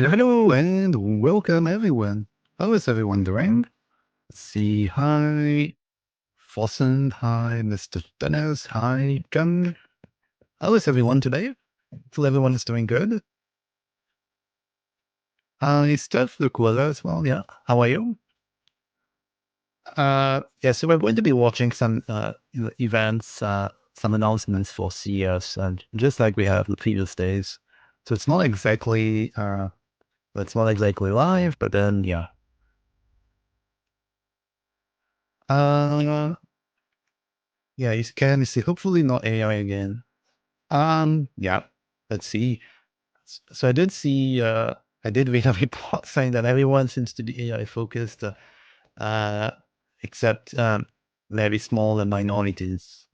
Hello and welcome everyone. How is everyone doing? Let's see. Hi, Fossen. Hi, Mr. Dennis. Hi, John. How is everyone today? Hopefully everyone is doing good. Hi, Steph, Lucuella as well. Yeah. How are you? Yeah, so we're going to be watching some events, some announcements for CES, and just like we have the previous days. So it's not exactly live, but then yeah. Uh, Yeah, you can see. Hopefully not AI again. Yeah. Let's see. So I did read a report saying that everyone seems to be AI focused, uh, except very small and minorities.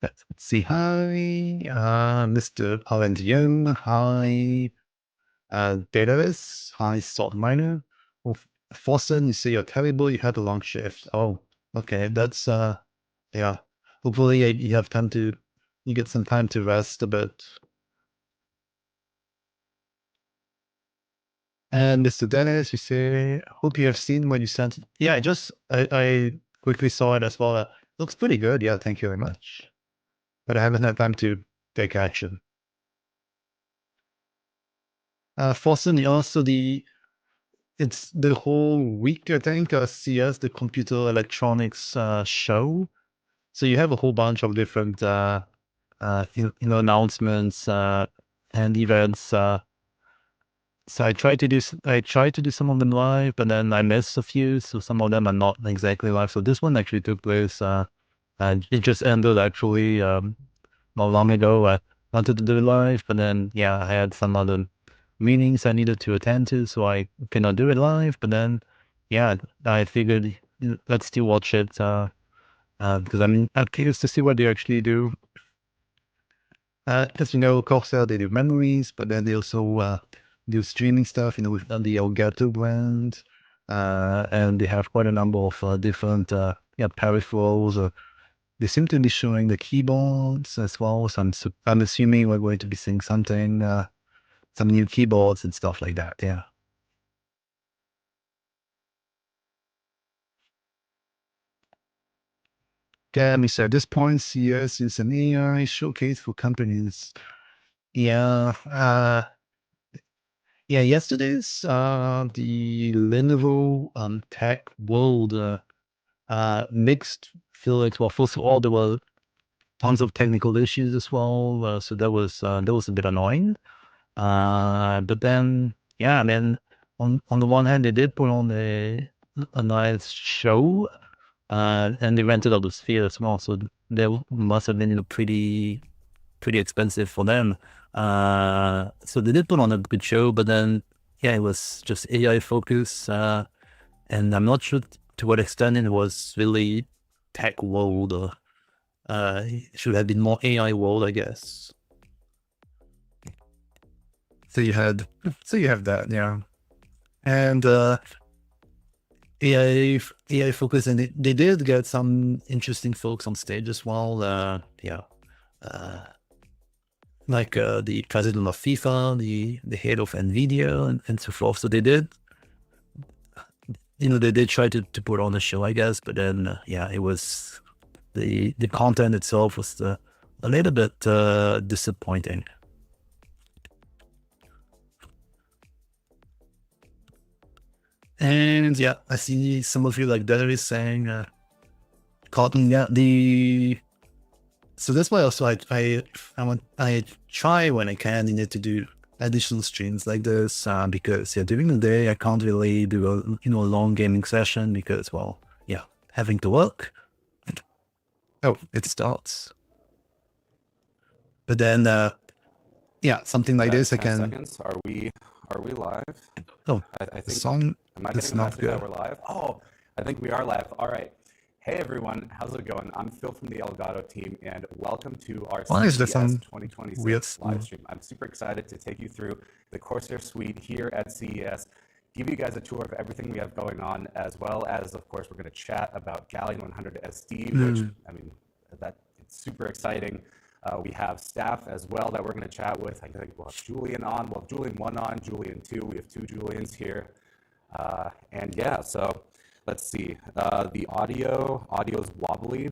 Let's see. Hi, Mr. Palentium. Hi, Daedalus. Hi, Salt Miner. Oh, Forsen, you say you're terrible. You had a long shift. Oh, okay. Yeah. Hopefully you get some time to rest a bit. And Mr. Dennis, you say, hope you have seen what you sent. Yeah, I quickly saw it as well. Looks pretty good. Yeah, thank you very much. But I haven't had time to take action. Forsen, also it's the whole week, I think, CES, the Computer Electronics show. So you have a whole bunch of different, announcements and events. So I tried to do some of them live, but then I missed a few. So some of them are not exactly live. So this one actually took place, and it just ended actually not long ago. I wanted to do it live, but then yeah, I had some other meetings I needed to attend to, so I cannot do it live. But then yeah, I figured let's still watch it because I'm curious to see what they actually do. As you know, Corsair, they do memories, but then they also do streaming stuff, with the Elgato brand. And they have quite a number of different peripherals. They seem to be showing the keyboards as well. So I'm assuming we're going to be seeing something, some new keyboards and stuff like that. Yeah. Yeah, so at this point, CES is an AI showcase for companies. Yeah. Yeah, yesterday's the Lenovo Tech World mixed feelings. Well, first of all, there were tons of technical issues as well, so that was a bit annoying. But then, yeah, I mean, on the one hand, they did put on a nice show, and they rented out the Sphere as well, so they must have been pretty expensive for them. So they did put on a good show, but then yeah, it was just AI focus, and I'm not sure to what extent it was really tech world or it should have been more AI world, I guess. So you had, so you have that, yeah, and AI focus, and they did get some interesting folks on stage as well. Yeah. Uh, like the president of FIFA, the head of NVIDIA, and so forth. So they did, they did try to put on a show, I guess, but then yeah, it was the content itself was a little bit disappointing. And yeah, I see some of you like that is saying, Cotton, yeah, so that's why also I try when I can, to do additional streams like this, because yeah, during the day I can't really do a long gaming session because, well, yeah, having to work. Oh, it starts. But then yeah, something like this I 10 can. seconds. Are we live? Oh, I the think song am I is getting a not message that good. we're live? Oh, I think we are live. All right. Hey everyone, how's it going? I'm Phil from the Elgato team, and welcome to our Why is there CES some weird 2026 live stream. I'm super excited to take you through the Corsair suite here at CES, give you guys a tour of everything we have going on, as well as, of course, we're going to chat about Gallium 100 SD, which, I mean, that it's super exciting. We have staff as well that we're going to chat with. I think we'll have Julian on. We'll have Julian 1 on, Julian 2. We have 2 Julians here. And yeah, so let's see. The audio is wobbly.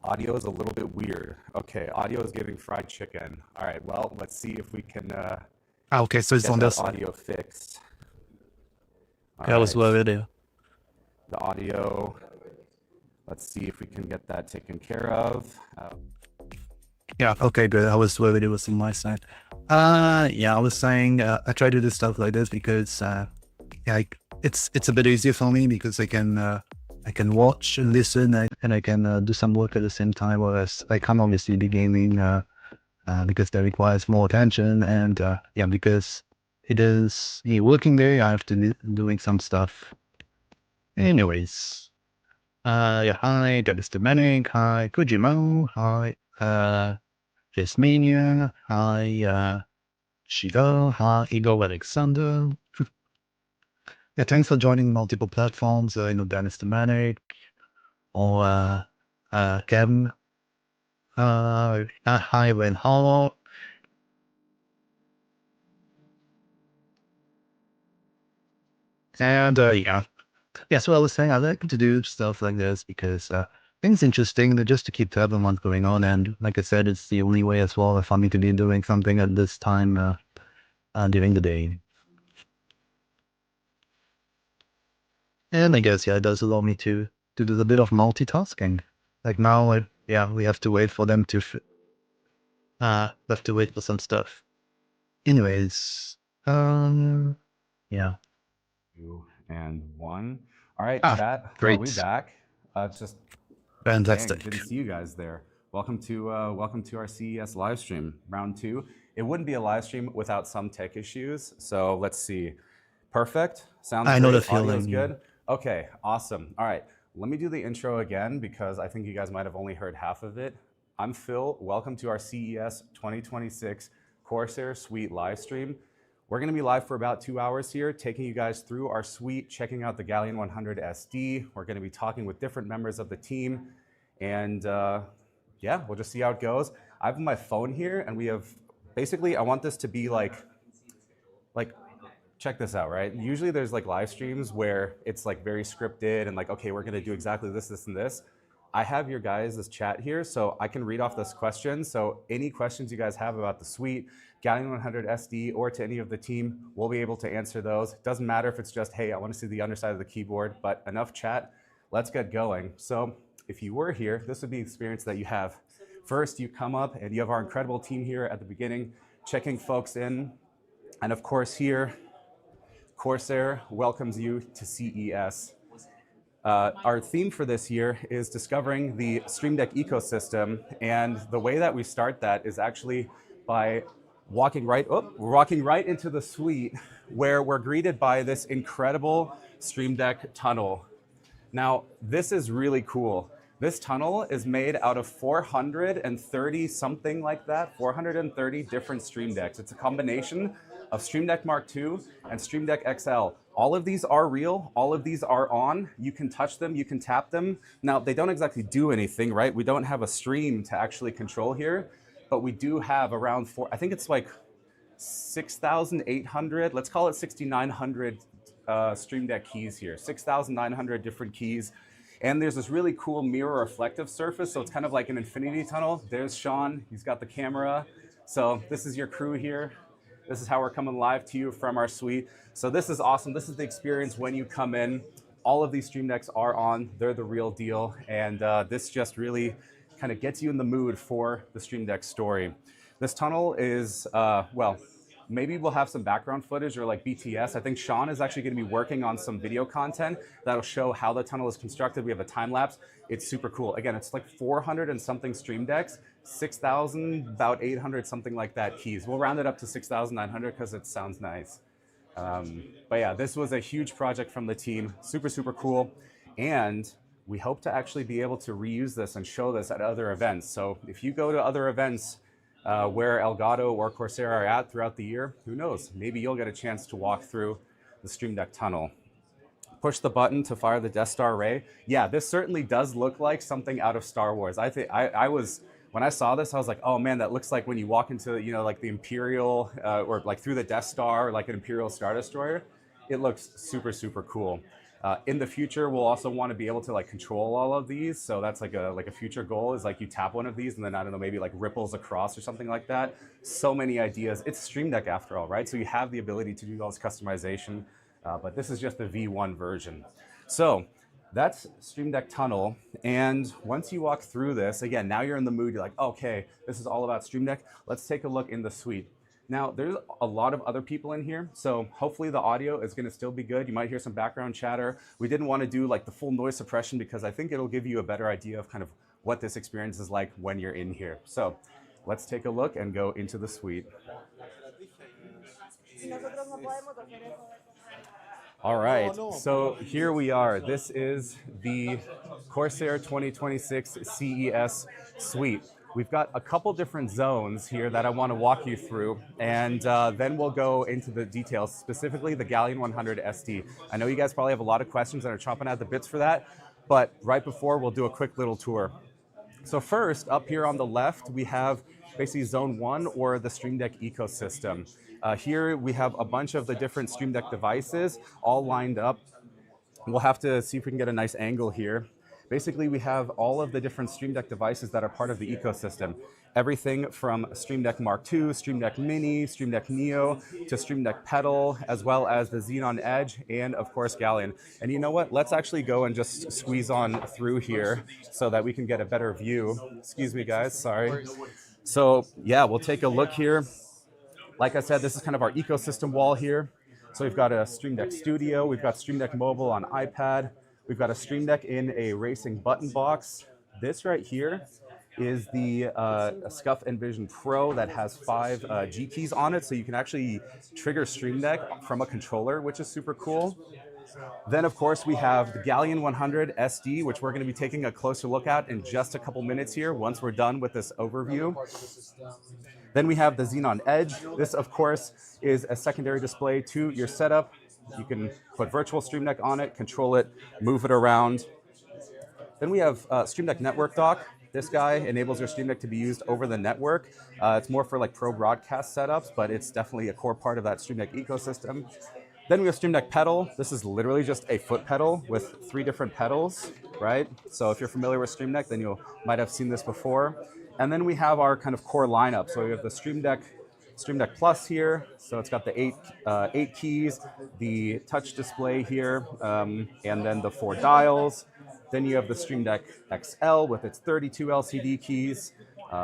Audio is a little bit weird. Okay, audio is giving fried chicken. All right, well, let's see if we can Okay, so it's get on that this. audio fixed. All That was right, worried. Yeah. the audio. Let's see if we can get that taken care of. Yeah. Okay. Good. I was worried it was on my side. Yeah. I was saying I try to do stuff like this because yeah, it's a bit easier for me because I can watch and listen and I can do some work at the same time. Whereas I can't obviously be gaming because that requires more attention and yeah, because it is a working day, I have to be doing some stuff. Anyways, yeah, hi, that is Dominic. Hi, Kojimo. Hi, Jasmania. Hi, Shido. Hi, Igor Alexander. Yeah, thanks for joining multiple platforms. Dennis Dominic or Kevin. Hi, Wen Hall. And yeah. Yeah, so I was saying I like to do stuff like this because I think it's interesting just to keep tab on what's going on. And like I said, it's the only way as well for me to be doing something at this time during the day. And I guess, yeah, it does allow me to do a bit of multitasking. Like now, yeah, we have to wait for them to, we have to wait for some stuff. Anyways, yeah. 2 and 1. All right, Ah, chat. Well, are we great. back? Just dang, Fantastic. didn't see you guys there. Welcome to our CES live stream, round 2. It wouldn't be a live stream without some tech issues. So let's see. Perfect. Sounds I know the great. Audio's feeling. good. Okay, awesome. All right, let me do the intro again because I think you guys might have only heard half of it. I'm Phil. Welcome to our CES 2026 Corsair Suite live stream. We're going to be live for about 2 hours here, taking you guys through our suite, checking out the Galleon 100 SD. We're going to be talking with different members of the team, and yeah, we'll just see how it goes. I have my phone here, and we have basically. I want this to be like check this out, right? Usually there's like live streams where it's like very scripted and like, okay, we're gonna do exactly this, this, and this. I have your guys' chat here, so I can read off this question. So any questions you guys have about the suite, Galleon 100 SD, or to any of the team, we'll be able to answer those. Doesn't matter if it's just, hey, I want to see the underside of the keyboard, but enough chat. Let's get going. So if you were here, this would be the experience that you have. First, you come up and you have our incredible team here at the beginning, checking folks in. And of course here, Corsair welcomes you to CES. Our theme for this year is discovering the Stream Deck ecosystem, and the way that we start that is actually by walking right into the suite where we're greeted by this incredible Stream Deck tunnel. Now, this is really cool. This tunnel is made out of 430 something like that, 430 different Stream Decks. It's a combination of Stream Deck Mark II and Stream Deck XL. All of these are real, all of these are on. You can touch them, you can tap them. Now, they don't exactly do anything, right? We don't have a stream to actually control here, but we do have around I think it's like 6,800, let's call it 6,900 Stream Deck keys here, 6,900 different keys. And there's this really cool mirror reflective surface, so it's kind of like an infinity tunnel. There's Sean, he's got the camera. So this is your crew here. This is how we're coming live to you from our suite. So this is awesome. This is the experience when you come in. All of these Stream Decks are on, they're the real deal. And this just really kind of gets you in the mood for the Stream Deck story. This tunnel is, well, maybe we'll have some background footage or like BTS. I think Sean is actually going to be working on some video content that'll show how the tunnel is constructed. We have a time lapse. It's super cool. Again, it's like 400 and something Stream Decks, 6,000, about 800, something like that keys. We'll round it up to 6,900 because it sounds nice. But yeah, this was a huge project from the team. Super, super cool. And we hope to actually be able to reuse this and show this at other events. So if you go to other events, where Elgato or Corsair are at throughout the year, who knows? Maybe you'll get a chance to walk through the Stream Deck tunnel. Push the button to fire the Death Star ray. Yeah, this certainly does look like something out of Star Wars. I think I was When I saw this, I was like, oh man, that looks like when you walk into, like the Imperial or like through the Death Star, or like an Imperial Star Destroyer. It looks super, super cool. In the future, we'll also want to be able to like control all of these. So that's like a future goal is like you tap one of these and then I don't know, maybe like ripples across or something like that. So many ideas. It's Stream Deck after all, right? So you have the ability to do all this customization, but this is just the V1 version. So that's Stream Deck Tunnel. And once you walk through this, again, now you're in the mood. You're like, okay, this is all about Stream Deck. Let's take a look in the suite. Now, there's a lot of other people in here, so hopefully the audio is going to still be good. You might hear some background chatter. We didn't want to do like the full noise suppression because I think it'll give you a better idea of kind of what this experience is like when you're in here. So let's take a look and go into the suite. All right, so here we are. This is the Corsair 2026 CES suite. We've got a couple different zones here that I want to walk you through, and then we'll go into the details, specifically the Galleon 100 SD. I know you guys probably have a lot of questions and are chomping at the bits for that, but right before, we'll do a quick little tour. So first, up here on the left, we have basically Zone 1 or the Stream Deck ecosystem. Here we have a bunch of the different Stream Deck devices all lined up. We'll have to see if we can get a nice angle here. Basically, we have all of the different Stream Deck devices that are part of the ecosystem. Everything from Stream Deck Mark II, Stream Deck Mini, Stream Deck Neo, to Stream Deck Pedal, as well as the Xenon Edge, and of course Galleon. And you know what? Let's actually go and just squeeze on through here so that we can get a better view. Excuse me, guys, sorry. So yeah, we'll take a look here. Like I said, this is kind of our ecosystem wall here. So we've got a Stream Deck Studio, we've got Stream Deck Mobile on iPad, we've got a Stream Deck in a racing button box. This right here is the Scuf Envision Pro that has 5 G keys on it, so you can actually trigger Stream Deck from a controller, which is super cool. Then, of course, we have the Galleon 100 SD, which we're going to be taking a closer look at in just a couple minutes here once we're done with this overview. Then we have the Xenon Edge. This, of course, is a secondary display to your setup. You can put virtual Stream Deck on it, control it, move it around. Then we have Stream Deck Network Dock. This guy enables your Stream Deck to be used over the network. It's more for like pro broadcast setups, but it's definitely a core part of that Stream Deck ecosystem. Then we have Stream Deck Pedal. This is literally just a foot pedal with 3 different pedals, right? So if you're familiar with Stream Deck, then you might have seen this before. And then we have our kind of core lineup. So we have the Stream Deck Plus here. So it's got the 8 keys, the touch display here, and then the 4 dials. Then you have the Stream Deck XL with its 32 LCD keys.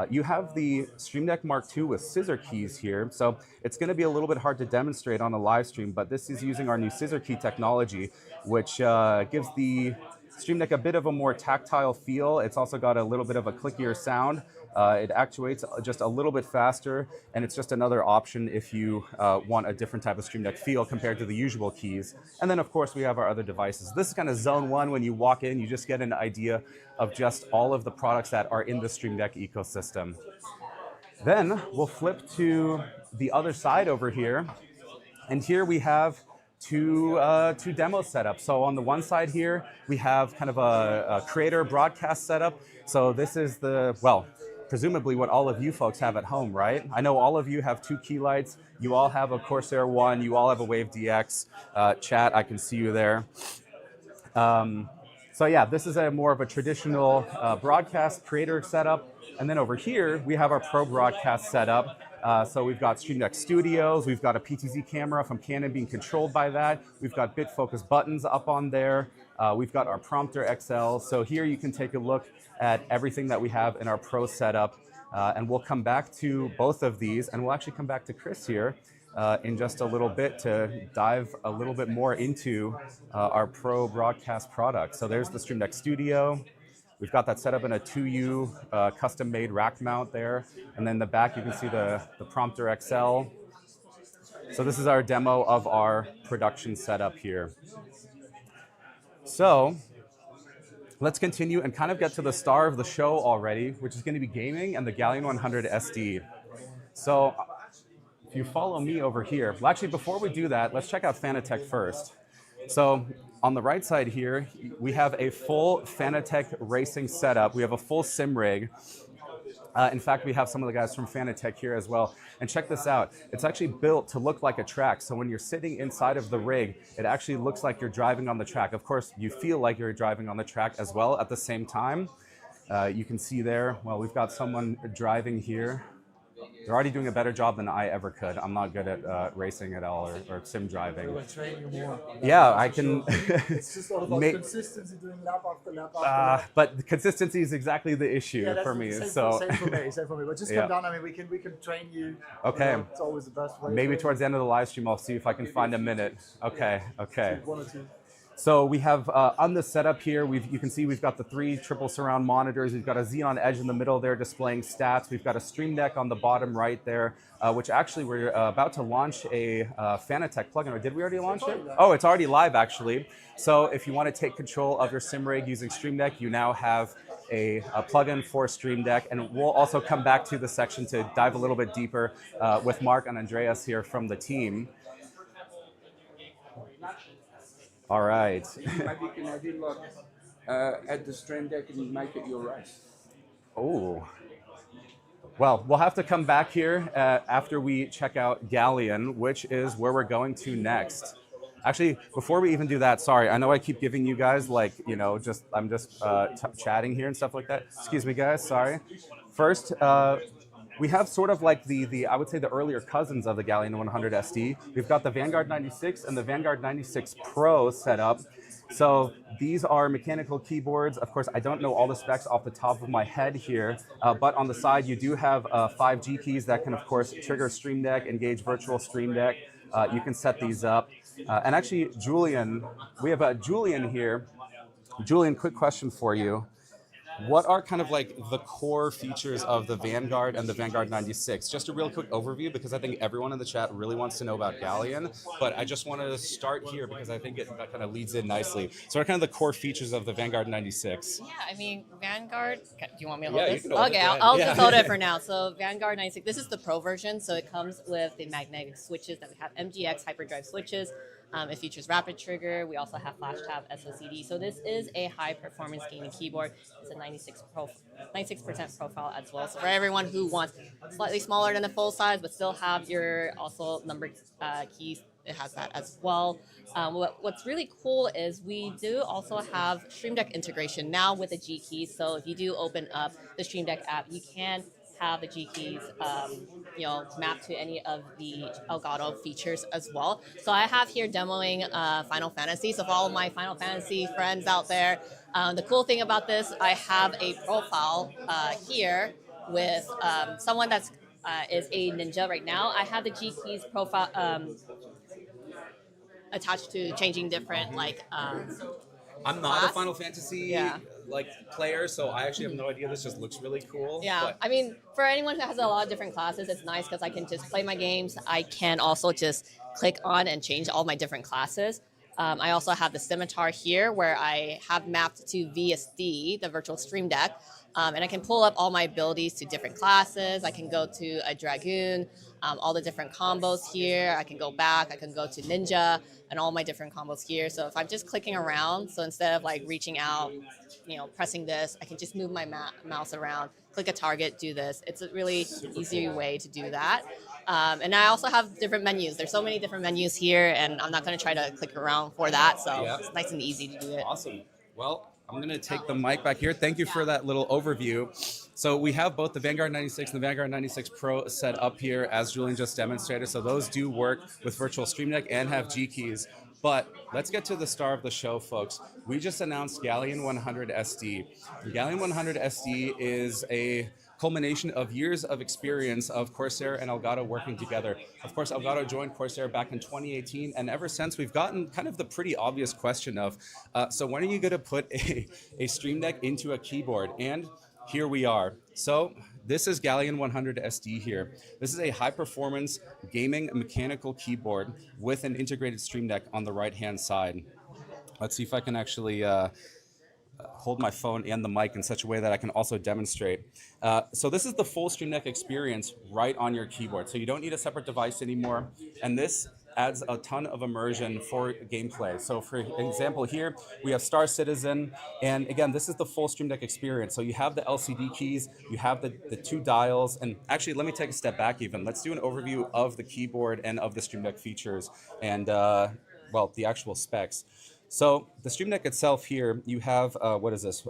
You have the Stream Deck Mark II with scissor keys here. So it's going to be a little bit hard to demonstrate on a live stream, but this is using our new scissor key technology, which gives the Stream Deck a bit of a more tactile feel. It's also got a little bit of a clickier sound. It actuates just a little bit faster, and it's just another option if you want a different type of Stream Deck feel compared to the usual keys. And then, of course, we have our other devices. This is kind of zone 1. When you walk in, you just get an idea of just all of the products that are in the Stream Deck ecosystem. Then we'll flip to the other side over here, and here we have two demo setups. So on the one side here, we have kind of a creator broadcast setup. So this is presumably what all of you folks have at home, right? I know all of you have 2 key lights. You all have a Corsair One. You all have a Wave DX. Chat, I can see you there. So yeah, this is more of a traditional broadcast creator setup. And then over here, we have our pro broadcast setup. So we've got Stream Deck Studios. We've got a PTZ camera from Canon being controlled by that. We've got bit focus buttons up on there. We've got our Prompter XL. So here you can take a look at everything that we have in our pro setup. And we'll come back to both of these. And we'll actually come back to Chris here in just a little bit to dive a little bit more into our pro broadcast product. So there's the Stream Deck Studio. We've got that set up in a 2U custom-made rack mount there. And then in the back, you can see the Prompter XL. So this is our demo of our production setup here. So let's continue and kind of get to the star of the show already, which is going to be gaming and the Galleon 100 SD. So if you follow me over here, well, actually, before we do that, let's check out Fanatec first. So on the right side here, we have a full Fanatec racing setup. We have a full sim rig. In fact, we have some of the guys from Fanatec here as well. And check this out. It's actually built to look like a track. So when you're sitting inside of the rig, it actually looks like you're driving on the track. Of course, you feel like you're driving on the track as well at the same time. You can see there, well, we've got someone driving here. They're already doing a better job than I ever could. I'm not good at racing at all or sim driving. We're training you more. Yeah, I can. It's just all about consistency, doing lap after lap after lap. But the consistency is exactly the issue Yeah, that's for me. same, So same for me, same for me. But just Yeah. come down. I mean, we can train you. Okay. You know, it's always the best way. maybe towards the end of the live stream, I'll see if I can find a minute. Okay, okay. one or two. So we have on the setup here, you can see we've got the 3 triple surround monitors. We've got a Xeon Edge in the middle there displaying stats. We've got a Stream Deck on the bottom right there, which actually we're about to launch a Fanatec plugin. Or did we already launch it? Oh, it's already live actually. So if you want to take control of your sim rig using Stream Deck, you now have a plugin for Stream Deck. And we'll also come back to the section to dive a little bit deeper with Mark and Andreas here from the team. All right. Maybe you can add in like add the stream deck and make it your race. Oh. Well, we'll have to come back here after we check out Galleon, which is where we're going to next. Actually, before we even do that, sorry, I know I keep giving you guys like, I'm just chatting here and stuff like that. Excuse me, guys, sorry. First, we have sort of like the I would say the earlier cousins of the Galleon 100 SD. We've got the Vanguard 96 and the Vanguard 96 Pro set up. So these are mechanical keyboards. Of course, I don't know all the specs off the top of my head here, but on the side you do have 5 G keys that can, of course, trigger Stream Deck, engage virtual Stream Deck. You can set these up. And actually, Julian, we have Julian here. Julian, quick question for you. What are kind of like the core features of the Vanguard and the Vanguard 96? Just a real quick overview, because I think everyone in the chat really wants to know about Galleon, but I just wanted to start here because I think that kind of leads in nicely. So what are kind of the core features of the Vanguard 96? Yeah, I mean, Vanguard, do you want me to hold Yeah, you this? can hold Okay, it, I'll yeah. just hold it for now. So Vanguard 96, this is the Pro version, so it comes with the magnetic switches that we have, MGX hyperdrive switches. It features rapid trigger. We also have flash tab SOCD. So this is a high performance gaming keyboard. It's a 96% profile as well. So for everyone who wants slightly smaller than the full size, but still have your also numbered keys, it has that as well. What's really cool is we do also have Stream Deck integration now with the G keys. So if you do open up the Stream Deck app, you can have the G keys, mapped to any of the Elgato features as well. So I have here demoing Final Fantasy. So for all of my Final Fantasy friends out there, the cool thing about this, I have a profile here with someone that's is a ninja right now. I have the G keys profile attached to changing different I'm not class? a Final Fantasy Yeah. player, so I actually have no idea. This just looks really cool. Yeah, but- I mean, for anyone who has a lot of different classes, it's nice because I can just play my games. I can also just click on and change all my different classes. I also have the Scimitar here where I have mapped to VSD, the virtual Stream Deck, and I can pull up all my abilities to different classes. I can go to a Dragoon, all the different combos here. I can go back, I can go to Ninja, and all my different combos here. So if I'm just clicking around, so instead of like reaching out, pressing this, I can just move my mouse around, click a target, do this. It's a really easy way to do that. And I also have different menus. There's so many different menus here, and I'm not going to try to click around for that. So Yeah. it's nice and easy to do it. Awesome. Well, I'm going to take the mic back here. Thank you for that little overview. So we have both the Vanguard 96 and the Vanguard 96 Pro set up here, as Julian just demonstrated. So those do work with virtual Stream Deck and have G keys. But let's get to the star of the show, folks. We just announced Galleon 100 SD. The Galleon 100 SD is a culmination of years of experience of Corsair and Elgato working together. Of course, Elgato joined Corsair back in 2018, and ever since we've gotten kind of the pretty obvious question of, so when are you going to put a Stream Deck into a keyboard? And here we are. So this is Galleon 100 SD here. This is a high-performance gaming mechanical keyboard with an integrated Stream Deck on the right-hand side. Let's see if I can actually hold my phone and the mic in such a way that I can also demonstrate. So this is the full Stream Deck experience right on your keyboard. So you don't need a separate device anymore. And this adds a ton of immersion for gameplay. So for example here, we have Star Citizen, and again, this is the full Stream Deck experience. So you have the LCD keys, you have the two dials, and actually let me take a step back even. Let's do an overview of the keyboard and of the Stream Deck features and, well, the actual specs. So the Stream Deck itself here, you have, what is this,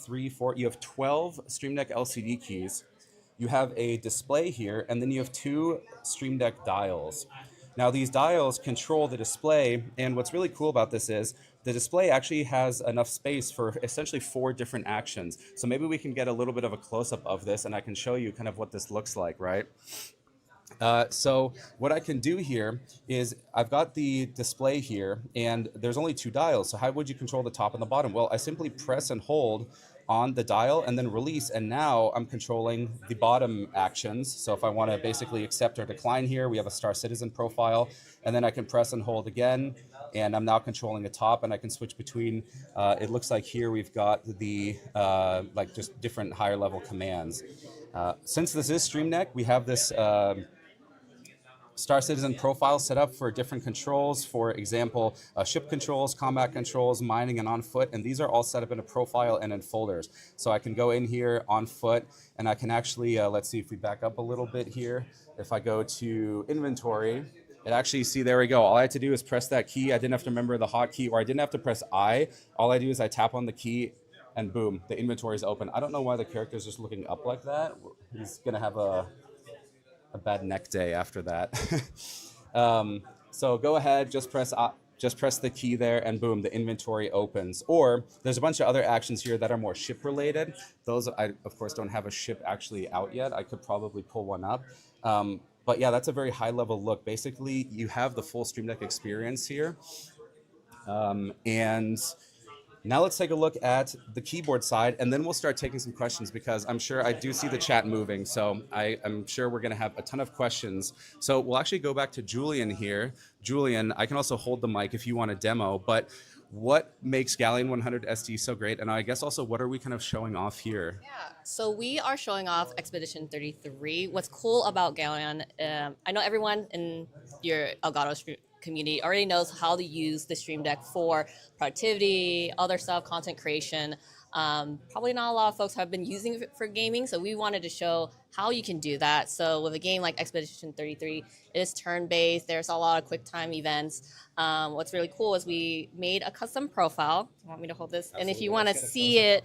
three, four, you have 12 Stream Deck LCD keys. You have a display here, and then you have two Stream Deck dials. Now these dials control the display, and what's really cool about this is the display actually has enough space for essentially 4 different actions. So maybe we can get a little bit of a close-up of this, and I can show you kind of what this looks like, right? So what I can do here is I've got the display here, and there's only 2 dials. So how would you control the top and the bottom? Well, I simply press and hold on the dial and then release, and now I'm controlling the bottom actions. So if I want to basically accept or decline here, we have a Star Citizen profile, and then I can press and hold again, and I'm now controlling the top, and I can switch between, it looks like here we've got the, like just different higher level commands. Since this is Stream Deck, we have this Star Citizen profile set up for different controls. For example, ship controls, combat controls, mining, and on foot. And these are all set up in a profile and in folders. So I can go in here on foot, and I can actually, let's see if we back up a little bit here. If I go to inventory, it actually, see, there we go. All I had to do is press that key. I didn't have to remember the hotkey, or I didn't have to press I. All I do is I tap on the key, and boom, the inventory is open. I don't know why the character is just looking up like that. He's gonna have a bad neck day after that. So go ahead, just press the key there, and boom, the inventory opens. Or there's a bunch of other actions here that are more ship related. Those, I of course don't have a ship actually out yet. I could probably pull one up. But yeah, that's a very high level look. Basically, you have the full Stream Deck experience here. And now let's take a look at the keyboard side, and then we'll start taking some questions, because I'm sure I do see the chat moving. So I'm sure we're going to have a ton of questions. So we'll actually go back to Julian here. Julian, I can also hold the mic if you want a demo, but what makes Galleon 100 SD so great? And I guess also, what are we kind of showing off here? Yeah, so we are showing off Expedition 33. What's cool about Galleon, I know everyone in your Elgato community already knows how to use the Stream Deck for productivity, other stuff, content creation. Probably not a lot of folks have been using it for gaming, so we wanted to show how you can do that. So with a game like Expedition 33, it is turn-based. There's a lot of QuickTime events. What's really cool is we made a custom profile. You want me to hold this? Absolutely. And if you want to see it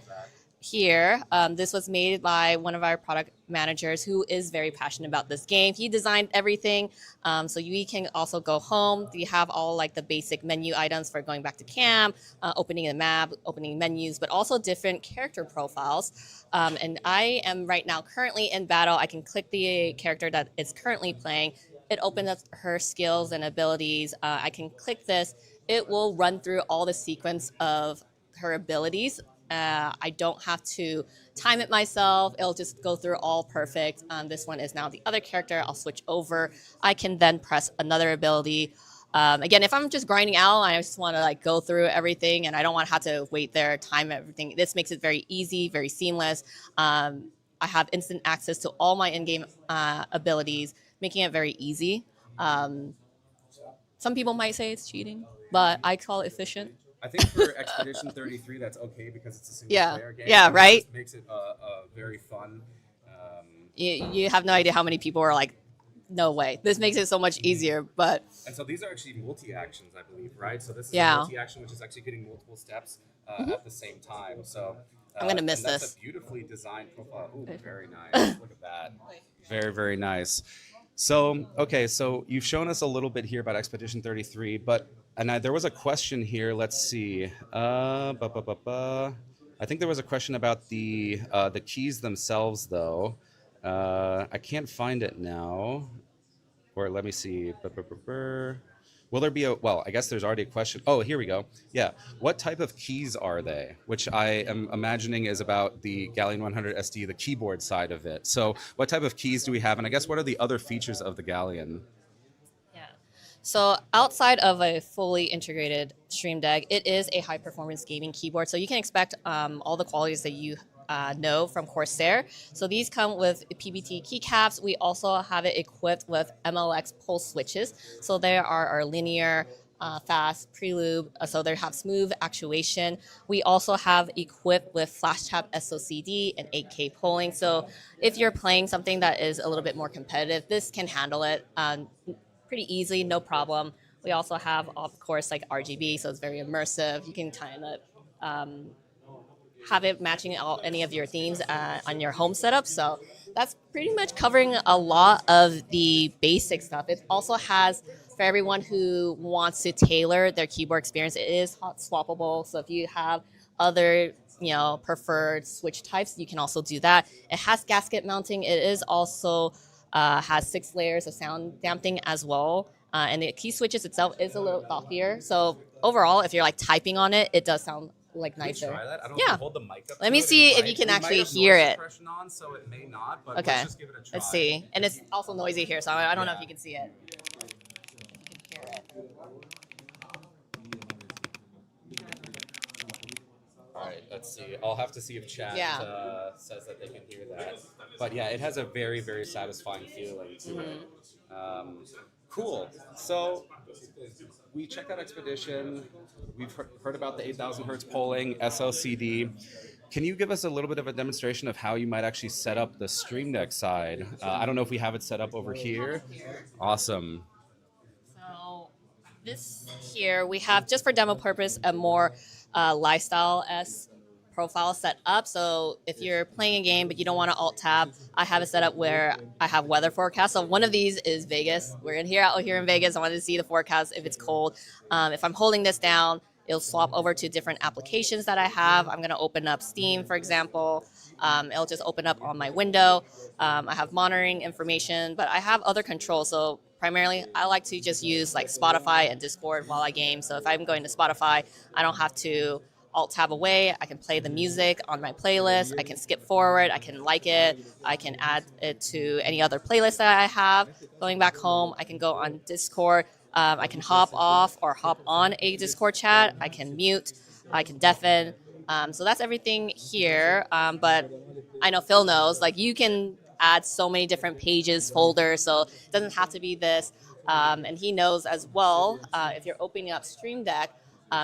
here, this was made by one of our product managers who is very passionate about this game. He designed everything, so we can also go home. We have all like the basic menu items for going back to camp, opening the map, opening menus, but also different character profiles. And I am right now currently in battle. I can click the character that is currently playing. It opens up her skills and abilities. I can click this. It will run through all the sequence of her abilities. I don't have to time it myself. It'll just go through all perfect. This one is now the other character. I'll switch over. I can then press another ability. Again, if I'm just grinding out, I just want to like go through everything, and I don't want to have to wait there, time everything. This makes it very easy, very seamless. I have instant access to all my in-game abilities, making it very easy. Some people might say it's cheating, but I call it efficient. I think for Expedition 33, that's okay, because it's a single player game. Yeah, right? It makes it very fun. You have no idea how many people are like, no way. This makes it so much easier, but... And so these are actually multi-actions, I believe, right? So this is Yeah. a multi-action, which is actually getting multiple steps at the same time. So I'm going to miss and this. That's a beautifully designed profile. Ooh, very nice. Look at that. Very, very nice. So, okay, so you've shown us a little bit here about Expedition 33, but... And there was a question here. Let's see. I think there was a question about the keys themselves, though. I can't find it now. Or let me see. Will there be a? Well, I guess there's already a question. Oh, here we go. Yeah. What type of keys are they? Which I am imagining is about the Galleon 100 SD, the keyboard side of it. So, what type of keys do we have? And I guess what are the other features of the Galleon? So outside of a fully integrated Stream Deck, it is a high-performance gaming keyboard. So you can expect all the qualities that you know from Corsair. So these come with PBT keycaps. We also have it equipped with MLX pulse switches. So there are our linear, fast, prelude, so they have smooth actuation. We also have equipped with flash tab SOCD and 8K polling. So if you're playing something that is a little bit more competitive, this can handle it pretty easily, no problem. We also have, of course, like RGB, so it's very immersive. You can kind of have it matching any of your themes on your home setup. So that's pretty much covering a lot of the basic stuff. It also has, for everyone who wants to tailor their keyboard experience, it is hot swappable. So if you have other preferred switch types, you can also do that. It has gasket mounting. It is also has 6 layers of sound damping as well. And the key switches itself is a little fluffier. So overall, if you're like typing on it, it does sound like nicer. Try that. I don't Yeah. know if you hold the mic up. Let me see if you can actually hear it. On, so it may not, but Okay. let's just give it a try. Let's see. And it's also noisy here, so I don't know if you can see it. If you can hear it. All right, let's see. I'll have to see if chat says that they can hear that. But yeah, it has a very, very satisfying feeling to it. Cool. So we checked out Expedition. We've heard about the 8,000 hertz polling, SOCD. Can you give us a little bit of a demonstration of how you might actually set up the Stream Deck side? I don't know if we have it set up over here. Awesome. So this here, we have, just for demo purpose, a more lifestyle-esque profile set up. So if you're playing a game but you don't want to alt tab, I have it set up where I have weather forecast. So one of these is Vegas. We're out here in Vegas. I wanted to see the forecast if it's cold. If I'm holding this down, it'll swap over to different applications that I have. I'm going to open up Steam, for example. It'll just open up on my window. I have monitoring information, but I have other controls. So primarily, I like to just use like Spotify and Discord while I game. So if I'm going to Spotify, I don't have to alt tab away. I can play the music on my playlist. I can skip forward. I can like it. I can add it to any other playlist that I have. Going back home, I can go on Discord. I can hop off or hop on a Discord chat. I can mute. I can deafen. So that's everything here. But I know Phil knows, like, you can add so many different pages, folders, so it doesn't have to be this. And he knows as well, if you're opening up Stream Deck,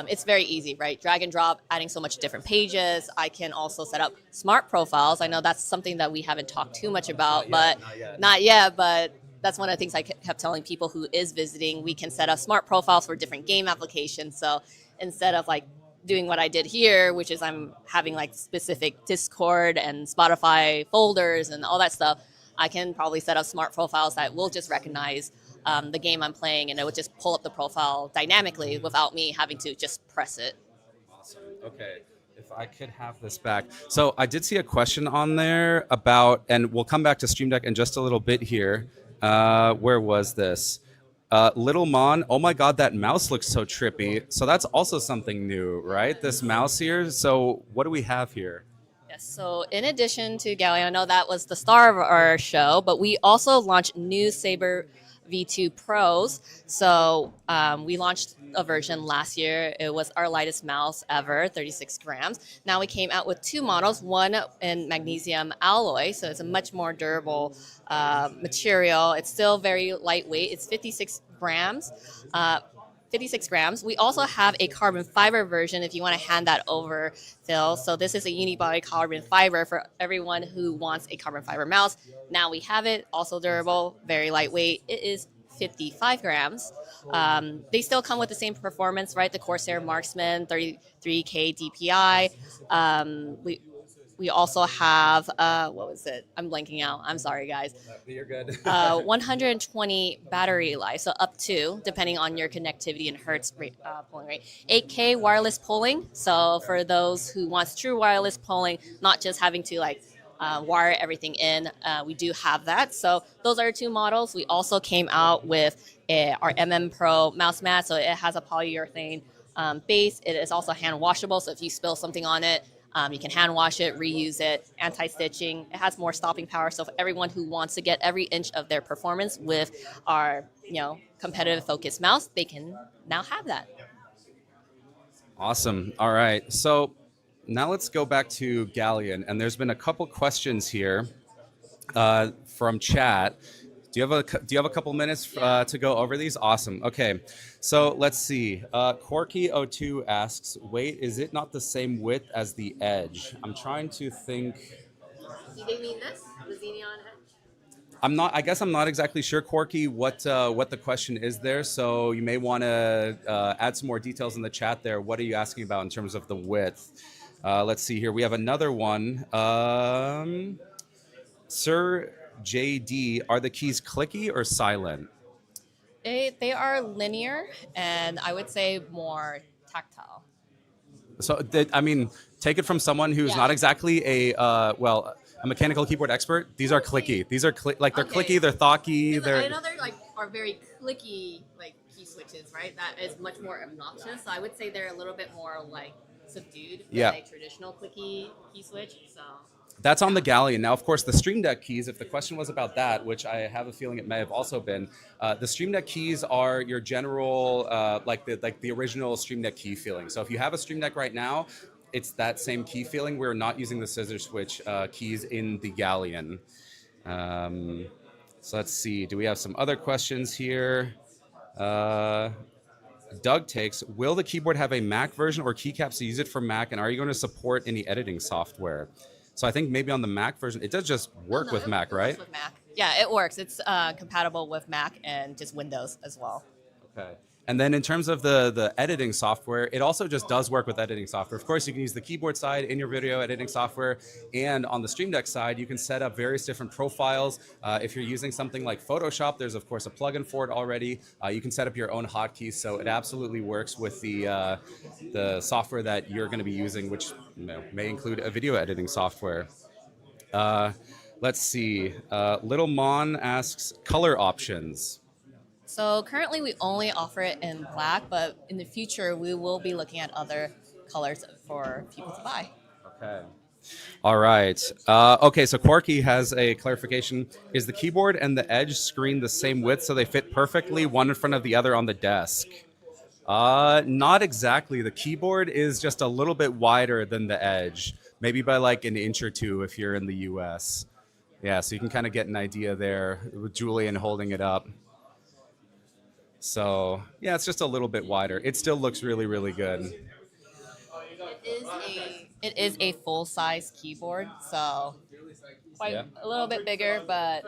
it's very easy, right? Drag and drop, adding so much different pages. I can also set up smart profiles. I know that's something that we haven't talked too much about, not yet, but that's one of the things I kept telling people who is visiting. We can set up smart profiles for different game applications. So instead of like doing what I did here, which is I'm having like specific Discord and Spotify folders and all that stuff, I can probably set up smart profiles that will just recognize the game I'm playing, and it would just pull up the profile dynamically without me having to just press it. Awesome. Okay. If I could have this back. So I did see a question on there about, and we'll come back to Stream Deck in just a little bit here. Where was this? Little Mon, oh my God, that mouse looks so trippy. So that's also something new, right? This mouse here. So what do we have here? Yes, so in addition to Galileo, I know that was the star of our show, but we also launched new Saber V2 Pros. So we launched a version last year. It was our lightest mouse ever, 36 grams. Now we came out with 2 models, one in magnesium alloy, so it's a much more durable material. It's still very lightweight. It's 56 grams. 56 grams. We also have a carbon fiber version if you want to hand that over, Phil. So this is a unibody carbon fiber for everyone who wants a carbon fiber mouse. Now we have it, also durable, very lightweight. It is 55 grams. They still come with the same performance, right? The Corsair Marksman, 33K DPI. We also have, what was it? I'm blanking out. I'm sorry, guys. You're good. 120 battery life, so up to, depending on your connectivity and hertz rate, polling rate. 8K wireless polling, so for those who wants true wireless polling, not just having to like wire everything in, we do have that. So those are 2 models. We also came out with our Pro mouse mat, so it has a polyurethane base. It is also hand washable, so if you spill something on it, you can hand wash it, reuse it, anti-stitching. It has more stopping power. So for everyone who wants to get every inch of their performance with our, competitive focused mouse, they can now have that. Awesome. All right. So now let's go back to Galleon, and there's been a couple questions here from chat. Do you have a couple minutes to go over these? Awesome. Okay, so let's see. Corky02 asks, "Wait, is it not the same width as the edge?" I'm trying to think. Do they mean this? The Xenon Edge? I'm not. I guess I'm not exactly sure, Corky, what the question is there. So you may want to add some more details in the chat there. What are you asking about in terms of the width? Let's see here. We have another one. Sir JD, are the keys clicky or silent? They are linear, and I would say more tactile. So, I mean, take it from someone who's Yeah. not exactly a mechanical keyboard expert. These are clicky. These are like they're Okay. clicky. They're thocky. I They're know they're like are very clicky like key switches, right? That is much more obnoxious. So I would say they're a little bit more like subdued Yeah. than a traditional clicky key switch. So That's on the Galleon. Now, of course, the Stream Deck keys, if the question was about that, which I have a feeling it may have also been, the Stream Deck keys are your general, like the original Stream Deck key feeling. So if you have a Stream Deck right now, it's that same key feeling. We're not using the scissor switch keys in the Galleon. So let's see. Do we have some other questions here? Doug takes, will the keyboard have a Mac version or keycaps to use it for Mac? And are you going to support any editing software? So I think maybe on the Mac version, it does just work with Mac, right? With Mac. Yeah, it works. It's compatible with Mac and just Windows as well. Okay. And then in terms of the editing software, it also just does work with editing software. Of course, you can use the keyboard side in your video editing software. And on the Stream Deck side, you can set up various different profiles. If you're using something like Photoshop, there's, of course, a plugin for it already. You can set up your own hotkeys. So it absolutely works with the software that you're going to be using, which may include a video editing software. Let's see. Little Mon asks, color options. So currently we only offer it in black, but in the future we will be looking at other colors for people to buy. Okay. All right. Okay, so Quarky has a clarification. Is the keyboard and the edge screen the same width so they fit perfectly one in front of the other on the desk? Not exactly. The keyboard is just a little bit wider than the edge, maybe by like an inch or two if you're in the US. Yeah, so you can kind of get an idea there with Julian holding it up. So yeah, it's just a little bit wider. It still looks really, really good. It is a full size keyboard, so quite a little bit bigger, but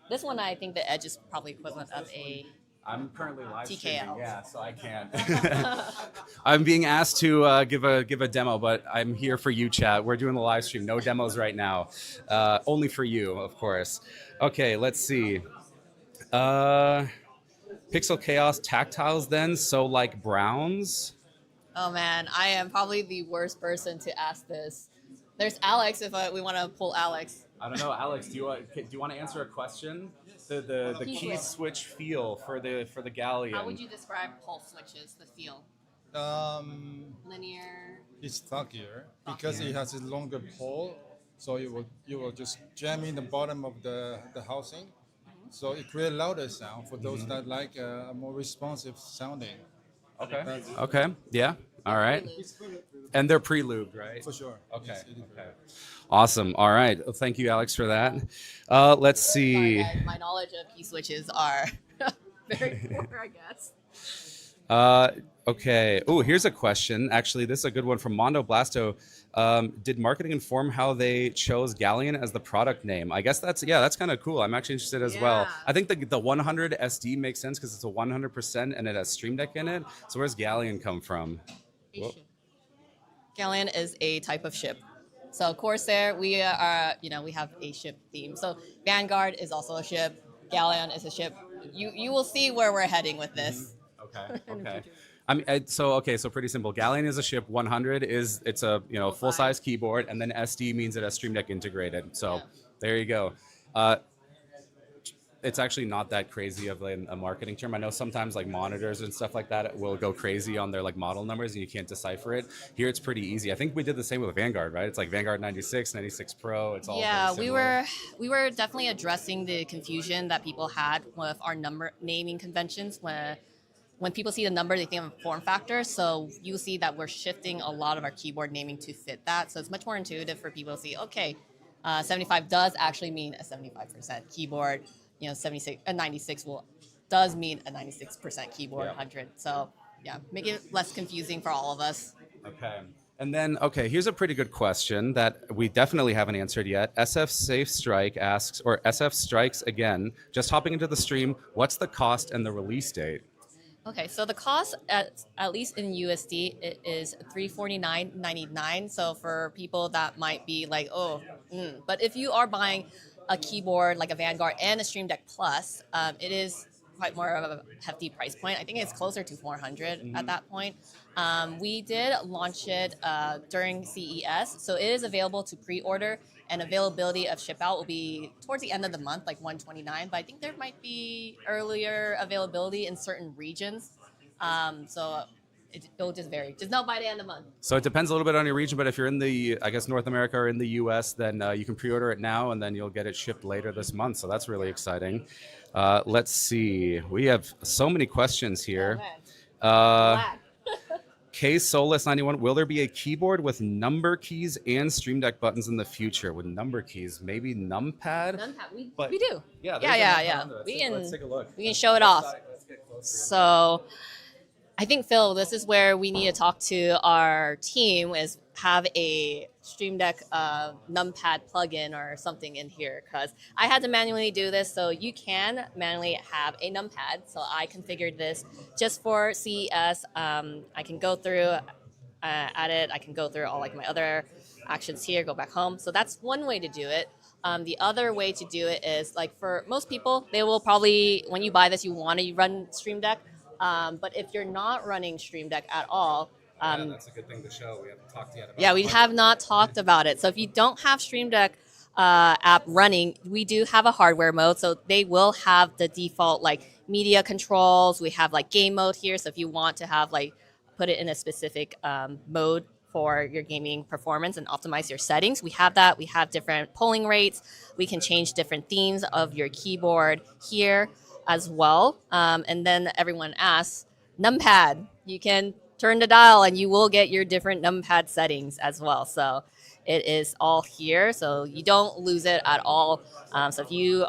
this one I think the edge is probably equivalent of a I'm currently live TKL. streaming, yeah, so I can't. I'm being asked to give a demo, but I'm here for you, chat. We're doing the live stream. No demos right now, only for you, of course. Okay, let's see. Pixel Chaos tactiles then, so like browns. Oh man, I am probably the worst person to ask this. There's Alex if we want to pull Alex. I don't know, Alex. Do you want to answer a question? The key switch feel for the Galleon. How would you describe pulse switches? The feel? Linear. It's thuggier because it has a longer pole, so you will just jam in the bottom of the housing, so it creates louder sound for those that like a more responsive sounding. Okay. Okay. Yeah. All right. And they're pre-lubed, right? For sure. Okay. Yes, it is. Okay. Awesome. All right. Well, thank you, Alex, for that. Let's see. Sorry, guys, my knowledge of key switches are very poor, I guess. Okay. Oh, here's a question. Actually, this is a good one from Mondo Blasto. Did marketing inform how they chose Galleon as the product name? I guess that's kind of cool. I'm actually interested as well. Yeah. I think the 100 SD makes sense because it's a 100% and it has Stream Deck in it. So where's Galleon come from? A ship. Galleon is a type of ship. So Corsair, we are, we have a ship theme. So Vanguard is also a ship. Galleon is a ship. You will see where we're heading with this. Okay. Okay. I mean, so pretty simple. Galleon is a ship. 100 it's a full size keyboard, and then SD means it has Stream Deck integrated. So there you go. It's actually not that crazy of a marketing term. I know sometimes like monitors and stuff like that will go crazy on their like model numbers and you can't decipher it. Here it's pretty easy. I think we did the same with Vanguard, right? It's like Vanguard 96, 96 Pro. It's all very similar. we were definitely addressing the confusion that people had with our number naming conventions when when people see the number, they think of form factor. So you see that we're shifting a lot of our keyboard naming to fit that. So it's much more intuitive for people to see, okay, 75 does actually mean a 75% keyboard. 96 does mean a 96% keyboard, 100. So yeah, make it less confusing for all of us. Okay. And then, okay, here's a pretty good question that we definitely haven't answered yet. SF Safe Strike asks, or SF Strikes again, just hopping into the stream, what's the cost and the release date? Okay, so the cost at least in USD it is $349.99. So for people that might be like, but if you are buying a keyboard like a Vanguard and a Stream Deck Plus, it is quite more of a hefty price point. I think it's closer to 400 at that point. We did launch it during CES, so it is available to pre-order, and availability of ship out will be towards the end of the month, like 129. But I think there might be earlier availability in certain regions, so it'll just vary. Just not by the end of the month. So it depends a little bit on your region, but if you're in the, I guess, North America or in the US, then you can pre-order it now, and then you'll get it shipped later this month. So that's really exciting. Let's see. We have so many questions here. K Solus 91. Will there be a keyboard with number keys and Stream Deck buttons in the future? With number keys, maybe numpad. We do. Yeah. Yeah. Let's take a look. We can show it off. So I think, Phil, this is where we need to talk to our team, is have a Stream Deck numpad plugin or something in here, because I had to manually do this. So you can manually have a numpad. So I configured this just for CES. I can go through, add it. I can go through all like my other actions here, go back home. So that's one way to do it. The other way to do it is, like, for most people, they will probably, when you buy this, you want to run Stream Deck. But if you're not running Stream Deck at all, that's a good thing to show. We haven't talked yet about yeah, we have not talked about it. So if you don't have Stream Deck app running, we do have a hardware mode. So they will have the default like media controls. We have like game mode here. So if you want to have like put it in a specific mode for your gaming performance and optimize your settings, we have that. We have different polling rates. We can change different themes of your keyboard here as well. And then everyone asks, numpad. You can turn the dial and you will get your different numpad settings as well. So it is all here, so you don't lose it at all. So if you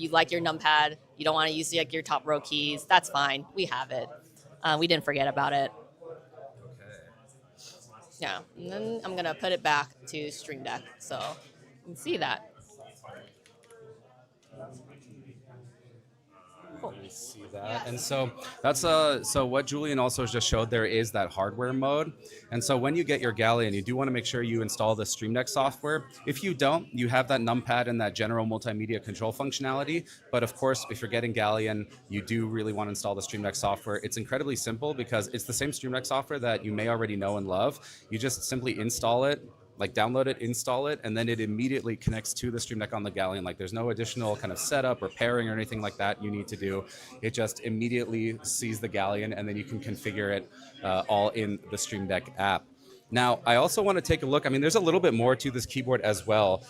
like your numpad, you don't want to use like your top row keys, that's fine. We have it. We didn't forget about it. Yeah, and then I'm gonna put it back to Stream Deck so you can see that. See that. And so that's so what Julian also just showed there is that hardware mode. And so when you get your Galleon, you do want to make sure you install the Stream Deck software. If you don't, you have that numpad and that general multimedia control functionality. But of course, if you're getting Galleon, you do really want to install the Stream Deck software. It's incredibly simple because it's the same Stream Deck software that you may already know and love. You just simply install it, like download it, install it, and then it immediately connects to the Stream Deck on the Galleon. Like there's no additional kind of setup or pairing or anything like that you need to do. It just immediately sees the Galleon, and then you can configure it all in the Stream Deck app. Now, I also want to take a look. I mean, there's a little bit more to this keyboard as well.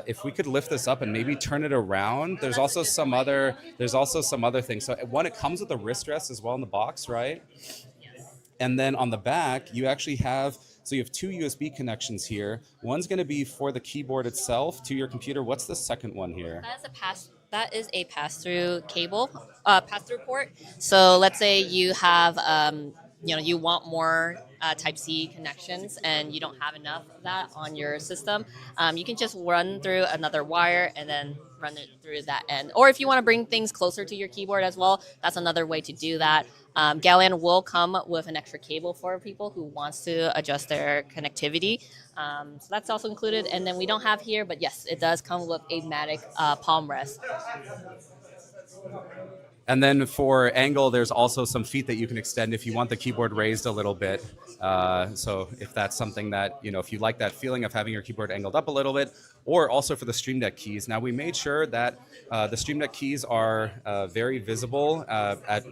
If we could lift this up and maybe turn it around, there's also some other things. So one, it comes with a wrist rest as well in the box, right? And then on the back, you actually have, so you have two USB connections here. One's going to be for the keyboard itself to your computer. What's the second one here? That is a pass-through cable, pass-through port. So let's say you have, you want more Type-C connections and you don't have enough of that on your system. You can just run through another wire and then run it through that end. Or if you want to bring things closer to your keyboard as well, that's another way to do that. Galleon will come with an extra cable for people who wants to adjust their connectivity. So that's also included. And then we don't have here, but yes, it does come with a Matic palm rest. And then for angle, there's also some feet that you can extend if you want the keyboard raised a little bit. So if that's something that, if you like that feeling of having your keyboard angled up a little bit, or also for the Stream Deck keys. Now, we made sure that the Stream Deck keys are very visible at,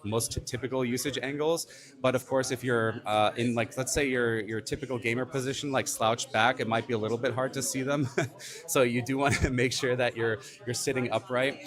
most typical usage angles. But of course, if you're in, like, let's say your typical gamer position, like slouched back, it might be a little bit hard to see them. So you do want to make sure that you're sitting upright.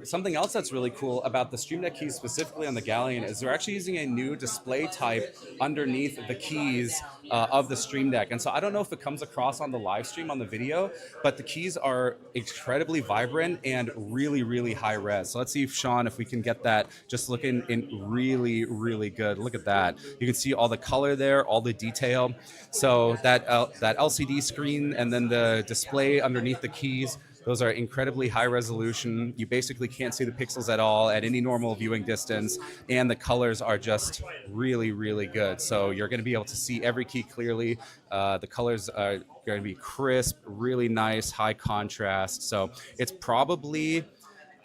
Something else that's really cool about the Stream Deck keys, specifically on the Galleon, is they're actually using a new display type underneath the keys of the Stream Deck. And so I don't know if it comes across on the live stream on the video, but the keys are incredibly vibrant and really, really high res. So let's see if Sean, if we can get that just looking in really, really good. Look at that. You can see all the color there, all the detail. So that LCD screen and then the display underneath the keys, those are incredibly high resolution. You basically can't see the pixels at all at any normal viewing distance, and the colors are just really, really good. So you're going to be able to see every key clearly. The colors are going to be crisp, really nice, high contrast. So it's probably,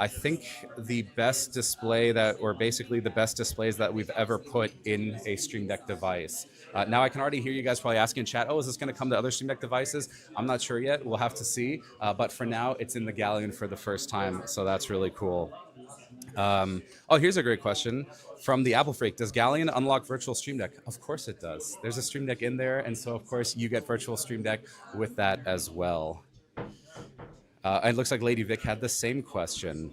I think, the best display that, or basically the best displays that we've ever put in a Stream Deck device. Now I can already hear you guys probably asking in chat, oh, is this going to come to other Stream Deck devices? I'm not sure yet. We'll have to see. But for now, it's in the Galleon for the first time. So that's really cool. Oh, here's a great question from the Apple Freak. Does Galleon unlock virtual Stream Deck? Of course it does. There's a Stream Deck in there. And so, of course, you get virtual Stream Deck with that as well. It looks like Lady Vic had the same question.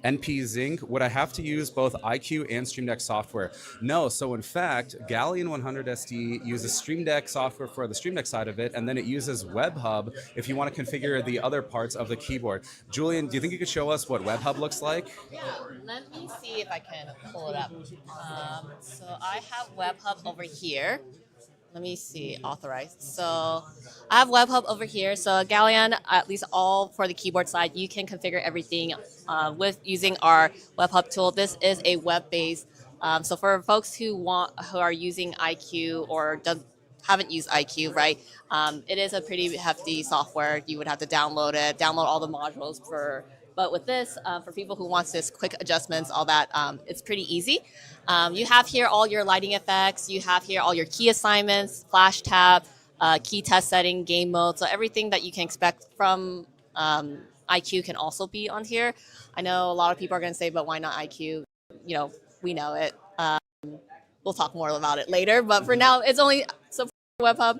NP Zinc, would I have to use both iQ and Stream Deck software? No. So in fact, Galleon 100 SD uses Stream Deck software for the Stream Deck side of it, and then it uses WebHub if you want to configure the other parts of the keyboard. Julian, do you think you could show us what WebHub looks like? Yeah, let me see if I can pull it up. So I have WebHub over here. Let me see, authorized. So I have WebHub over here. So Galleon, at least all for the keyboard side, you can configure everything with using our WebHub tool. This is a web-based. So for folks who are using iQ or haven't used iQ, right? It is a pretty hefty software. You would have to download it, download all the modules for. But with this, for people who wants this quick adjustments, all that, it's pretty easy. You have here all your lighting effects. You have here all your key assignments, flash tab, key test setting, game mode. So everything that you can expect from iQ can also be on here. I know a lot of people are going to say, but why not iQ? You know, we know it. We'll talk more about it later. But for now, it's only so for WebHub.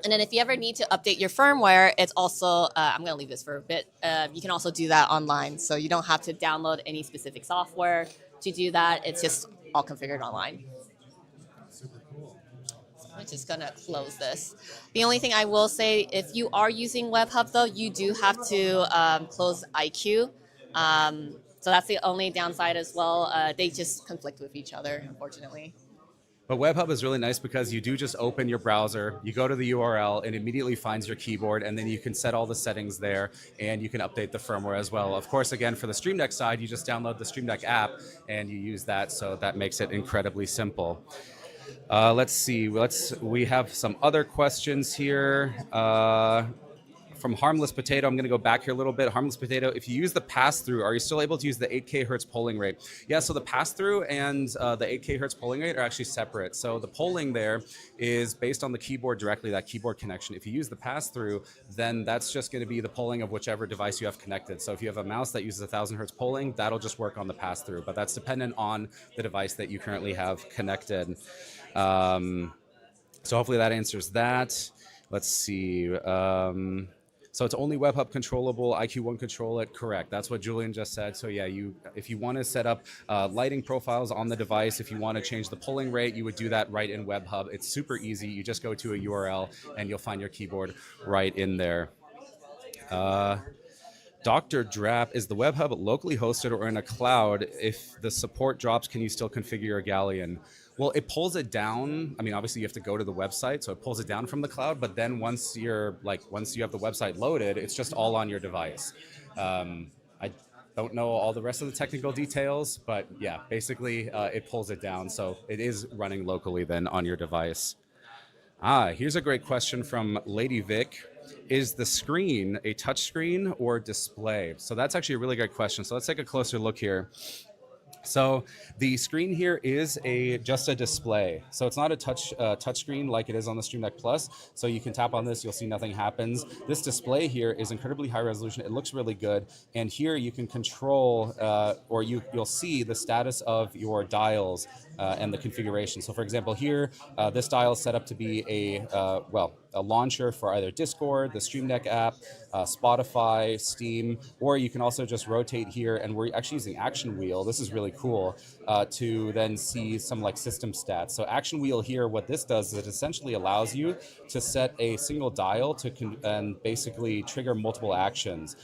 And then if you ever need to update your firmware, it's also, I'm going to leave this for a bit. You can also do that online. So you don't have to download any specific software to do that. It's just all configured online. Super cool. So I'm just going to close this. The only thing I will say, if you are using WebHub, though, you do have to close iQ. So that's the only downside as well. They just conflict with each other, unfortunately. But WebHub is really nice because you do just open your browser, you go to the URL, it immediately finds your keyboard, and then you can set all the settings there, and you can update the firmware as well. Of course, again, for the Stream Deck side, you just download the Stream Deck app, and you use that, so that makes it incredibly simple. Let's see. We have some other questions here. From Harmless Potato, I'm going to go back here a little bit. Harmless Potato, if you use the pass-through, are you still able to use the 8K hertz polling rate? Yeah, so the pass-through and the 8K hertz polling rate are actually separate. So the polling there is based on the keyboard directly, that keyboard connection. If you use the pass-through, then that's just going to be the polling of whichever device you have connected. So if you have a mouse that uses 1000 hertz polling, that'll just work on the pass-through, but that's dependent on the device that you currently have connected. So hopefully that answers that. Let's see. So it's only WebHub controllable, iQ won't control it, correct. That's what Julian just said. So yeah, if you want to set up lighting profiles on the device, if you want to change the polling rate, you would do that right in WebHub. It's super easy. You just go to a URL and you'll find your keyboard right in there. Dr. Drap, is the WebHub locally hosted or in a cloud? If the support drops, can you still configure your Galleon? Well, it pulls it down. I mean, obviously you have to go to the website, so it pulls it down from the cloud, but then once you have the website loaded, it's just all on your device. I don't know all the rest of the technical details, but yeah, basically it pulls it down, so it is running locally then on your device. Here's a great question from Lady Vic. Is the screen a touch screen or display? So that's actually a really good question. So let's take a closer look here. So the screen here is just a display. So it's not a touch screen like it is on the Stream Deck Plus. So you can tap on this, you'll see nothing happens. This display here is incredibly high resolution. It looks really good. And here you can control, or you'll see the status of your dials and the configuration. So for example, here, this dial is set up to be a launcher for either Discord, the Stream Deck app, Spotify, Steam, or you can also just rotate here, and we're actually using Action Wheel. This is really cool to then see some like system stats. So Action Wheel here, what this does is it essentially allows you to set a single dial and basically trigger multiple actions.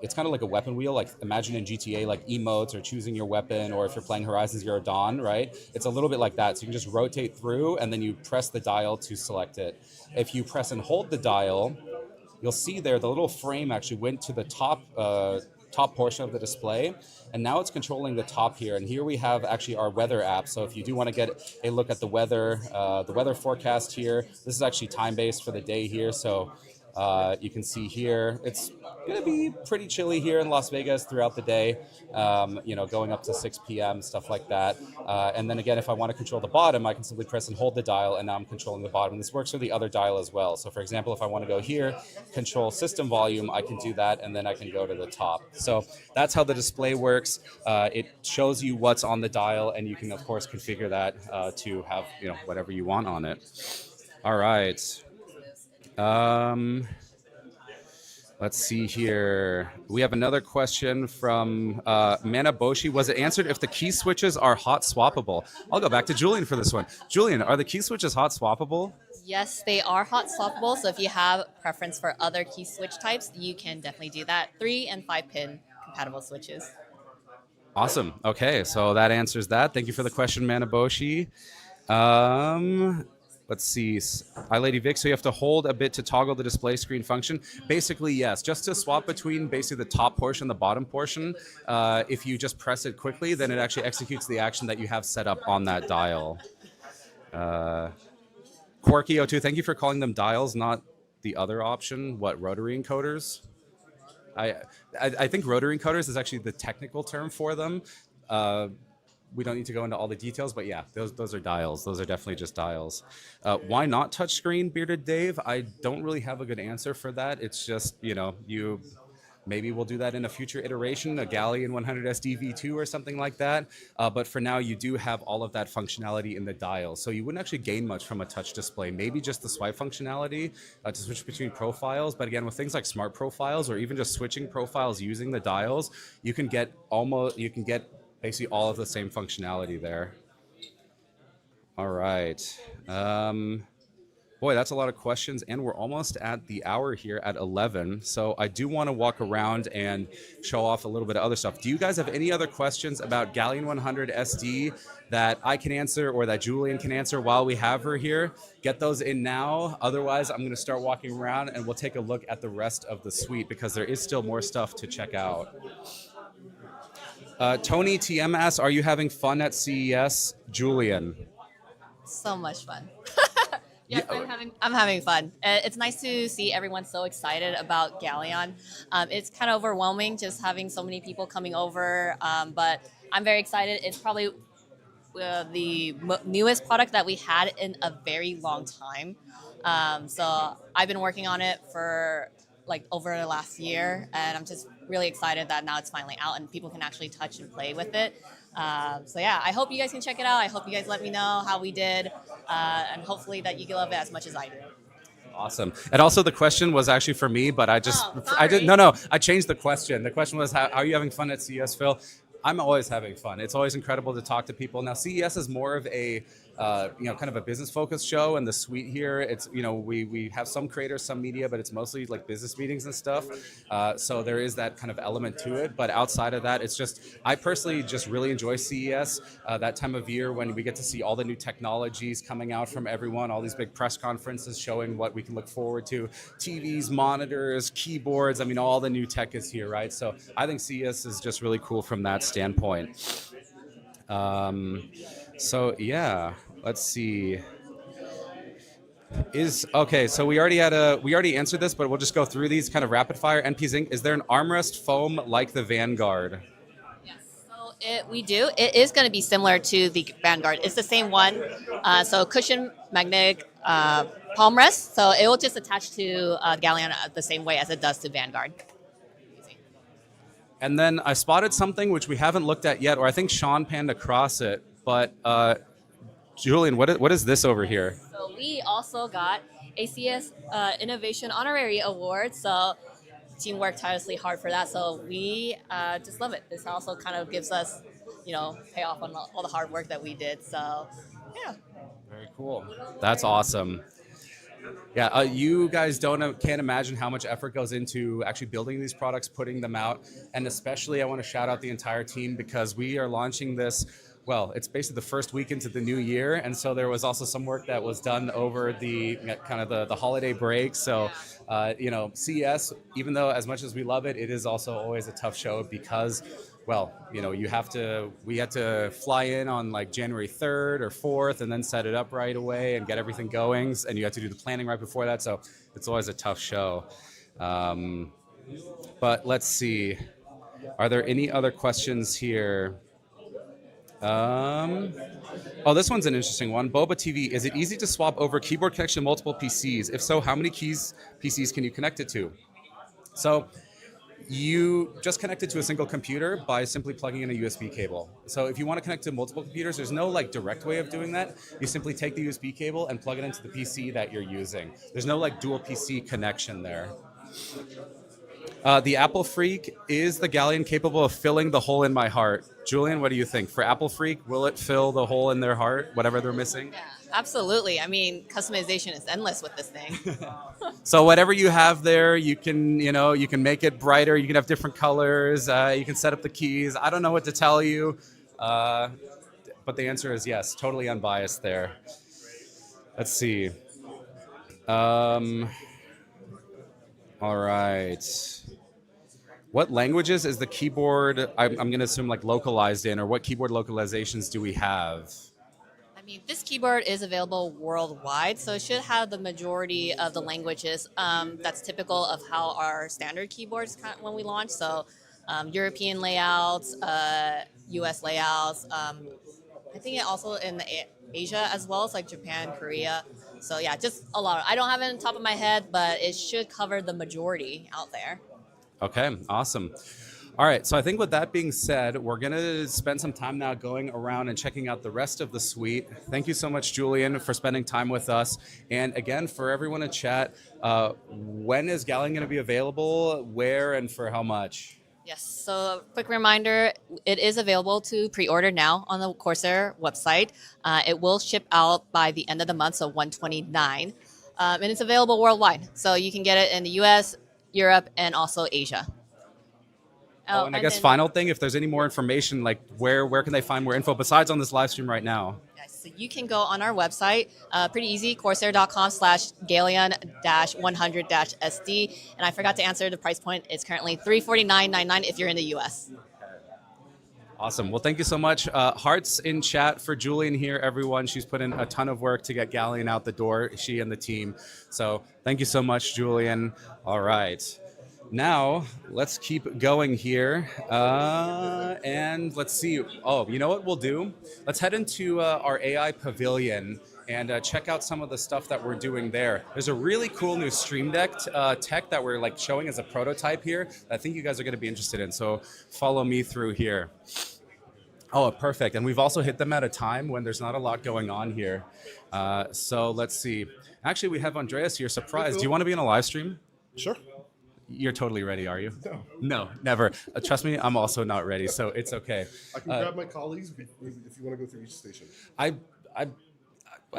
It's kind of like a weapon wheel, like imagine in GTA, like emotes or choosing your weapon, or if you're playing Horizon Zero Dawn, right? It's a little bit like that. So you can just rotate through and then you press the dial to select it. If you press and hold the dial, you'll see there the little frame actually went to the top portion of the display, and now it's controlling the top here. And here we have actually our weather app. So if you do want to get a look at the weather forecast here, this is actually time-based for the day here. So you can see here, it's going to be pretty chilly here in Las Vegas throughout the day, going up to 6 p.m., stuff like that. And then again, if I want to control the bottom, I can simply press and hold the dial, and now I'm controlling the bottom. This works for the other dial as well. So for example, if I want to go here, control system volume, I can do that, and then I can go to the top. So that's how the display works. It shows you what's on the dial, and you can, of course, configure that to have whatever you want on it. All right. Let's see here. We have another question from Manaboshi. Was it answered if the key switches are hot swappable? I'll go back to Julian for this one. Julian, are the key switches hot swappable? Yes, they are hot swappable. So if you have preference for other key switch types, you can definitely do that. 3 and 5 pin compatible switches. Awesome. Okay, so that answers that. Thank you for the question, Manaboshi. Let's see. Hi, Lady Vic. So you have to hold a bit to toggle the display screen function. Basically, yes. Just to swap between basically the top portion, the bottom portion, if you just press it quickly, then it actually executes the action that you have set up on that dial. Quarky02, thank you for calling them dials, not the other option. What, rotary encoders? I think rotary encoders is actually the technical term for them. We don't need to go into all the details, but yeah, those are dials. Those are definitely just dials. Why not touchscreen, Bearded Dave? I don't really have a good answer for that. It's just, maybe we'll do that in a future iteration, a Galleon 100 SD V2 or something like that. But for now, you do have all of that functionality in the dial. So you wouldn't actually gain much from a touch display, maybe just the swipe functionality to switch between profiles. But again, with things like smart profiles or even just switching profiles using the dials, you can get basically all of the same functionality there. All right. Boy, that's a lot of questions, and we're almost at the hour here at 11. So I do want to walk around and show off a little bit of other stuff. Do you guys have any other questions about Galleon 100 SD that I can answer or that Julian can answer while we have her here? Get those in now. Otherwise, I'm going to start walking around and we'll take a look at the rest of the suite because there is still more stuff to check out. Tony TM asks, are you having fun at CES? Julian. So much fun. Yes, yeah. I'm having fun. It's nice to see everyone so excited about Galleon. It's kind of overwhelming just having so many people coming over, but I'm very excited. It's probably the newest product that we had in a very long time. So I've been working on it for like over the last year, and I'm just really excited that now it's finally out and people can actually touch and play with it. So yeah, I hope you guys can check it out. I hope you guys let me know how we did, and hopefully that you can love it as much as I do. Awesome. And also the question was actually for me, but I changed the question. The question was, how are you having fun at CES, Phil? I'm always having fun. It's always incredible to talk to people. Now, CES is more of a, kind of a business-focused show, and the suite here, it's, we have some creators, some media, but it's mostly like business meetings and stuff. So there is that kind of element to it. But outside of that, it's just, I personally just really enjoy CES, that time of year when we get to see all the new technologies coming out from everyone, all these big press conferences showing what we can look forward to, TVs, monitors, keyboards. I mean, all the new tech is here, right? So I think CES is just really cool from that standpoint. So yeah, let's see. So we already answered this, but we'll just go through these kind of rapid fire. NP Zinc, is there an armrest foam like the Vanguard? Yes, so we do. It is going to be similar to the Vanguard. It's the same one. So cushion magnetic palm rest. So it will just attach to Galleon the same way as it does to Vanguard. And then I spotted something which we haven't looked at yet, or I think Sean panned across it. But Julian, what is this over here? So we also got ACS Innovation Honorary Award. So team worked tirelessly hard for that. So we just love it. This also kind of gives us, payoff on all the hard work that we did. So yeah. Very cool. That's awesome. Yeah, you guys can't imagine how much effort goes into actually building these products, putting them out, and especially I want to shout out the entire team because we are launching this. Well, it's basically the first week into the new year, and so there was also some work that was done over the kind of the holiday break. So, CES, even though as much as we love it, it is also always a tough show because well, we had to fly in on like January 3rd or 4th and then set it up right away and get everything going. And you had to do the planning right before that. So it's always a tough show. But let's see. Are there any other questions here? This one's an interesting one. Boba TV, is it easy to swap over keyboard connection to multiple PCs? If so, how many PCs can you connect it to? So you just connect it to a single computer by simply plugging in a USB cable. So if you want to connect to multiple computers, there's no like direct way of doing that. You simply take the USB cable and plug it into the PC that you're using. There's no like dual PC connection there. The Apple Freak, is the Galleon capable of filling the hole in my heart? Julian, what do you think? For Apple Freak, will it fill the hole in their heart, whatever they're missing? Yeah, absolutely. I mean, customization is endless with this thing. So whatever you have there, you can make it brighter. You can have different colors. You can set up the keys. I don't know what to tell you, but the answer is yes, totally unbiased there. Let's see. All right. What languages is the keyboard, I'm going to assume like localized in, or what keyboard localizations do we have? I mean, this keyboard is available worldwide, so it should have the majority of the languages. That's typical of how our standard keyboards when we launch. So European layouts, US layouts. I think it also in Asia as well, it's like Japan, Korea. So yeah, just a lot. I don't have it on top of my head, but it should cover the majority out there. Okay, awesome. All right, so I think with that being said, we're going to spend some time now going around and checking out the rest of the suite. Thank you so much, Julian, for spending time with us. And again, for everyone in chat, when is Galleon going to be available, where, and for how much? Yes, so quick reminder, it is available to pre-order now on the Corsair website. It will ship out by the end of the month, so 129. And it's available worldwide. So you can get it in the US, Europe, and also Asia. And I guess final thing, if there's any more information, like where can they find more info besides on this live stream right now? Yes, so you can go on our website, pretty easy, corsair.com/Galleon-100-SD. And I forgot to answer the price point. It's currently $349.99 if you're in the US. Awesome. Well, thank you so much. Hearts in chat for Julian here, everyone. She's put in a ton of work to get Galleon out the door, she and the team. So thank you so much, Julian. All right. Now, let's keep going here. And let's see. Oh, you know what we'll do? Let's head into our AI pavilion and check out some of the stuff that we're doing there. There's a really cool new Stream Deck tech that we're like showing as a prototype here that I think you guys are going to be interested in. So follow me through here. Oh, perfect. And we've also hit them at a time when there's not a lot going on here. So let's see. Actually, we have Andreas here. Surprise. Do you want to be in a live stream? Sure. You're totally ready, are you? No. No, never. Trust me, I'm also not ready, so it's okay. I can grab my colleagues if you want to go through each station. I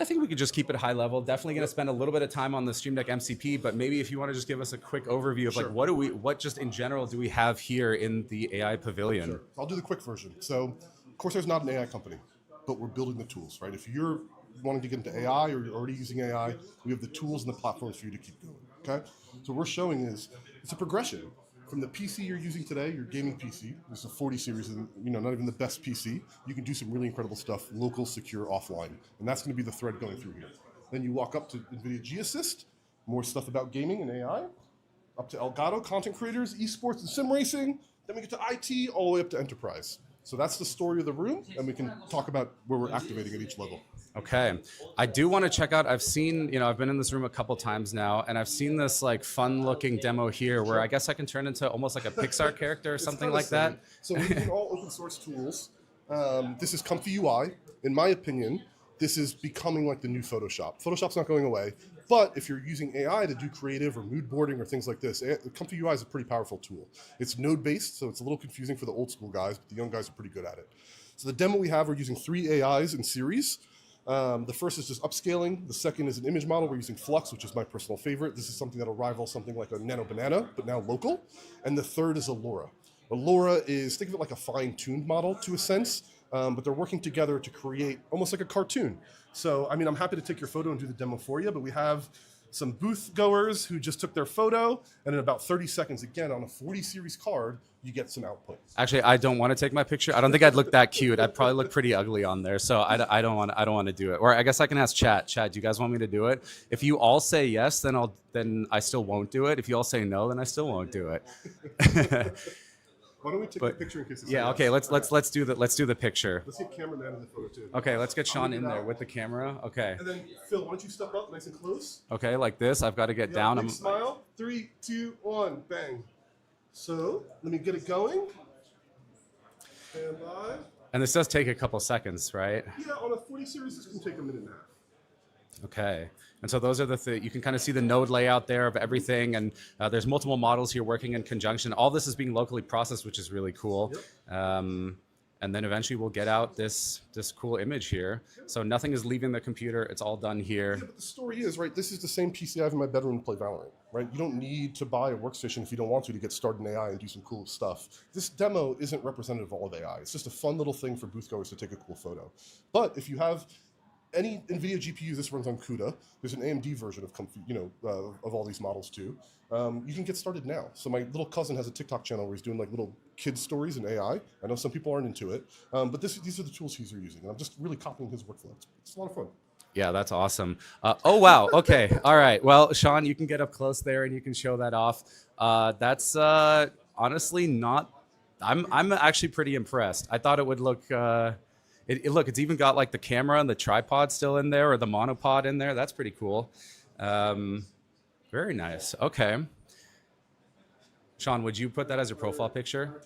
think we could just keep it high level. Definitely going to spend a little bit of time on the Stream Deck MCP, but maybe if you want to just give us a quick overview of Sure. like what just in general do we have here in the AI pavilion? Sure. I'll do the quick version. So, Corsair's not an AI company, but we're building the tools, right? If you're wanting to get into AI or you're already using AI, we have the tools and the platforms for you to keep going, okay? So what we're showing is it's a progression from the PC you're using today, your gaming PC. This is a 40 series, and not even the best PC. You can do some really incredible stuff, local, secure, offline, and that's going to be the thread going through here. Then you walk up to NVIDIA G Assist, more stuff about gaming and AI, up to Elgato, content creators, esports, and sim racing. Then we get to IT, all the way up to enterprise. So that's the story of the room, and we can talk about where we're activating at each level. Okay. I do want to check out, I've seen, I've been in this room a couple times now, and I've seen this like fun looking demo here where I guess I can turn into almost like a Pixar character or something like that. So we're using all open source tools. This is Comfy UI. in my opinion, this is becoming like the new Photoshop. Photoshop's not going away, but if you're using AI to do creative or mood boarding or things like this, Comfy UI is a pretty powerful tool. It's node-based, so it's a little confusing for the old school guys, but the young guys are pretty good at it. So the demo we have, we're using 3 AIs in series. The first is just upscaling. The second is an image model. We're using Flux, which is my personal favorite. This is something that'll rival something like a Nano Banana, but now local. And the third is Allura. Allura is, think of it like a fine-tuned model to a sense, but they're working together to create almost like a cartoon. So, I mean, I'm happy to take your photo and do the demo for you, but we have some booth goers who just took their photo, and in about 30 seconds, again, on a 40 series card, you get some output. Actually, I don't want to take my picture. I don't think I'd look that cute. I'd probably look pretty ugly on there. So I don't want to do it. Or I guess I can ask chat. Chat, do you guys want me to do it? If you all say yes, then I still won't do it. If you all say no, then I still won't do it. Why don't we take a picture in case it's yeah, okay, let's do the picture. Let's get cameraman in the photo too. Okay, let's get Sean in there with the camera. Okay. And then Phil, why don't you step up nice and close? Okay, like this. I've got to get down. Big smile. 3, 2, 1, bang. So let me get it going. Stand by. And this does take a couple seconds, right? Yeah, on a 40 series, this can take a minute and a half. Okay. And so those are you can kind of see the node layout there of everything. And there's multiple models here working in conjunction. All this is being locally processed, which is really cool. Yep. And then eventually we'll get out this cool image here. So nothing is leaving the computer. It's all done here. Yeah, but the story is, right, this is the same PC I have in my bedroom to play Valorant, right? You don't need to buy a workstation if you don't want to get started in AI and do some cool stuff. This demo isn't representative of all of AI. It's just a fun little thing for booth goers to take a cool photo. But if you have any NVIDIA GPU, this runs on CUDA. There's an AMD version of of all these models too. You can get started now. So my little cousin has a TikTok channel where he's doing like little kid stories in AI. I know some people aren't into it, but these are the tools he's using, and I'm just really copying his workflow. It's a lot of fun. Yeah, that's awesome. Oh, wow. Okay. All right. Well, Sean, you can get up close there and you can show that off. That's honestly not, I'm actually pretty impressed. I thought it would look, look, it's even got like the camera and the tripod still in there, or the monopod in there. That's pretty cool. Very nice. Okay. Sean, would you put that as your profile picture?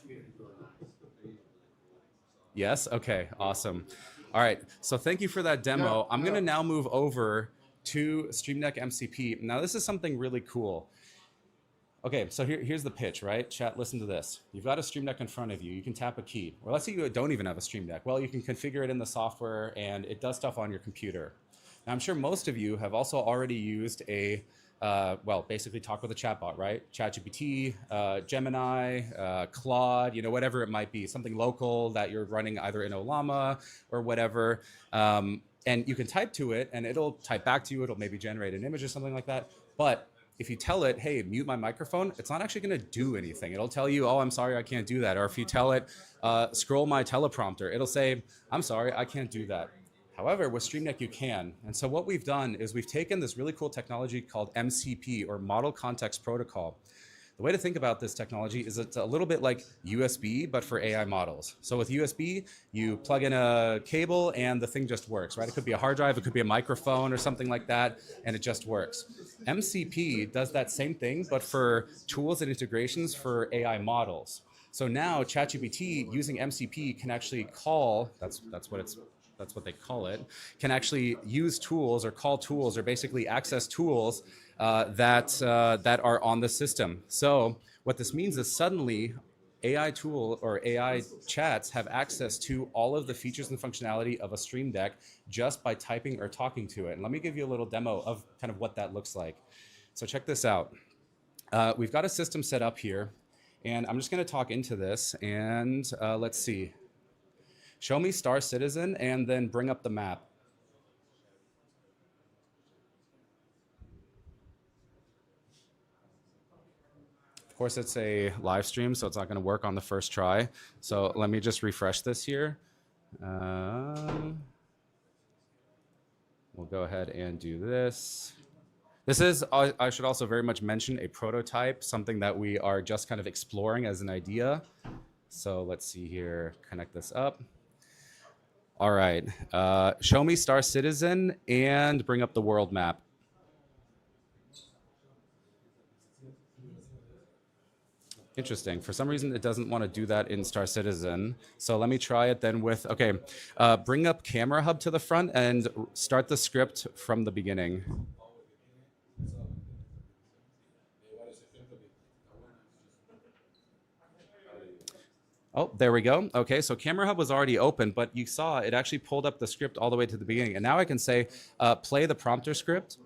Yes? Okay, awesome. All right, so thank you for that demo. I'm gonna now move over to Stream Deck MCP. Now this is something really cool. Okay, so here's the pitch, right? Chat, listen to this. You've got a Stream Deck in front of you. You can tap a key. Or let's say you don't even have a Stream Deck. Well, you can configure it in the software and it does stuff on your computer. Now, I'm sure most of you have also already used a, basically talk with a chatbot, right? ChatGPT, Gemini, Claude, whatever it might be, something local that you're running either in Olama or whatever. And you can type to it and it'll type back to you. It'll maybe generate an image or something like that. But if you tell it, hey, mute my microphone, it's not actually going to do anything. It'll tell you, oh, I'm sorry, I can't do that. Or if you tell it, scroll my teleprompter, it'll say, I'm sorry, I can't do that. However, with Stream Deck, you can. And so what we've done is we've taken this really cool technology called MCP, or Model Context Protocol. The way to think about this technology is it's a little bit like USB, but for AI models. So with USB, you plug in a cable and the thing just works, right? It could be a hard drive, it could be a microphone or something like that, and it just works. MCP does that same thing, but for tools and integrations for AI models. So now ChatGPT using MCP can actually call, that's what they call it, can actually use tools or call tools or basically access tools that are on the system. So what this means is suddenly AI tool or AI chats have access to all of the features and functionality of a Stream Deck just by typing or talking to it. And let me give you a little demo of kind of what that looks like. So check this out. We've got a system set up here, and I'm just going to talk into this, and let's see. Show me Star Citizen and then bring up the map. Of course, it's a live stream, so it's not going to work on the first try. So let me just refresh this here. We'll go ahead and do this. This is, I should also very much mention, a prototype, something that we are just kind of exploring as an idea. So let's see here, connect this up. All right, show me Star Citizen and bring up the world map. Interesting. For some reason, it doesn't want to do that in Star Citizen. So let me try it then with, okay, bring up Camera Hub to the front and start the script from the beginning. Oh, there we go. Okay, so Camera Hub was already open, but you saw it actually pulled up the script all the way to the beginning. And now I can say, play the prompter script.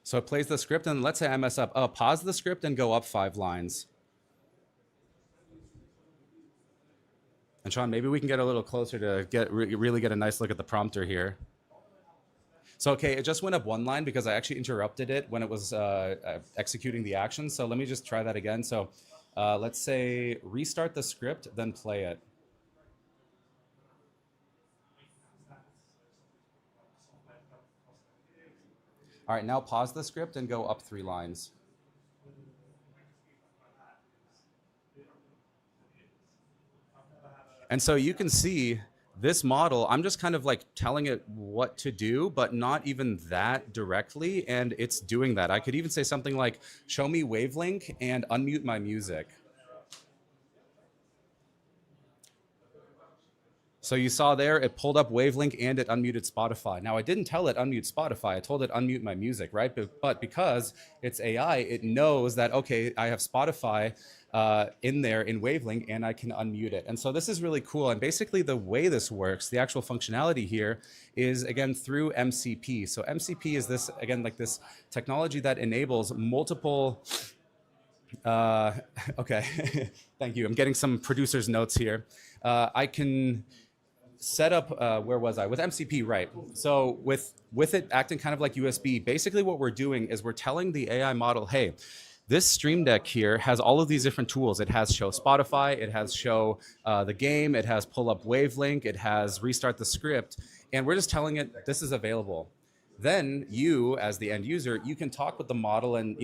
So it plays the script, and let's say I mess up. Pause the script and go up 5 lines. And Sean, maybe we can get a little closer to really get a nice look at the prompter here. So, okay, it just went up 1 line because I actually interrupted it when it was executing the action. So let me just try that again. So let's say restart the script, then play it. All right, now pause the script and go up 3 lines. And so you can see this model, I'm just kind of like telling it what to do, but not even that directly. And it's doing that. I could even say something like, show me Wavelink and unmute my music. So you saw there, it pulled up Wavelink and it unmuted Spotify. Now I didn't tell it unmute Spotify, I told it unmute my music, right? But because it's AI, it knows that, okay, I have Spotify in there in Wavelink and I can unmute it. And so this is really cool. And basically the way this works, the actual functionality here is again through MCP. So MCP is this, again, like this technology that enables multiple, okay, thank you. I'm getting some producer's notes here. I can set up, where was I? With MCP, right. So with it acting kind of like USB, basically what we're doing is we're telling the AI model, hey, this Stream Deck here has all of these different tools. It has show Spotify, it has show the game, it has pull up Wavelink, it has restart the script, and we're just telling it this is available. Then you, as the end user, you can talk with the model and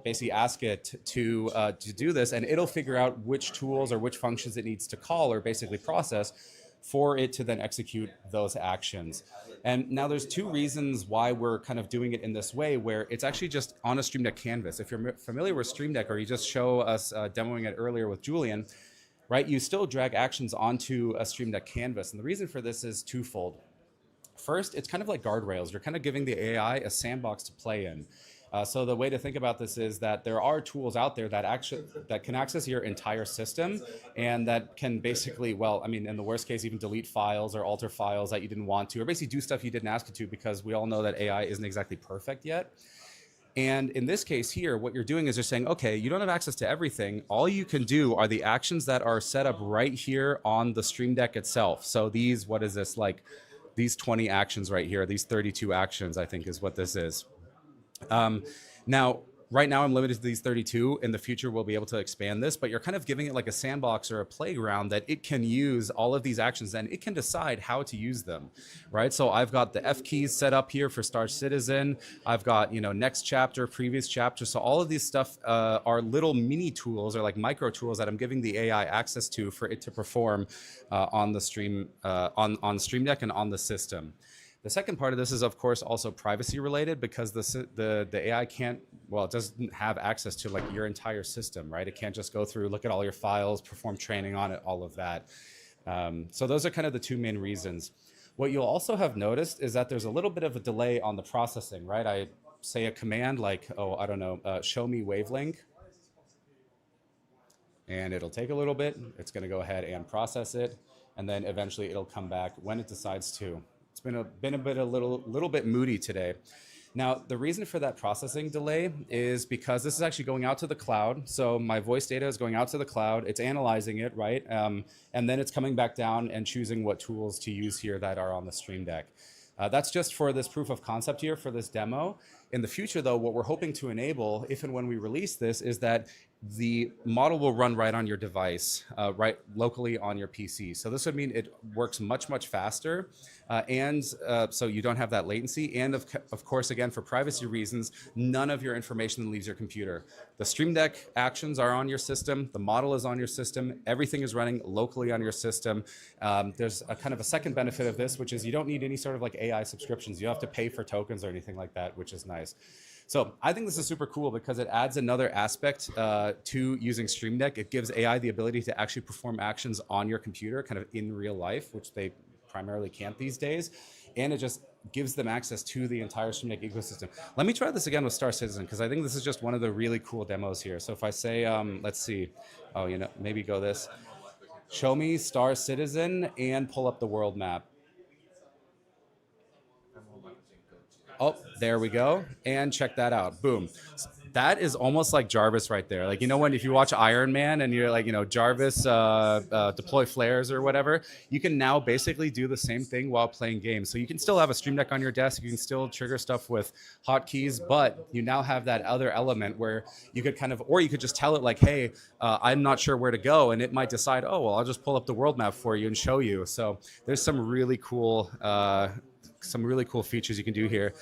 basically ask it to do this, and it'll figure out which tools or which functions it needs to call or basically process for it to then execute those actions. And now there's 2 reasons why we're kind of doing it in this way, where it's actually just on a Stream Deck canvas. If you're familiar with Stream Deck, or you just show us demoing it earlier with Julian, right, you still drag actions onto a Stream Deck canvas. And the reason for this is twofold. First, it's kind of like guardrails. You're kind of giving the AI a sandbox to play in. So the way to think about this is that there are tools out there that can access your entire system, and that can basically, well, I mean, in the worst case, even delete files or alter files that you didn't want to, or basically do stuff you didn't ask it to, because we all know that AI isn't exactly perfect yet. And in this case here, what you're doing is you're saying, okay, you don't have access to everything. All you can do are the actions that are set up right here on the Stream Deck itself. So these, what is this, like these 20 actions right here, these 32 actions, I think is what this is. Now, right now I'm limited to these 32. In the future, we'll be able to expand this, but you're kind of giving it like a sandbox or a playground that it can use all of these actions, and it can decide how to use them, right? So I've got the F keys set up here for Star Citizen. I've got, next chapter, previous chapter. So all of these stuff are little mini tools or like micro tools that I'm giving the AI access to for it to perform on the stream, on Stream Deck and on the system. The second part of this is, of course, also privacy related, because the AI can't, well, it doesn't have access to like your entire system, right? It can't just go through, look at all your files, perform training on it, all of that. So those are kind of the 2 main reasons. What you'll also have noticed is that there's a little bit of a delay on the processing, right? I say a command like, oh, I don't know, show me Wavelink. And it'll take a little bit. It's going to go ahead and process it. And then eventually it'll come back when it decides to. It's been a little bit moody today. Now, the reason for that processing delay is because this is actually going out to the cloud. So my voice data is going out to the cloud. It's analyzing it, right? And then it's coming back down and choosing what tools to use here that are on the Stream Deck. That's just for this proof of concept here for this demo. In the future, though, what we're hoping to enable, if and when we release this, is that the model will run right on your device, right locally on your PC. So this would mean it works much, much faster. And so you don't have that latency. And of course, again, for privacy reasons, none of your information leaves your computer. The Stream Deck actions are on your system. The model is on your system. Everything is running locally on your system. There's a kind of a second benefit of this, which is you don't need any sort of like AI subscriptions. You don't have to pay for tokens or anything like that, which is nice. So I think this is super cool because it adds another aspect to using Stream Deck. It gives AI the ability to actually perform actions on your computer, kind of in real life, which they primarily can't these days. And it just gives them access to the entire Stream Deck ecosystem. Let me try this again with Star Citizen, because I think this is just one of the really cool demos here. So if I say, let's see, oh, maybe go this. Show me Star Citizen and pull up the world map. Oh, there we go. And check that out. Boom. That is almost like Jarvis right there. Like, when if you watch Iron Man and you're like, Jarvis deploy flares or whatever, you can now basically do the same thing while playing games. So you can still have a Stream Deck on your desk. You can still trigger stuff with hotkeys, but you now have that other element where you could or you could just tell it like, hey, I'm not sure where to go. And it might decide, oh, well, I'll just pull up the world map for you and show you. So there's some really cool features you can do here.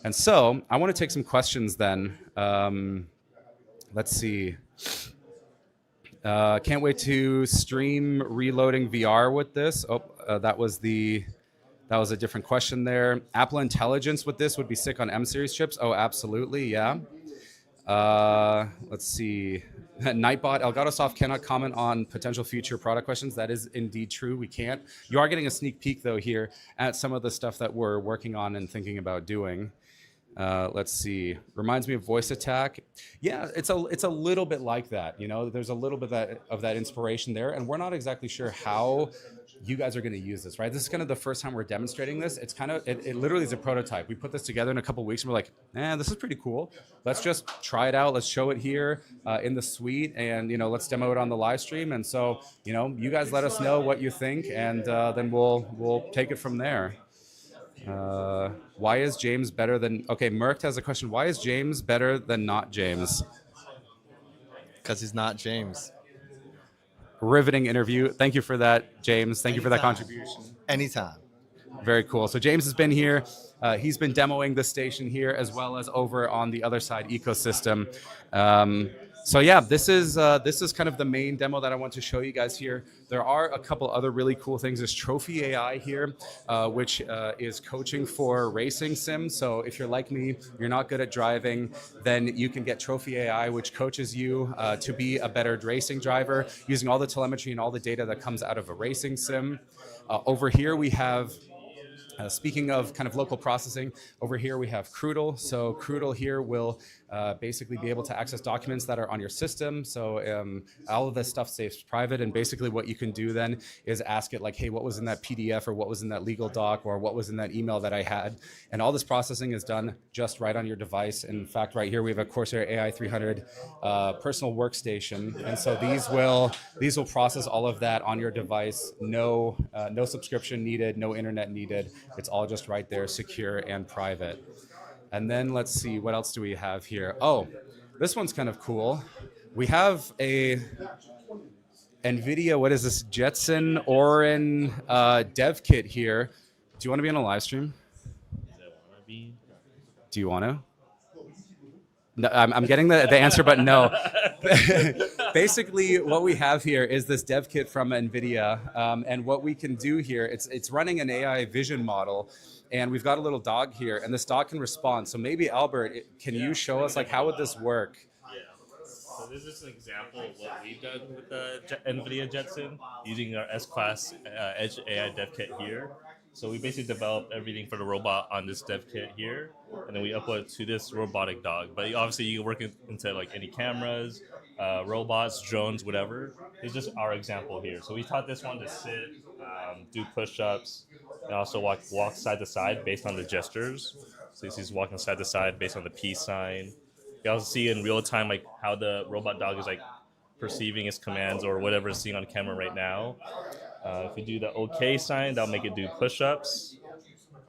And so I want to take some questions then. Let's see. Can't wait to stream reloading VR with this. Oh, that was a different question there. Apple Intelligence with this would be sick on M series chips. Oh, absolutely, yeah. Let's see. Nightbot, Elgatosoft cannot comment on potential future product questions. That is indeed true. We can't. You are getting a sneak peek, though, here at some of the stuff that we're working on and thinking about doing. Let's see. Reminds me of Voice Attack. Yeah, it's a little bit like that. There's a little bit of that inspiration there, and we're not exactly sure how you guys are going to use this, right? This is kind of the first time we're demonstrating this. It's kind of it literally is a prototype. We put this together in a couple of weeks, and we're like, this is pretty cool. Let's just try it out. Let's show it here in the suite, and let's demo it on the live stream. And so, you guys let us know what you think, and then we'll take it from there. Why is James better than... Okay, Merck has a question. Why is James better than not James? Because he's not James. Riveting interview. Thank you for that, James. Thank you for that contribution. Anytime. Very cool. So James has been here. He's been demoing the station here as well as over on the other side ecosystem. So yeah, this is kind of the main demo that I want to show you guys here. There are a couple other really cool things. There's Trophy AI here, which is coaching for racing sims. So if you're like me, you're not good at driving, then you can get Trophy AI, which coaches you to be a better racing driver using all the telemetry and all the data that comes out of a racing sim. Over here we have... speaking of kind of local processing, over here we have Cruddle. So Cruddle here will basically be able to access documents that are on your system. So all of this stuff stays private. And basically what you can do then is ask it like, hey, what was in that PDF or what was in that legal doc or what was in that email that I had? And all this processing is done just right on your device. In fact, right here we have a Corsair AI 300 personal workstation. And so these will process all of that on your device. No subscription needed, no internet needed. It's all just right there, secure and private. And then let's see, what else do we have here? Oh, this one's kind of cool. We have a NVIDIA, what is this, Jetson Orin dev kit here. Do you want to be on a live stream? Do you want to? No, I'm getting the answer, but no. Basically, what we have here is this dev kit from NVIDIA, and what we can do here, it's running an AI vision model, and we've got a little dog here, and this dog can respond. So maybe, Albert, can you show us, like, how would this work? Yeah. So this is an example of what we've done with the NVIDIA Jetson using our S-Class Edge AI dev kit here. So we basically developed everything for the robot on this dev kit here, and then we upload it to this robotic dog. But obviously you can work into like any cameras, robots, drones, whatever. It's just our example here. So we taught this one to sit, do push-ups, and also walk side to side based on the gestures. So you see he's walking side to side based on the peace sign. You also see in real time like how the robot dog is like perceiving its commands or whatever it's seeing on camera right now. If we do the OK sign, that'll make it do push-ups.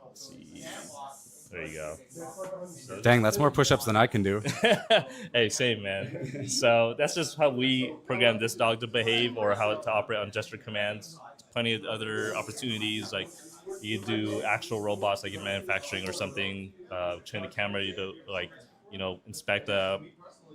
Let's see. There you go. Dang, that's more push-ups than I can do. Hey, same man. So that's just how we program this dog to behave or how to operate on gesture commands. Plenty of other opportunities, like you do actual robots like in manufacturing or something, train the camera to like, inspect a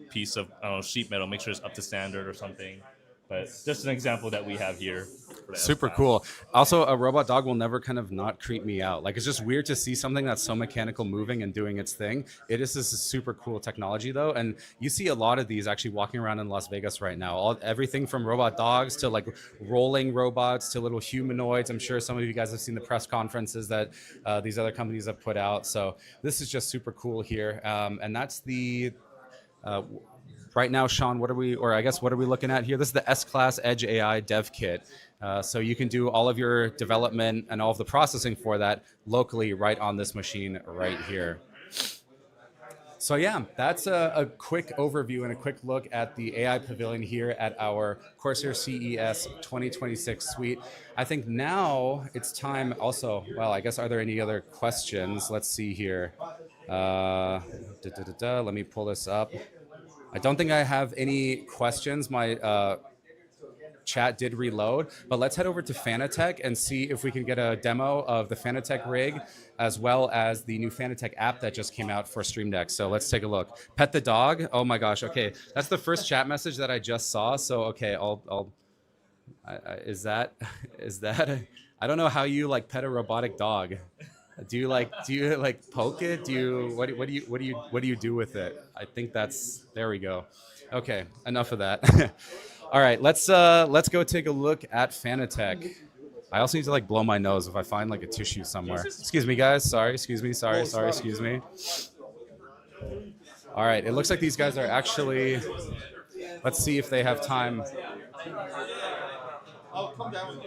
piece of, I don't know, sheet metal, make sure it's up to standard or something. But just an example that we have here. For the Super S-Class. cool. Also, a robot dog will never kind of not creep me out. Like, it's just weird to see something that's so mechanical moving and doing its thing. It is this super cool technology, though. And you see a lot of these actually walking around in Las Vegas right now. Everything from robot dogs to like rolling robots to little humanoids. I'm sure some of you guys have seen the press conferences that these other companies have put out. So this is just super cool here. And that's the... right now, Sean, what are we looking at here? This is the S-Class Edge AI Dev Kit. So you can do all of your development and all of the processing for that locally right on this machine right here. So yeah, that's a quick overview and a quick look at the AI Pavilion here at our Corsair CES 2026 suite. I think now it's time also, well, I guess, are there any other questions? Let's see here. Let me pull this up. I don't think I have any questions. My chat did reload, but let's head over to Fanatec and see if we can get a demo of the Fanatec rig as well as the new Fanatec app that just came out for Stream Deck. So let's take a look. Pet the dog. Oh my gosh. Okay, that's the first chat message that I just saw. So okay, is that I don't know how you like pet a robotic dog. Do you like poke it? What do you do with it? I think there we go. Okay, enough of that. All right, let's go take a look at Fanatec. I also need to like blow my nose if I find like a tissue somewhere. Excuse me, guys. Sorry. Excuse me. Sorry. Excuse me. All right, it looks like these guys are actually. Let's see if they have time. I'll come down with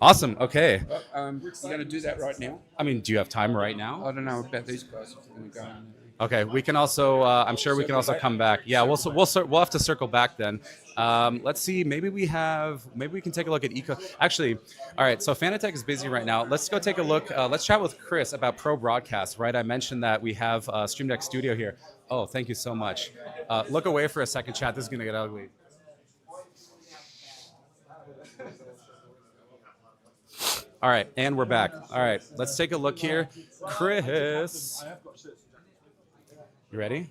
Awesome. Okay. You're going to do that right now? I mean, do you have time right now? I don't know about these guys. If they're going to go on. Okay. We can also. I'm sure we can also come back. Yeah. We'll have to circle back then. Let's see. Maybe we can take a look at Eco. Actually, all right. So Fanatec is busy right now. Let's go take a look. Let's chat with Chris about Pro Broadcast. Right. I mentioned that we have Stream Deck Studio here. Oh, thank you so much. Look away for a second, chat. This is gonna get ugly. All right, and we're back. All right, let's take a look here. Chris, you ready?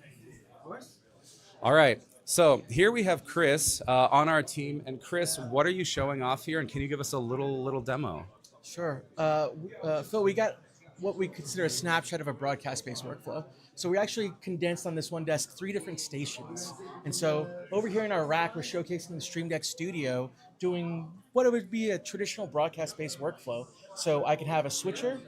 All right, so here we have Chris on our team. And Chris, what are you showing off here? And can you give us a little demo? Sure. Phil, we got what we consider a snapshot of a broadcast-based workflow. So we actually condensed on this one desk 3 different stations. And so over here in our rack, we're showcasing the Stream Deck Studio doing what it would be a traditional broadcast-based workflow. So I could have a switcher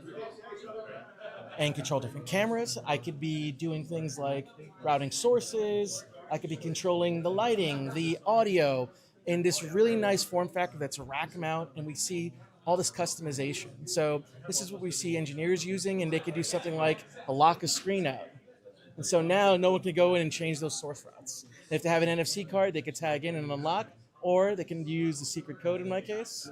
and control different cameras. I could be doing things like routing sources. I could be controlling the lighting, the audio, in this really nice form factor that's a rack mount, and we see all this customization. So this is what we see engineers using, and they could do something like a lock a screen out. And so now no one can go in and change those source routes. If they have an NFC card, they could tag in and unlock, or they can use the secret code in my case.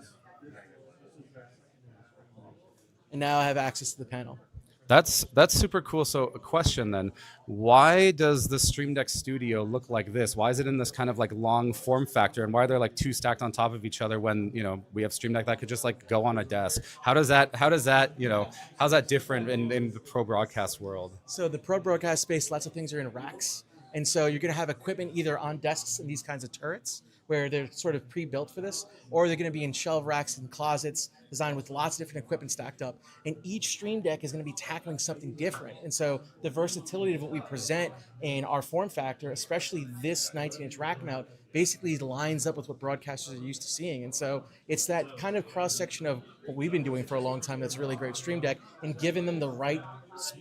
And now I have access to the panel. That's super cool. So a question then, why does the Stream Deck Studio look like this? Why is it in this kind of like long form factor? And why are there like 2 stacked on top of each other when, we have Stream Deck that could just like go on a desk? How's that different in the pro broadcast world? So the pro broadcast space, lots of things are in racks. And so you're going to have equipment either on desks in these kinds of turrets where they're sort of pre-built for this, or they're going to be in shelf racks and closets designed with lots of different equipment stacked up. And each Stream Deck is going to be tackling something different. And so the versatility of what we present in our form factor, especially this 19-inch rack mount, basically lines up with what broadcasters are used to seeing. And so it's that kind of cross-section of what we've been doing for a long time that's really great Stream Deck, and giving them the right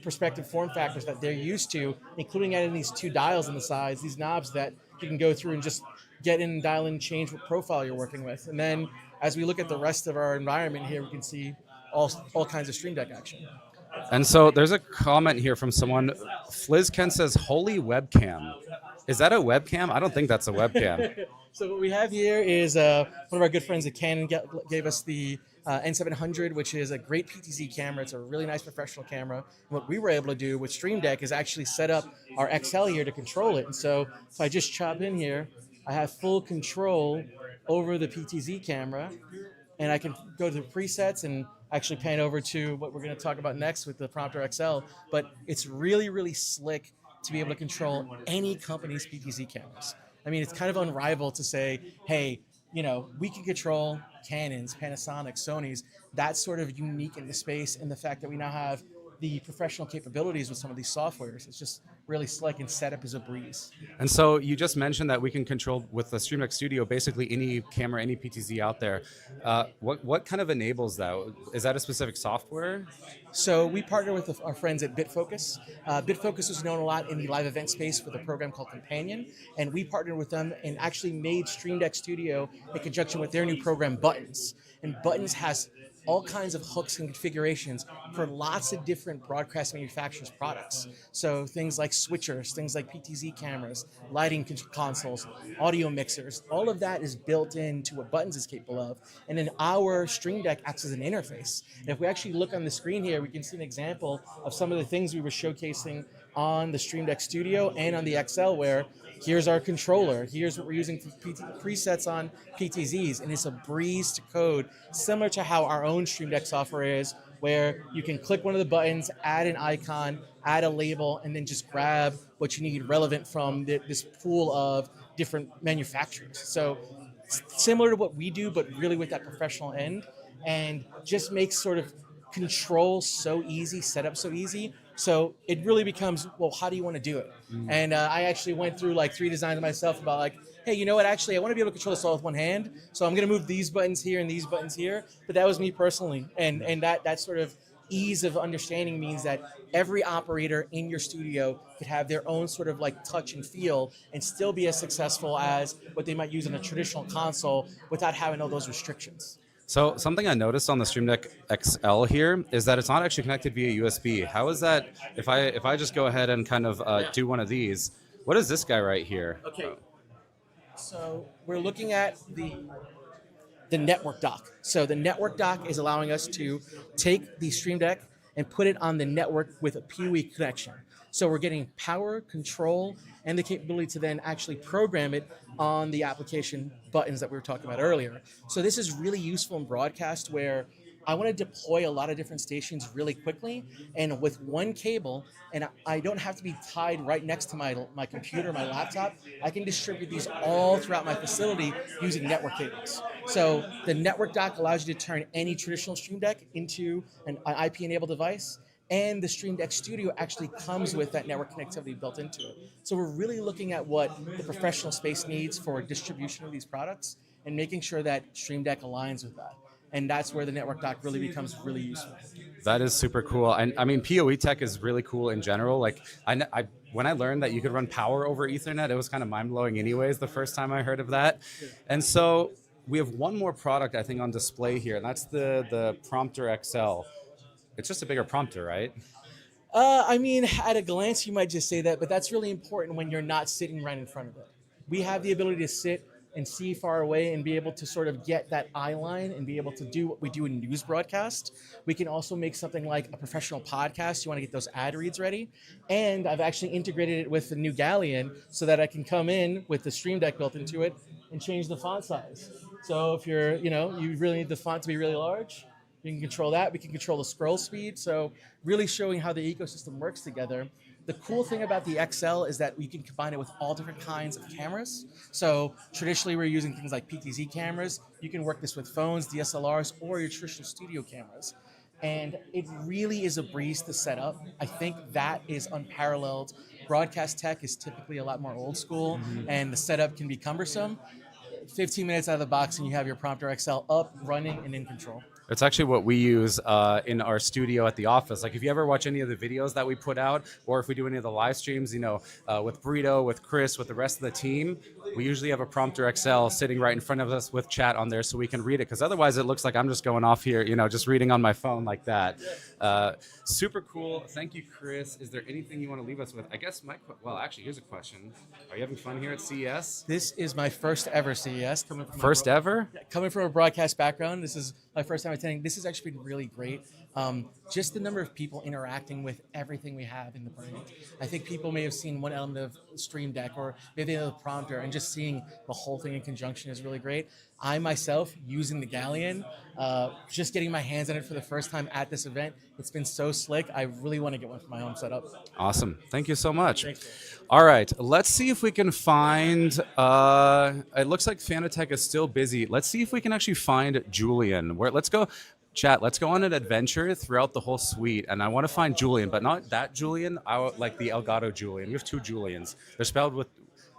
perspective form factors that they're used to, including adding these 2 dials on the sides, these knobs that you can go through and just get in, dial in, change what profile you're working with. And then as we look at the rest of our environment here, we can see all kinds of Stream Deck action. And so there's a comment here from someone. FlizzKen says, holy webcam. Is that a webcam? I don't think that's a webcam. So what we have here is one of our good friends at Canon gave us the N700, which is a great PTZ camera. It's a really nice professional camera. And what we were able to do with Stream Deck is actually set up our XL here to control it. And so if I just chop in here, I have full control over the PTZ camera, and I can go to the presets and actually pan over to what we're going to talk about next with the Prompter XL. But it's really, really slick to be able to control any company's PTZ cameras. I mean, it's kind of unrivaled to say, hey, you know, we can control Canons, Panasonic, Sony's. That's sort of unique in the space, and the fact that we now have the professional capabilities with some of these softwares. It's just really slick, and setup is a breeze. And so you just mentioned that we can control with the Stream Deck Studio basically any camera, any PTZ out there. What kind of enables that? Is that a specific software? So we partner with our friends at BitFocus. BitFocus is known a lot in the live event space with a program called Companion, and we partnered with them and actually made Stream Deck Studio in conjunction with their new program Buttons. And Buttons has all kinds of hooks and configurations for lots of different broadcast manufacturers' products. So things like switchers, things like PTZ cameras, lighting consoles, audio mixers, all of that is built into what Buttons is capable of. And then our Stream Deck acts as an interface. And if we actually look on the screen here, we can see an example of some of the things we were showcasing on the Stream Deck Studio and on the XL, where here's our controller, here's what we're using for presets on PTZs, and it's a breeze to code, similar to how our own Stream Deck software is, where you can click one of the buttons, add an icon, add a label, and then just grab what you need relevant from this pool of different manufacturers. So similar to what we do, but really with that professional end, and just makes sort of control so easy, setup so easy. So it really becomes, well, how do you want to do it? And I actually went through like 3 designs myself about like, hey, you know what? Actually, I want to be able to control this all with one hand. So I'm going to move these buttons here and these buttons here. But that was me personally. And that sort of ease of understanding means that every operator in your studio could have their own sort of like touch and feel and still be as successful as what they might use in a traditional console without having all those restrictions. So something I noticed on the Stream Deck XL here is that it's not actually connected via USB. How is that? If I just go ahead and kind of do one of these, what is this guy right here? Okay. So we're looking at the network dock. So the network dock is allowing us to take the Stream Deck and put it on the network with a PoE connection. So we're getting power, control, and the capability to then actually program it on the application buttons that we were talking about earlier. So this is really useful in broadcast where I want to deploy a lot of different stations really quickly and with one cable, and I don't have to be tied right next to my computer, my laptop. I can distribute these all throughout my facility using network cables. So the network dock allows you to turn any traditional Stream Deck into an IP-enabled device, and the Stream Deck Studio actually comes with that network connectivity built into it. So we're really looking at what the professional space needs for distribution of these products and making sure that Stream Deck aligns with that. And that's where the network dock really becomes really useful. That is super cool. And I mean, PoE tech is really cool in general. Like when I learned that you could run power over Ethernet, it was kind of mind blowing anyways, the first time I heard of that. And so we have one more product, I think, on display here, and that's the Prompter XL. It's just a bigger prompter, right? I mean, at a glance, you might just say that, but that's really important when you're not sitting right in front of it. We have the ability to sit and see far away and be able to sort of get that eye line and be able to do what we do in news broadcast. We can also make something like a professional podcast. You want to get those ad reads ready. And I've actually integrated it with the new Galleon so that I can come in with the Stream Deck built into it and change the font size. So if you're, you really need the font to be really large, you can control that. We can control the scroll speed. So really showing how the ecosystem works together. The cool thing about the XL is that we can combine it with all different kinds of cameras. So traditionally we're using things like PTZ cameras. You can work this with phones, DSLRs, or your traditional studio cameras. And it really is a breeze to set up. I think that is unparalleled. Broadcast tech is typically a lot more old school, and the setup can be cumbersome. 15 minutes out of the box and you have your Prompter XL up, running, and in control. It's actually what we use in our studio at the office. Like if you ever watch any of the videos that we put out, or if we do any of the live streams, with Burrito, with Chris, with the rest of the team, we usually have a prompter XL sitting right in front of us with chat on there so we can read it. Because otherwise, it looks like I'm just going off here, just reading on my phone like that. Super cool. Thank you, Chris. Is there anything you want to leave us with? I guess actually, here's a question. Are you having fun here at CES? This is my first ever CES. First ever? Coming from a broadcast background, this is my first time attending. This has actually been really great. Just the number of people interacting with everything we have in the brand. I think people may have seen one element of Stream Deck or maybe the prompter, and just seeing the whole thing in conjunction is really great. I myself using the Galleon, just getting my hands on it for the first time at this event. It's been so slick. I really want to get one for my home setup. Awesome. Thank you so much. Thanks. All right. Let's see if we can find. It looks like Fanatec is still busy. Let's see if we can actually find Julian. Let's go. Chat, let's go on an adventure throughout the whole suite. And I want to find Julian, but not that Julian. Like the Elgato Julian. We have two Julians. They're spelled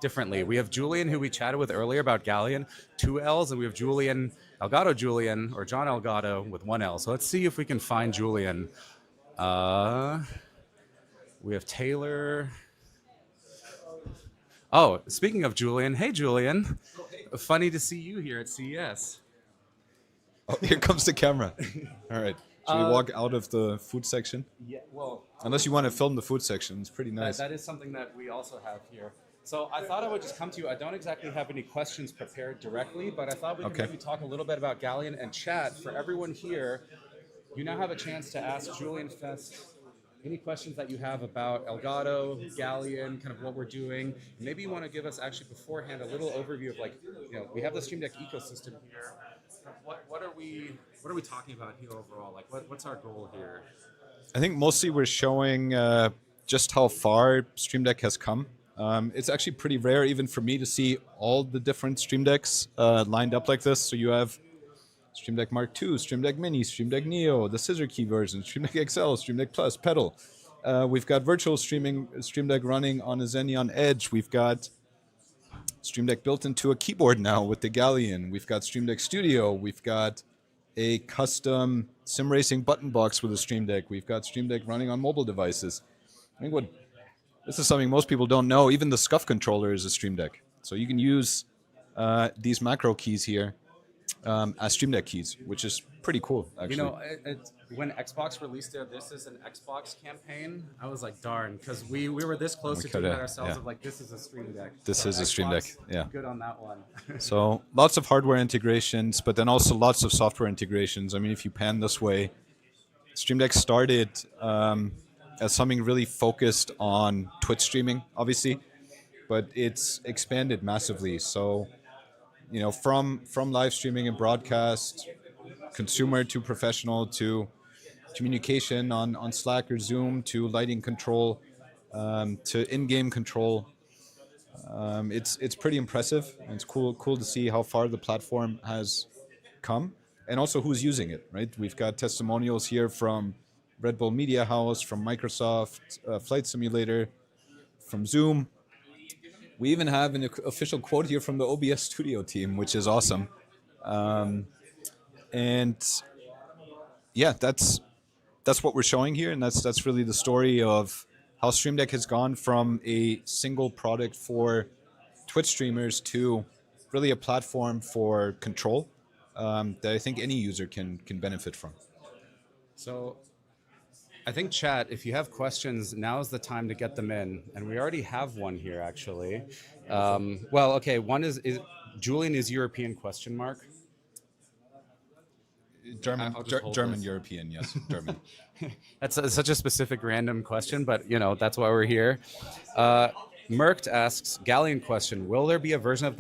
differently. We have Julian, who we chatted with earlier about Galleon, 2 L's, and we have Julian, Elgato Julian, or John Elgato with 1 L. So let's see if we can find Julian. We have Taylor. Oh, speaking of Julian, hey Julian. Funny to see you here at CES. Oh, here comes the camera. All right. Should we walk out of the food section? Yeah, well. Unless you want to film the food section. It's pretty nice. That is something that we also have here. So I thought I would just come to you. I don't exactly have any questions prepared directly, but I thought we could maybe talk a little bit about Galleon and chat. For everyone here, you now have a chance to ask Julian Fest any questions that you have about Elgato, Galleon, kind of what we're doing. Maybe you want to give us actually beforehand a little overview of we have the Stream Deck ecosystem here. What are we talking about here overall? Like what's our goal here? I think mostly we're showing just how far Stream Deck has come. It's actually pretty rare even for me to see all the different Stream Decks lined up like this. So you have Stream Deck Mark II, Stream Deck Mini, Stream Deck Neo, the scissor key version, Stream Deck XL, Stream Deck Plus, pedal. We've got virtual Stream Deck running on a Xenon Edge. We've got Stream Deck built into a keyboard now with the Galleon. We've got Stream Deck Studio. We've got a custom sim racing button box with a Stream Deck. We've got Stream Deck running on mobile devices. I think this is something most people don't know. Even the SCUF controller is a Stream Deck. So you can use these macro keys here as Stream Deck keys, which is pretty cool, actually. When Xbox released this is an Xbox campaign, I was like, darn, because we were this close to doing that ourselves of like, this is a Stream Deck. This is a Stream Deck, yeah. Good on that one. So lots of hardware integrations, but then also lots of software integrations. I mean, if you pan this way, Stream Deck started as something really focused on Twitch streaming, obviously, but it's expanded massively. So, from live streaming and broadcast, consumer to professional to communication on Slack or Zoom to lighting control to in-game control. It's pretty impressive. And it's cool to see how far the platform has come and also who's using it, right? We've got testimonials here from Red Bull Media House, from Microsoft Flight Simulator, from Zoom. We even have an official quote here from the OBS Studio team, which is awesome. And yeah, that's what we're showing here, and that's really the story of how Stream Deck has gone from a single product for Twitch streamers to really a platform for control that I think any user can benefit from. So I think chat, if you have questions, now is the time to get them in. And we already have one here, actually. One is Julian is European question mark. German European, yes, German. That's such a specific random question, but that's why we're here. Merkt asks, Galleon question, will there be a version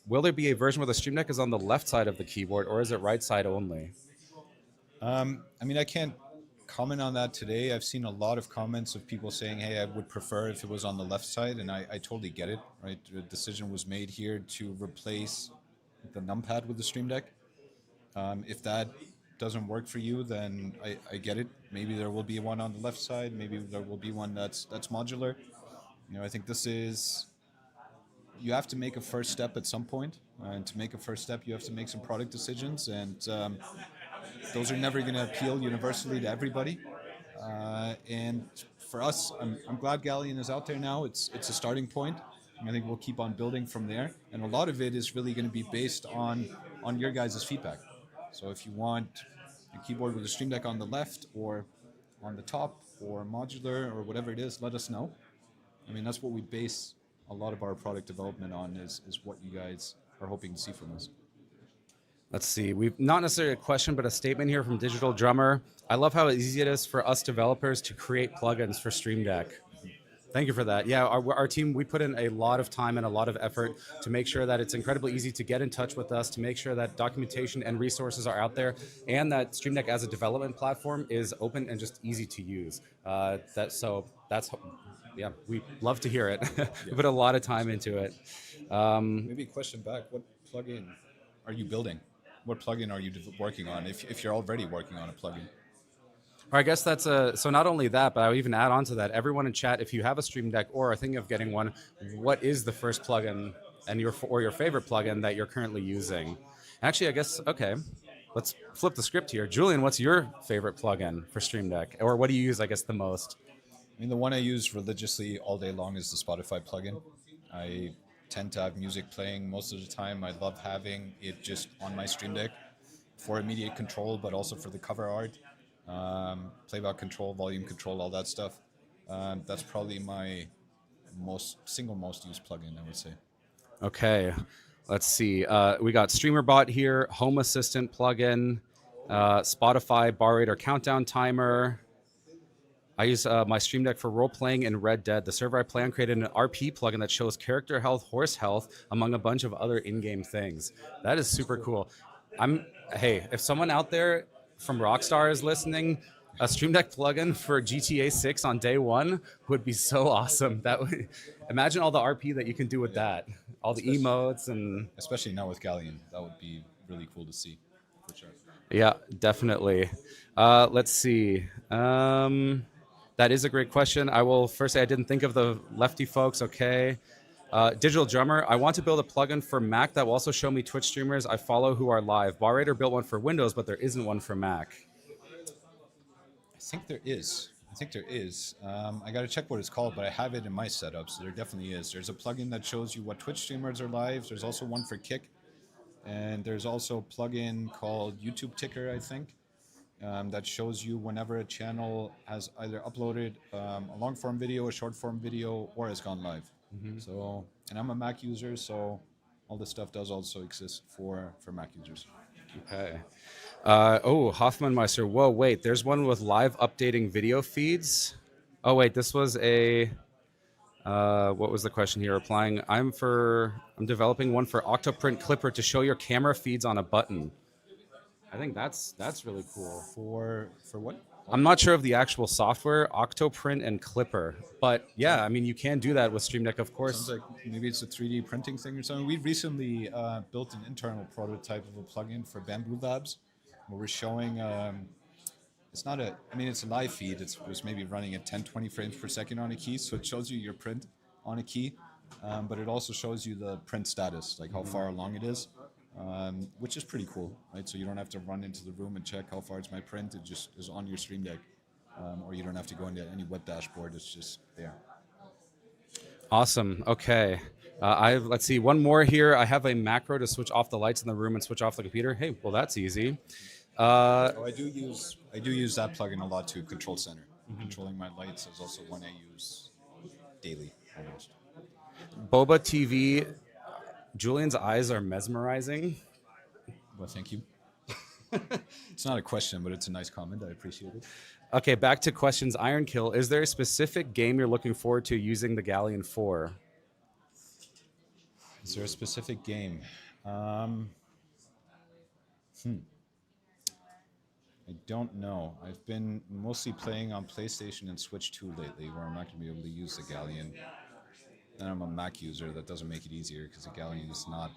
where the Stream Deck is on the left side of the keyboard, or is it right side only? I can't comment on that today. I've seen a lot of comments of people saying, hey, I would prefer if it was on the left side, and I totally get it, right? The decision was made here to replace the numpad with the Stream Deck. If that doesn't work for you, then I get it. Maybe there will be one on the left side. Maybe there will be one that's modular. I think you have to make a first step at some point. And to make a first step, you have to make some product decisions. And those are never going to appeal universally to everybody. And for us, I'm glad Galleon is out there now. It's a starting point. And I think we'll keep on building from there. And a lot of it is really going to be based on your guys' feedback. So if you want a keyboard with a Stream Deck on the left or on the top or modular or whatever it is, let us know. I mean, that's what we base a lot of our product development on is what you guys are hoping to see from us. Let's see. We've not necessarily a question, but a statement here from Digital Drummer. I love how easy it is for us developers to create plugins for Stream Deck. Thank you for that. Yeah, our team, we put in a lot of time and a lot of effort to make sure that it's incredibly easy to get in touch with us, to make sure that documentation and resources are out there, and that Stream Deck as a development platform is open and just easy to use. Yeah, we love to hear it. We put a lot of time into it. Maybe a question back. What plugin are you building? What plugin are you working on if you're already working on a plugin? I guess that's so not only that, but I would even add on to that. Everyone in chat, if you have a Stream Deck or are thinking of getting one, what is the first plugin and your favorite plugin that you're currently using? Actually, I guess, okay, let's flip the script here. Julian, what's your favorite plugin for Stream Deck? Or what do you use, I guess, the most? I mean, the one I use religiously all day long is the Spotify plugin. I tend to have music playing most of the time. I love having it just on my Stream Deck for immediate control, but also for the cover art. Playback control, volume control, all that stuff. That's probably my single most used plugin, I would say. Okay, let's see. We got StreamerBot here, Home Assistant plugin, Spotify bar rate or countdown timer. I use my Stream Deck for role-playing in Red Dead. The server I play on created an RP plugin that shows character health, horse health, among a bunch of other in-game things. That is super cool. Hey, if someone out there from Rockstar is listening, a Stream Deck plugin for GTA 6 on day one would be so awesome. Imagine all the RP that you can do with that. All the emotes and... Especially now with Galleon. That would be really cool to see, for sure. Yeah, definitely. Let's see. That is a great question. I will first say I didn't think of the lefty folks. Okay. Digital Drummer, I want to build a plugin for Mac that will also show me Twitch streamers I follow who are live. Barrator built one for Windows, but there isn't one for Mac. I think there is. I got to check what it's called, but I have it in my setup, so there definitely is. There's a plugin that shows you what Twitch streamers are live. There's also one for Kick. And there's also a plugin called YouTube Ticker, I think, that shows you whenever a channel has either uploaded a long-form video, a short-form video, or has gone live. So, and I'm a Mac user, so all this stuff does also exist for Mac users. Okay. Hoffmanmeister. Whoa, wait. There's one with live updating video feeds. Oh, wait. This was a... what was the question here? Replying, I'm developing one for Octoprint Clipper to show your camera feeds on a button. I think that's really cool. For what? I'm not sure of the actual software, Octoprint and Clipper, but yeah, I mean you can do that with Stream Deck, of course. Sounds like maybe it's a 3D printing thing or something. We recently built an internal prototype of a plugin for Bamboo Labs, where we're showing. It's a live feed. It's maybe running at 10, 20 frames per second on a key, so it shows you your print on a key, but it also shows you the print status, like how far along it is, which is pretty cool, right? So you don't have to run into the room and check how far is my print. It just is on your Stream Deck, or you don't have to go into any web dashboard. It's just there. Awesome. Okay. Let's see, one more here. I have a macro to switch off the lights in the room and switch off the computer. Hey, well, that's easy. I do use that plugin a lot too. Control Center, controlling my lights is also one I use daily almost. Boba TV. Julian's eyes are mesmerizing. Well, thank you. It's not a question, but it's a nice comment. I appreciate it. Okay, back to questions. Iron Kill. Is there a specific game you're looking forward to using the Galleon for? Is there a specific game? I don't know. I've been mostly playing on PlayStation and Switch 2 lately, where I'm not going to be able to use the Galleon. And I'm a Mac user. That doesn't make it easier because the Galleon is not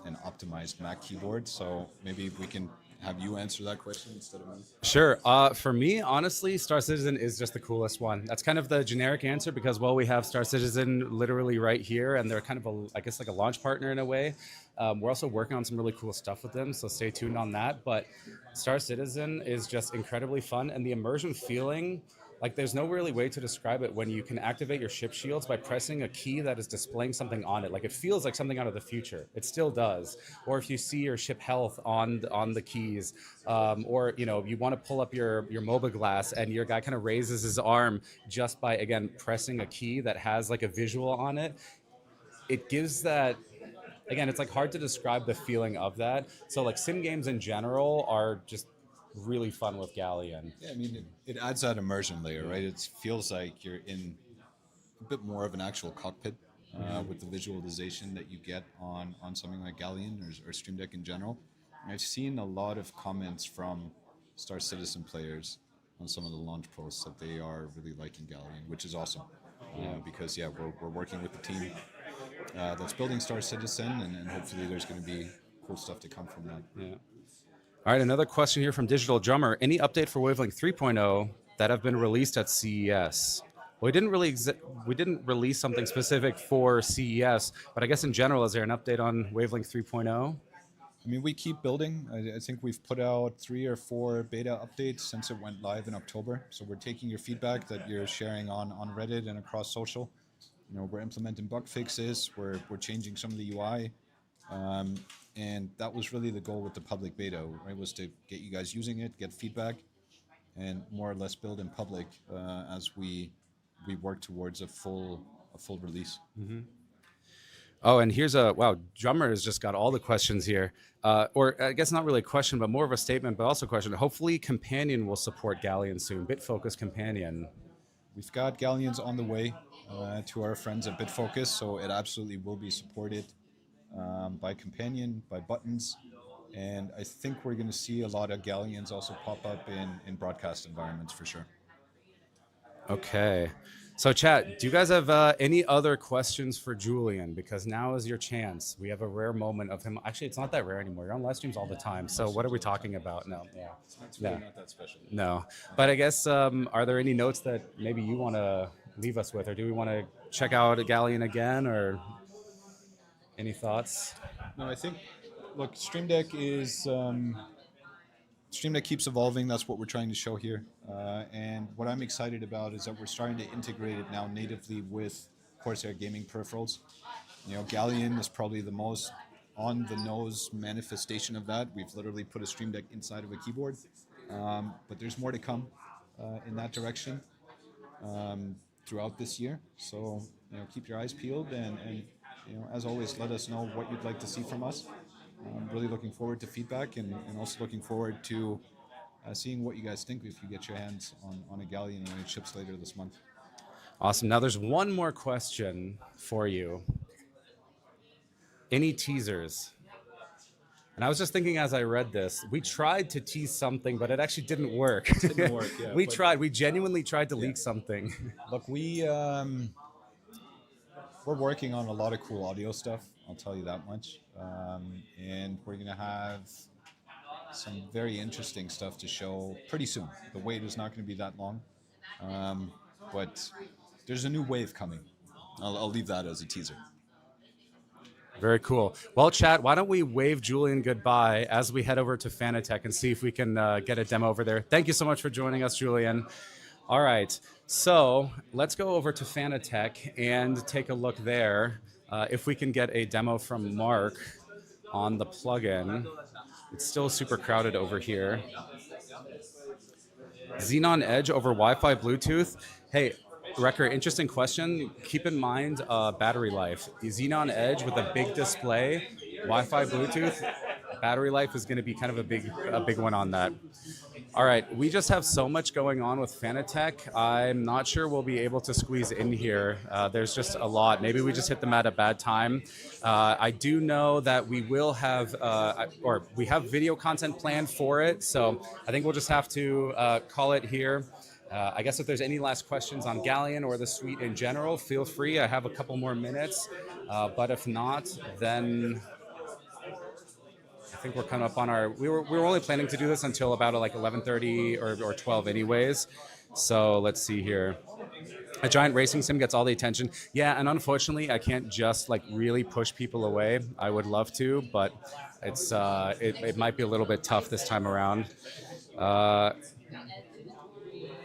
an optimized Mac keyboard. So maybe we can have you answer that question instead of me? Sure. For me, honestly, Star Citizen is just the coolest one. That's kind of the generic answer because, well, we have Star Citizen literally right here, and they're kind of I guess, like a launch partner in a way. We're also working on some really cool stuff with them, so stay tuned on that. But Star Citizen is just incredibly fun, and the immersion feeling. Like, there's no really way to describe it when you can activate your ship shields by pressing a key that is displaying something on it. Like, it feels like something out of the future. It still does. Or if you see your ship health on the keys, or you want to pull up your MOBA glass, and your guy kind of raises his arm just by, again, pressing a key that has like a visual on it. It gives that. Again, it's like hard to describe the feeling of that. So like sim games in general are just really fun with Galleon. Yeah, I mean, it adds that immersion layer, right? It feels like you're in a bit more of an actual cockpit with the visualization that you get on something like Galleon or Stream Deck in general. And I've seen a lot of comments from Star Citizen players on some of the launch posts that they are really liking Galleon, which is awesome. Because we're working with the team that's building Star Citizen, and hopefully there's going to be cool stuff to come from that. Yeah. All right, another question here from Digital Drummer. Any update for Wavelength 3.0 that have been released at CES? Well, we didn't release something specific for CES, but I guess in general, is there an update on Wavelength 3.0? I mean, we keep building. I think we've put out 3 or 4 beta updates since it went live in October. So we're taking your feedback that you're sharing on Reddit and across social. We're implementing bug fixes. We're changing some of the UI. And that was really the goal with the public beta, right? Was to get you guys using it, get feedback, and more or less build in public as we work towards a full release. Mm-hmm. Oh, and here's Drummer has just got all the questions here. Or I guess not really a question, but more of a statement, but also a question. Hopefully Companion will support Galleon soon, BitFocus Companion. We've got Galleons on the way to our friends at BitFocus, so it absolutely will be supported by Companion, by Buttons, and I think we're going to see a lot of Galleons also pop up in broadcast environments for sure. Okay. So chat, do you guys have any other questions for Julian? Because now is your chance. We have a rare moment of him. Actually, it's not that rare anymore. You're on live streams all the time. So what are we talking about? No. Yeah. It's really not that special. No. But I guess, are there any notes that maybe you want to leave us with? Or do we want to check out a Galleon again? Or any thoughts? No, I think, look, Stream Deck keeps evolving. That's what we're trying to show here. And what I'm excited about is that we're starting to integrate it now natively with Corsair gaming peripherals. Galleon is probably the most on-the-nose manifestation of that. We've literally put a Stream Deck inside of a keyboard. But there's more to come in that direction throughout this year. So, keep your eyes peeled and as always, let us know what you'd like to see from us. I'm really looking forward to feedback and also looking forward to seeing what you guys think if you get your hands on a Galleon when it ships later this month. Awesome. Now there's one more question for you. Any teasers? And I was just thinking as I read this, we tried to tease something, but it actually didn't work. It didn't work, yeah. We genuinely tried to leak something. Look, we're working on a lot of cool audio stuff, I'll tell you that much. And we're going to have some very interesting stuff to show pretty soon. The wait is not going to be that long. But there's a new wave coming. I'll leave that as a teaser. Very cool. Well, chat, why don't we wave Julian goodbye as we head over to Fanatec and see if we can get a demo over there. Thank you so much for joining us, Julian. All right, so let's go over to Fanatec and take a look there. If we can get a demo from Mark on the plugin. It's still super crowded over here. Xenon Edge over Wi-Fi Bluetooth. Hey, Wrecker, interesting question. Keep in mind battery life. The Xenon Edge with a big display, Wi-Fi Bluetooth, battery life is going to be kind of a big one on that. All right, we just have so much going on with Fanatec. I'm not sure we'll be able to squeeze in here. There's just a lot. Maybe we just hit them at a bad time. I do know that we will have, we have video content planned for it. So I think we'll just have to call it here. I guess if there's any last questions on Galleon or the suite in general, feel free. I have a couple more minutes. But if not, then think we're coming up on our. We were only planning to do this until about like 11:30 or 12, anyways. So let's see here. A giant racing sim gets all the attention. Yeah, and unfortunately, I can't just like really push people away. I would love to, but it might be a little bit tough this time around.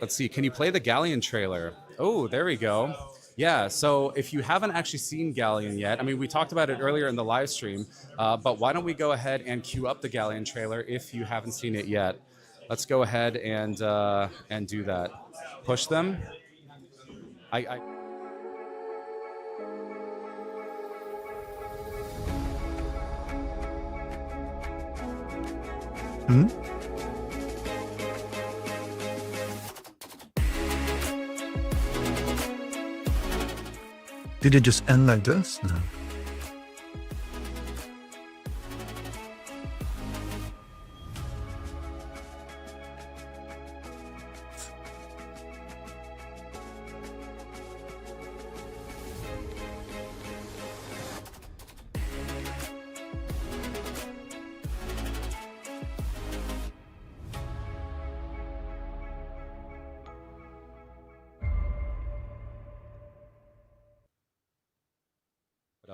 Let's see. Can you play the Galleon trailer? Oh, there we go. Yeah. So if you haven't actually seen Galleon yet, I mean, we talked about it earlier in the live stream, but why don't we go ahead and queue up the Galleon trailer if you haven't seen it yet? Let's go ahead and do that. Push them. I Hmm? Did it just end like this? No.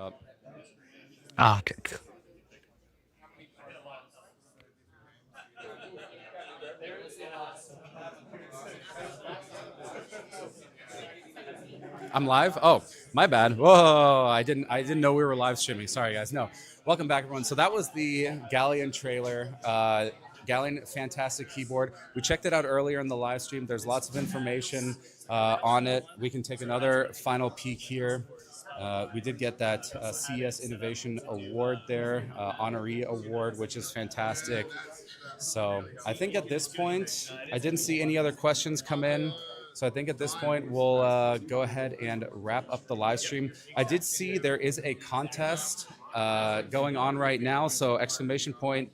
put up. Ah, okay. Good. I'm live. Oh, my bad. Whoa, I didn't know we were live streaming. Sorry, guys. No, welcome back, everyone. So that was the Galleon trailer. Galleon, fantastic keyboard. We checked it out earlier in the live stream. There's lots of information on it. We can take another final peek here. We did get that CES Innovation Award there, honoree award, which is fantastic. So I think at this point, I didn't see any other questions come in. So I think at this point, we'll go ahead and wrap up the live stream. I did see there is a contest going on right now. So exclamation point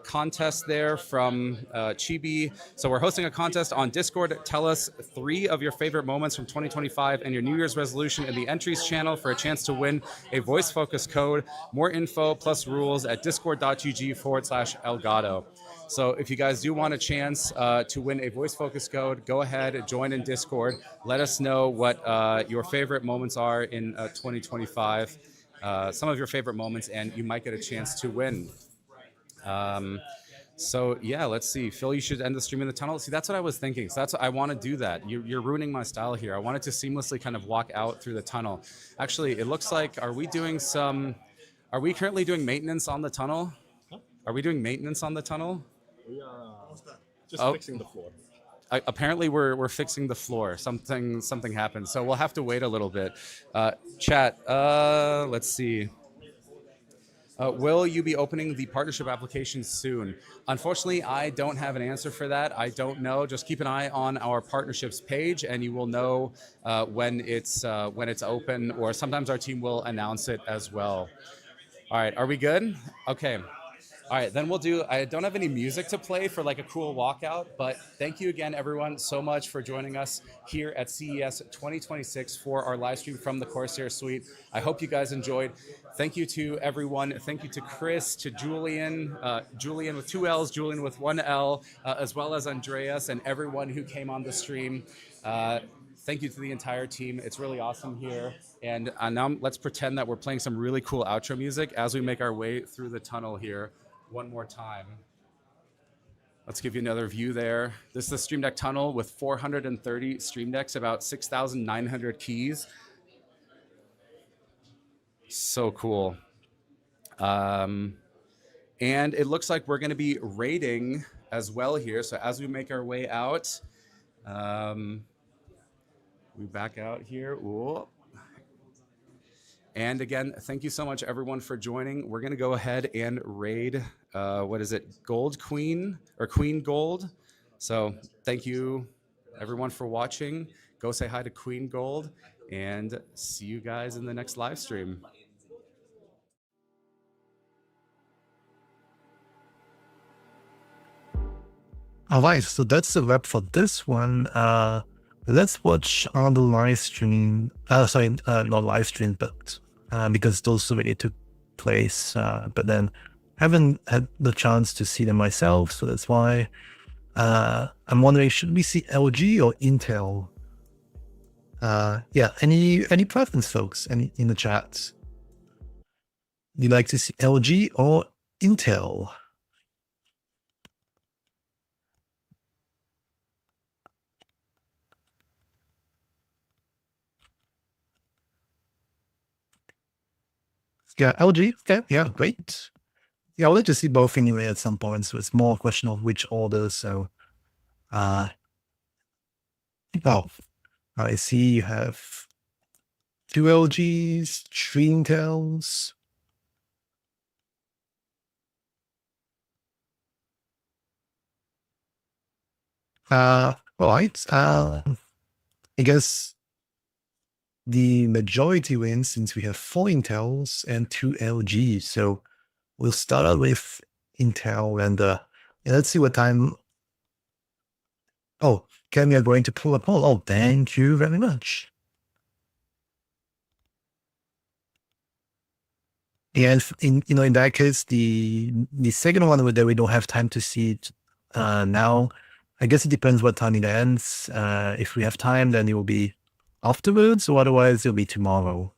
contest there from Chibi. So we're hosting a contest on Discord. Tell us 3 of your favorite moments from 2025 and your New Year's resolution in the entries channel for a chance to win a voice focus code. More info plus rules at discord.gg/Elgato. So if you guys do want a chance to win a voice focus code, go ahead, join in Discord. Let us know what your favorite moments are in 2025, some of your favorite moments, and you might get a chance to win. So yeah, let's see. Phil, you should end the stream in the tunnel. See, that's what I was thinking. So that's what I want to do that. You're ruining my style here. I wanted to seamlessly kind of walk out through the tunnel. Actually, it looks like, are we currently doing maintenance on the tunnel? Are we doing maintenance on the tunnel? We are just fixing the floor. Apparently we're fixing the floor. Something happened. So we'll have to wait a little bit. Chat, let's see. Will you be opening the partnership application soon? Unfortunately, I don't have an answer for that. I don't know. Just keep an eye on our partnerships page, and you will know when it's open. Or sometimes our team will announce it as well. All right, are we good? Okay. All right, then we'll do. I don't have any music to play for like a cool walkout, but thank you again, everyone, so much for joining us here at CES 2026 for our live stream from the Corsair Suite. I hope you guys enjoyed. Thank you to everyone. Thank you to Chris, to Julian, Julian with 2 L's, Julian with 1 L, as well as Andreas and everyone who came on the stream. Thank you to the entire team. It's really awesome here. And now let's pretend that we're playing some really cool outro music as we make our way through the tunnel here. One more time. Let's give you another view there. This is the Stream Deck tunnel with 430 Stream Decks, about 6,900 keys. So cool. And it looks like we're going to be raiding as well here. So as we make our way out, we back out here. Ooh. And again, thank you so much, everyone, for joining. We're going to go ahead and raid, what is it, Gold Queen, or Queen Gold. So thank you, everyone, for watching. Go say hi to Queen Gold, and see you guys in the next live stream. All right, so that's the wrap for this one. Let's watch on the live stream. Sorry, not live stream, but because those already took place. But then haven't had the chance to see them myself, so that's why I'm wondering, should we see LG or Intel? Yeah, any preference, folks? Any in the chat? You like to see LG or Intel? Yeah, LG. Okay, yeah, great. Yeah, I would like to see both anyway at some point. So it's more a question of which order. So, oh, I see you have 2 LGs, 3 Intels. All right. I guess the majority wins since we have 4 Intels and 2 LGs. So we'll start out with Intel and let's see what time. Oh, Ken, we are going to pull a poll. Oh, thank you very much. Yeah, in that case, the second one that we don't have time to see it now. I guess it depends what time it ends. If we have time, then it will be afterwards, or otherwise it'll be tomorrow.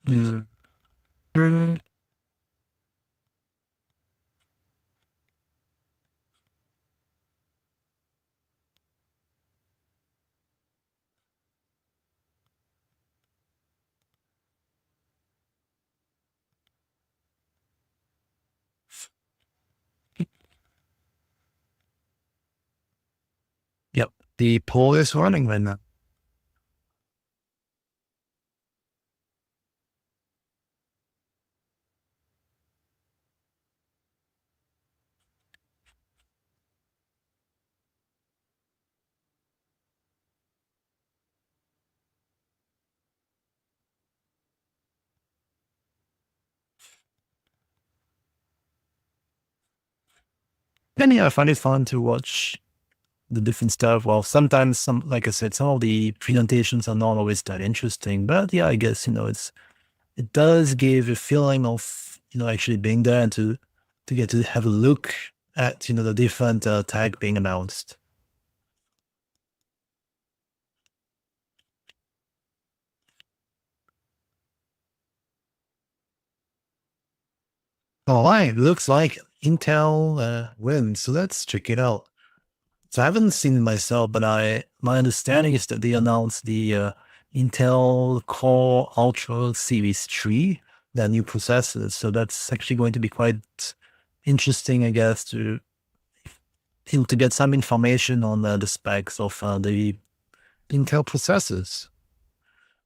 Mm. Yep, the poll is running right now. And yeah, I find it fun to watch the different stuff. Well, sometimes like I said, some of the presentations are not always that interesting, but yeah, I guess, it does give a feeling of, actually being there and to get to have a look at, the different tag being announced. All right, looks like Intel wins. So let's check it out. So I haven't seen it myself, but my understanding is that they announced the Intel Core Ultra Series 3, their new processors. So that's actually going to be quite interesting, I guess, to get some information on the specs of the Intel processors.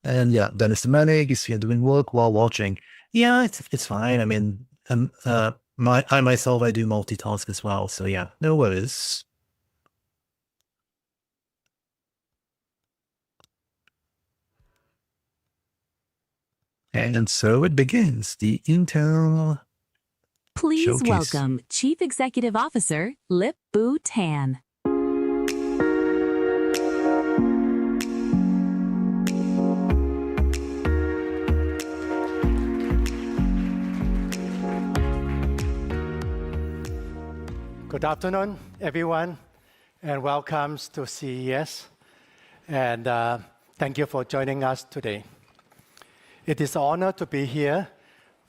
And yeah, Dennis the Manic is here doing work while watching. Yeah, it's fine. I mean, I myself, I do multitask as well. So yeah, no worries. And so it begins, the Intel Please showcase. welcome Chief Executive Officer Lip Bu Tan. Good afternoon, everyone, and welcome to CES. And thank you for joining us today. It is an honor to be here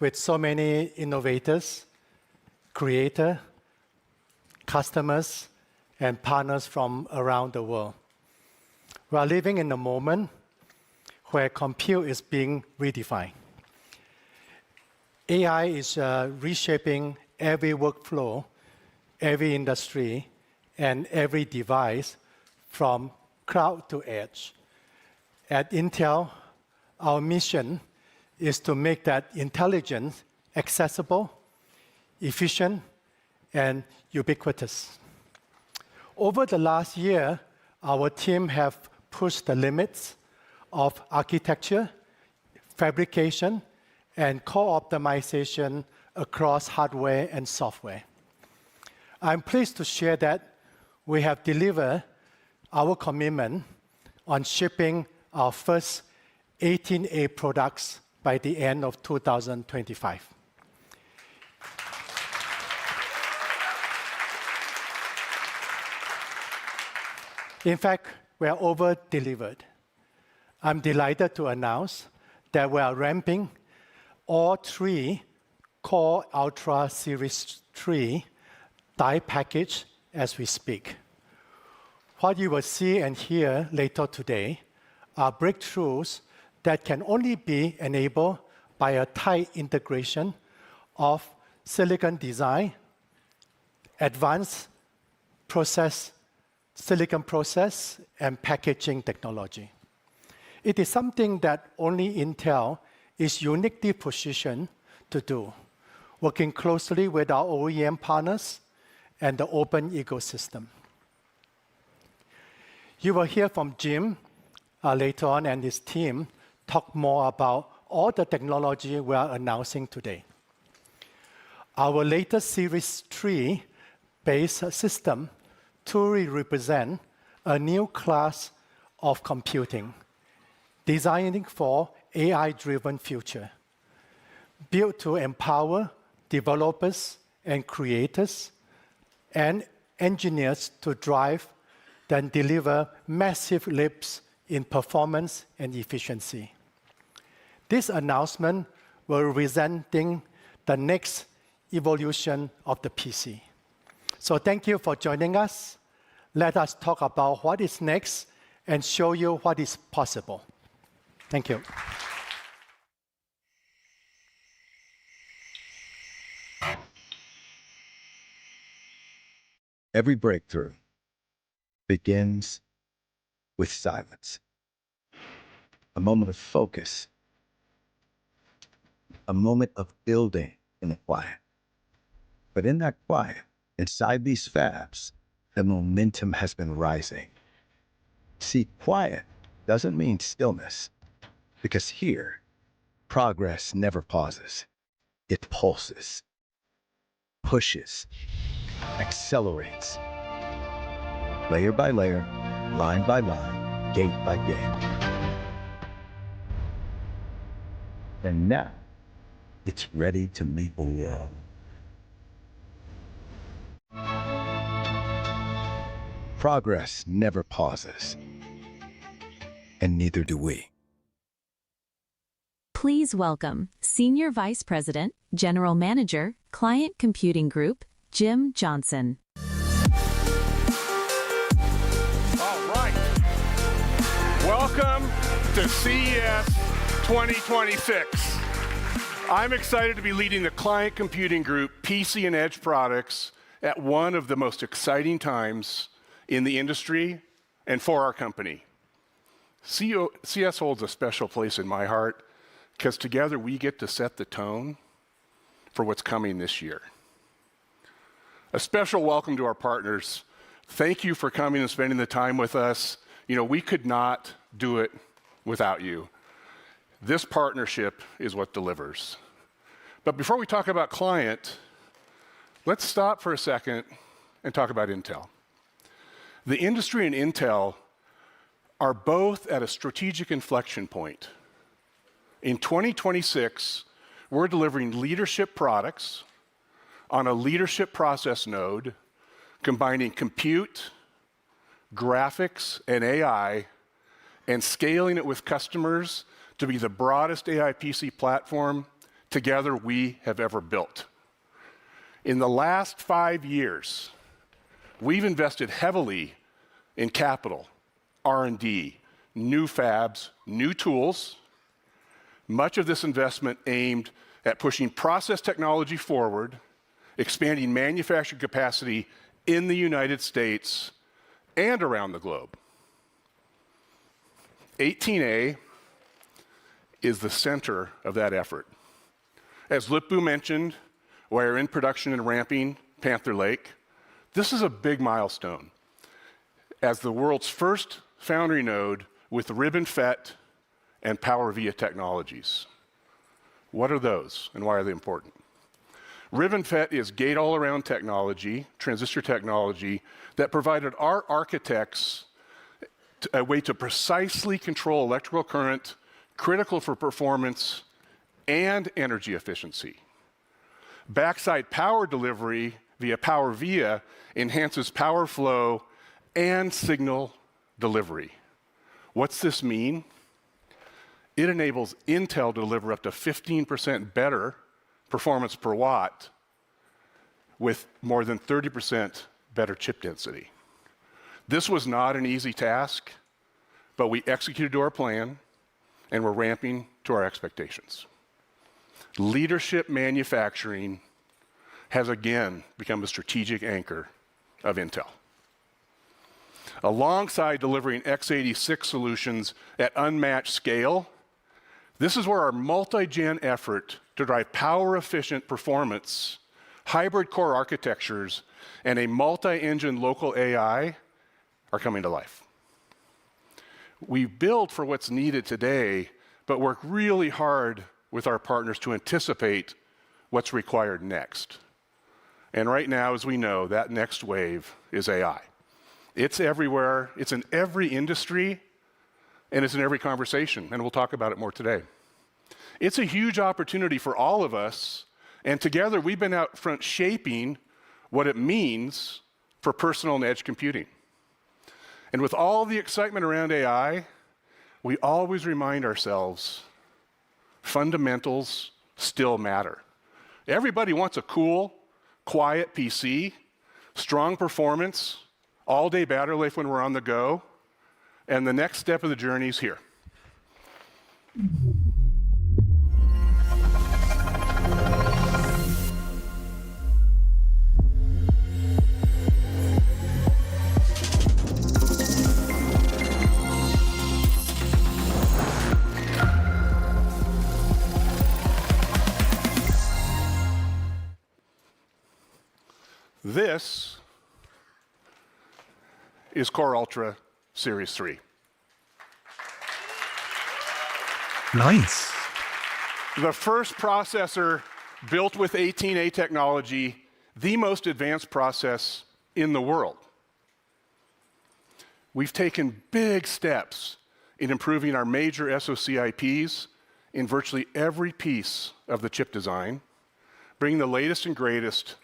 with so many innovators, creators, customers, and partners from around the world. We are living in a moment where compute is being redefined. AI is reshaping every workflow, every industry, and every device from cloud to edge. At Intel, our mission is to make that intelligence accessible, efficient, and ubiquitous. Over the last year, our team have pushed the limits of architecture, fabrication, and core optimization across hardware and software. I'm pleased to share that we have delivered our commitment on shipping our first 18A products by the end of 2025. In fact, we are over-delivered. I'm delighted to announce that we are ramping all 3 Core Ultra Series 3 die package as we speak. What you will see and hear later today are breakthroughs that can only be enabled by a tight integration of silicon design, advanced silicon process, and packaging technology. It is something that only Intel is uniquely positioned to do, working closely with our OEM partners and the open ecosystem. You will hear from Jim later on, and his team talk more about all the technology we are announcing today. Our latest Series 3 base system truly represent a new class of computing, designing for AI-driven future, built to empower developers and creators and engineers to drive, then deliver massive leaps in performance and efficiency. This announcement will representing the next evolution of the PC. So thank you for joining us. Let us talk about what is next and show you what is possible. Thank you. Every breakthrough begins with silence, a moment of focus, a moment of building in the quiet. But in that quiet, inside these fabs, the momentum has been rising. See, quiet doesn't mean stillness, because here, progress never pauses. It pulses, pushes, accelerates, layer by layer, line by line, gate by gate. And now, it's ready to meet the world. Progress never pauses, and neither do we. Please welcome Senior Vice President, General Manager, Client Computing Group, Jim Johnson. All right. Welcome to CES 2026. I'm excited to be leading the Client Computing Group PC and Edge products at one of the most exciting times in the industry and for our company. CES holds a special place in my heart because together we get to set the tone for what's coming this year. A special welcome to our partners. Thank you for coming and spending the time with us. You know, we could not do it without you. This partnership is what delivers. But before we talk about client, let's stop for a second and talk about Intel. The industry and Intel are both at a strategic inflection point. In 2026, we're delivering leadership products on a leadership process node, combining compute, graphics, and AI, and scaling it with customers to be the broadest AI PC platform together we have ever built. In the last 5 years, we've invested heavily in capital, R&D, new fabs, new tools. Much of this investment aimed at pushing process technology forward, expanding manufacturing capacity in the United States and around the globe. 18A is the center of that effort. As Lip-Bu mentioned, we're in production and ramping Panther Lake. This is a big milestone. as the world's first foundry node with ribbon FET and power via technologies. What are those and why are they important? Ribbon FET is gate-all-around technology, transistor technology, that provided our architects a way to precisely control electrical current critical for performance and energy efficiency. Backside power delivery via power via enhances power flow and signal delivery. What's this mean? It enables Intel to deliver up to 15% better performance per watt with more than 30% better chip density. This was not an easy task, but we executed to our plan and we're ramping to our expectations. Leadership manufacturing has again become a strategic anchor of Intel. Alongside delivering x86 solutions at unmatched scale, this is where our multi-gen effort to drive power-efficient performance, hybrid core architectures, and a multi-engine local AI are coming to life. We build for what's needed today, but work really hard with our partners to anticipate what's required next. And right now, as we know, that next wave is AI. It's everywhere, it's in every industry, and it's in every conversation, and we'll talk about it more today. It's a huge opportunity for all of us, and together we've been out front shaping what it means for personal and edge computing. And with all the excitement around AI, we always remind ourselves fundamentals still matter. Everybody wants a cool, quiet PC, strong performance, all-day battery life when we're on the go, and the next step of the journey is here. This is Core Ultra Series 3. Nice. The first processor built with 18A technology, the most advanced process in the world. We've taken big steps in improving our major SoC IPs in virtually every piece of the chip design, bringing the latest and greatest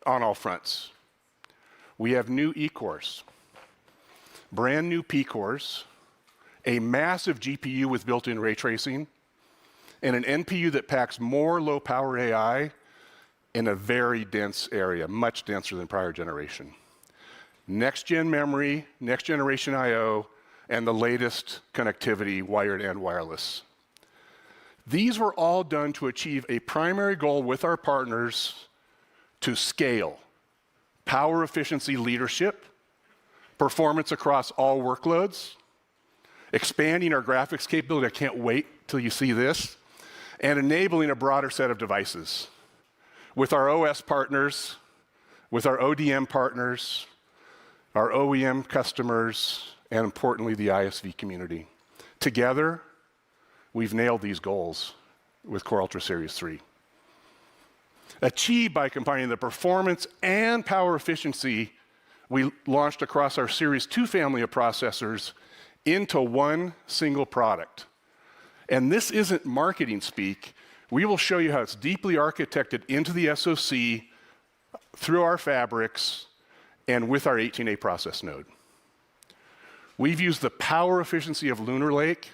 on all fronts. We have new E-cores, brand new P-cores, a massive GPU with built-in ray tracing, and an NPU that packs more low-power AI in a very dense area, much denser than prior generation. Next-gen memory, next-generation I/O, and the latest connectivity, wired and wireless. These were all done to achieve a primary goal with our partners to scale power efficiency leadership, performance across all workloads, expanding our graphics capability, I can't wait till you see this, and enabling a broader set of devices with our OS partners, with our ODM partners, our OEM customers, and importantly, the ISV community. Together, we've nailed these goals with Core Ultra Series 3. Achieved by combining the performance and power efficiency we launched across our Series 2 family of processors into one single product. And this isn't marketing speak. We will show you how it's deeply architected into the SoC through our fabrics and with our 18A process node. We've used the power efficiency of Lunar Lake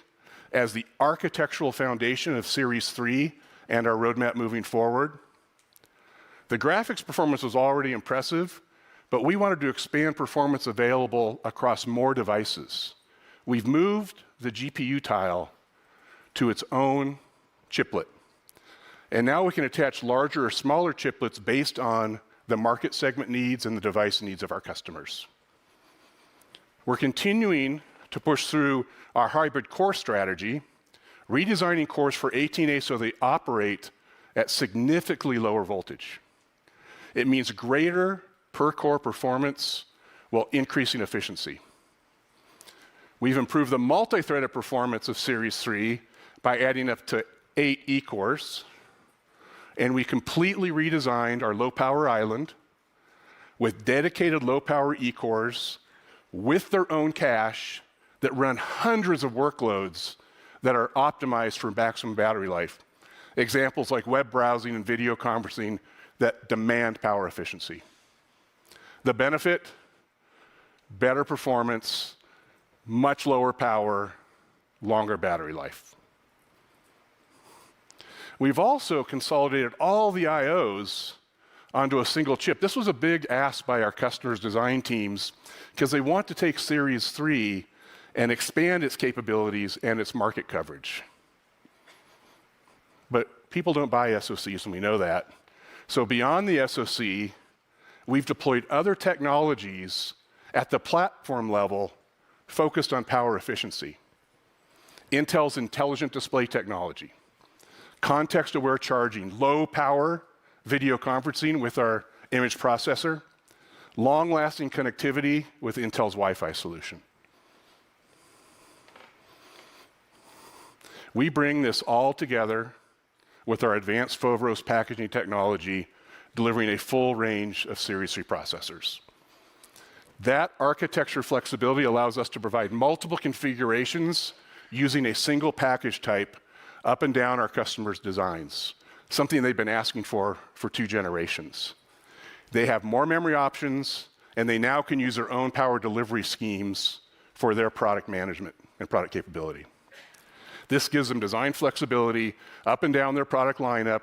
as the architectural foundation of Series 3 and our roadmap moving forward. The graphics performance was already impressive, but we wanted to expand performance available across more devices. We've moved the GPU tile to its own chiplet. And now we can attach larger or smaller chiplets based on the market segment needs and the device needs of our customers. We're continuing to push through our hybrid core strategy, redesigning cores for 18A so they operate at significantly lower voltage. It means greater per core performance while increasing efficiency. We've improved the multi-threaded performance of Series 3 by adding up to 8 E-cores. And we completely redesigned our low-power island with dedicated low-power E-cores with their own cache that run hundreds of workloads that are optimized for maximum battery life. Examples like web browsing and video conferencing that demand power efficiency. The benefit, better performance, much lower power, longer battery life. We've also consolidated all the IOs onto a single chip. This was a big ask by our customers' design teams because they want to take Series 3 and expand its capabilities and its market coverage. But people don't buy SoCs, and we know that. So beyond the SoC, we've deployed other technologies at the platform level focused on power efficiency. Intel's intelligent display technology, context-aware charging, low power video conferencing with our image processor, long-lasting connectivity with Intel's Wi-Fi solution. We bring this all together with our advanced Foveros packaging technology, delivering a full range of Series 3 processors. That architecture flexibility allows us to provide multiple configurations using a single package type up and down our customers' designs, something they've been asking for 2 generations. They have more memory options, and they now can use their own power delivery schemes for their product management and product capability. This gives them design flexibility up and down their product lineup,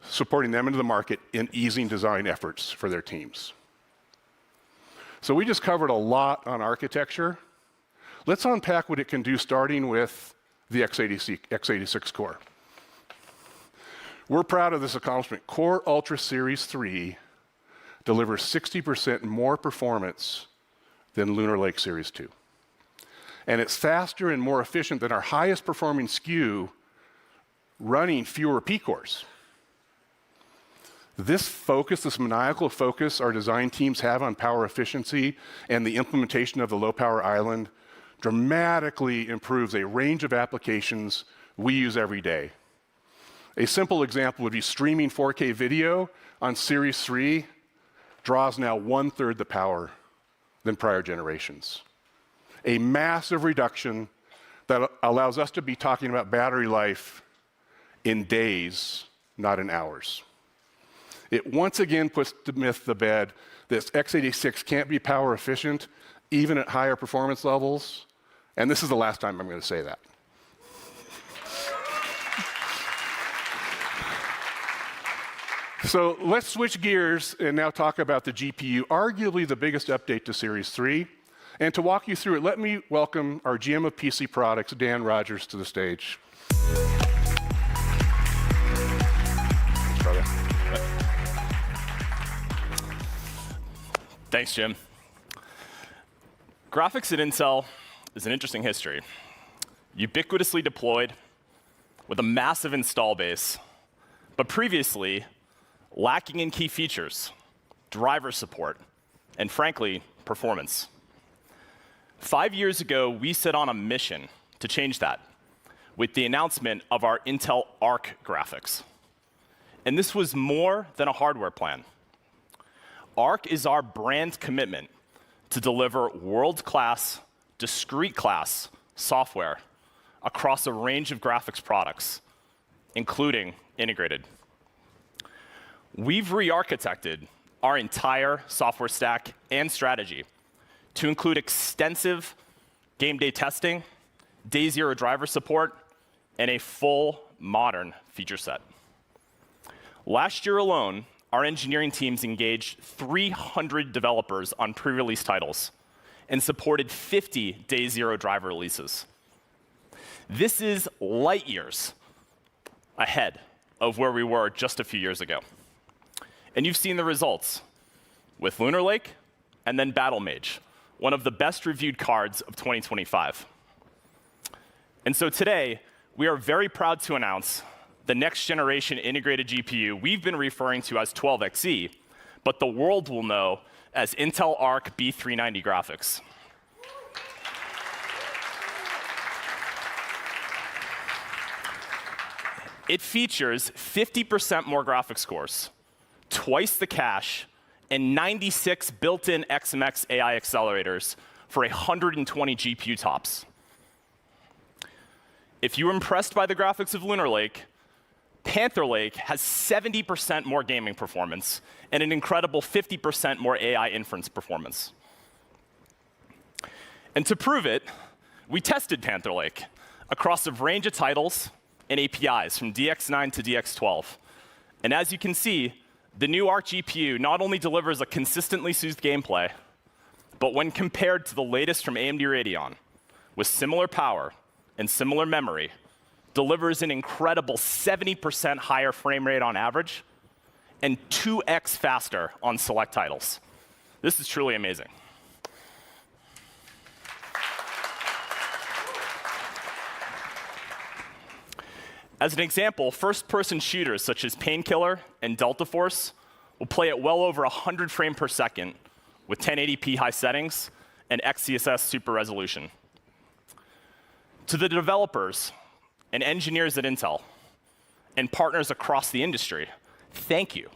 supporting them into the market in easing design efforts for their teams. So we just covered a lot on architecture. Let's unpack what it can do, starting with the x86 core. We're proud of this accomplishment. Core Ultra Series 3 delivers 60% more performance than Lunar Lake Series 2. And it's faster and more efficient than our highest performing SKU running fewer P-cores. This focus, this maniacal focus our design teams have on power efficiency and the implementation of the low power island dramatically improves a range of applications we use every day. A simple example would be streaming 4K video on Series 3 draws now 1/3 the power than prior generations. A massive reduction that allows us to be talking about battery life in days, not in hours. It once again puts the myth to bed that x86 can't be power efficient even at higher performance levels, and this is the last time I'm going to say that. So let's switch gears and now talk about the GPU, arguably the biggest update to Series 3. And to walk you through it, let me welcome our GM of PC Products, Dan Rogers, to the stage. Thanks, brother. Thanks, Jim. Graphics at Intel is an interesting history. Ubiquitously deployed with a massive install base, but previously lacking in key features, driver support, and frankly, performance. 5 years ago, we set on a mission to change that with the announcement of our Intel Arc graphics. And this was more than a hardware plan. Arc is our brand commitment to deliver world-class, discrete-class software across a range of graphics products, including integrated. We've re-architected our entire software stack and strategy to include extensive game day testing, day zero driver support, and a full modern feature set. Last year alone, our engineering teams engaged 300 developers on pre-release titles and supported 50 day zero driver releases. This is light years ahead of where we were just a few years ago. And you've seen the results with Lunar Lake and then Battle Mage, one of the best reviewed cards of 2025. And so today, we are very proud to announce the next generation integrated GPU we've been referring to as 12xe, but the world will know as Intel Arc B390 graphics. It features 50% more graphics cores, twice the cache, and 96 built-in XMX AI accelerators for 120 GPU tops. If you were impressed by the graphics of Lunar Lake, Panther Lake has 70% more gaming performance and an incredible 50% more AI inference performance. And to prove it, we tested Panther Lake across a range of titles and APIs from DX9 to DX12. And as you can see, the new Arc GPU not only delivers a consistently smooth gameplay, but when compared to the latest from AMD Radeon, with similar power and similar memory, delivers an incredible 70% higher frame rate on average and 2x faster on select titles. This is truly amazing. As an example, first-person shooters such as Painkiller and Delta Force will play at well over 100 frames per second with 1080p high settings and XeSS super resolution. To the developers and engineers at Intel and partners across the industry, thank you.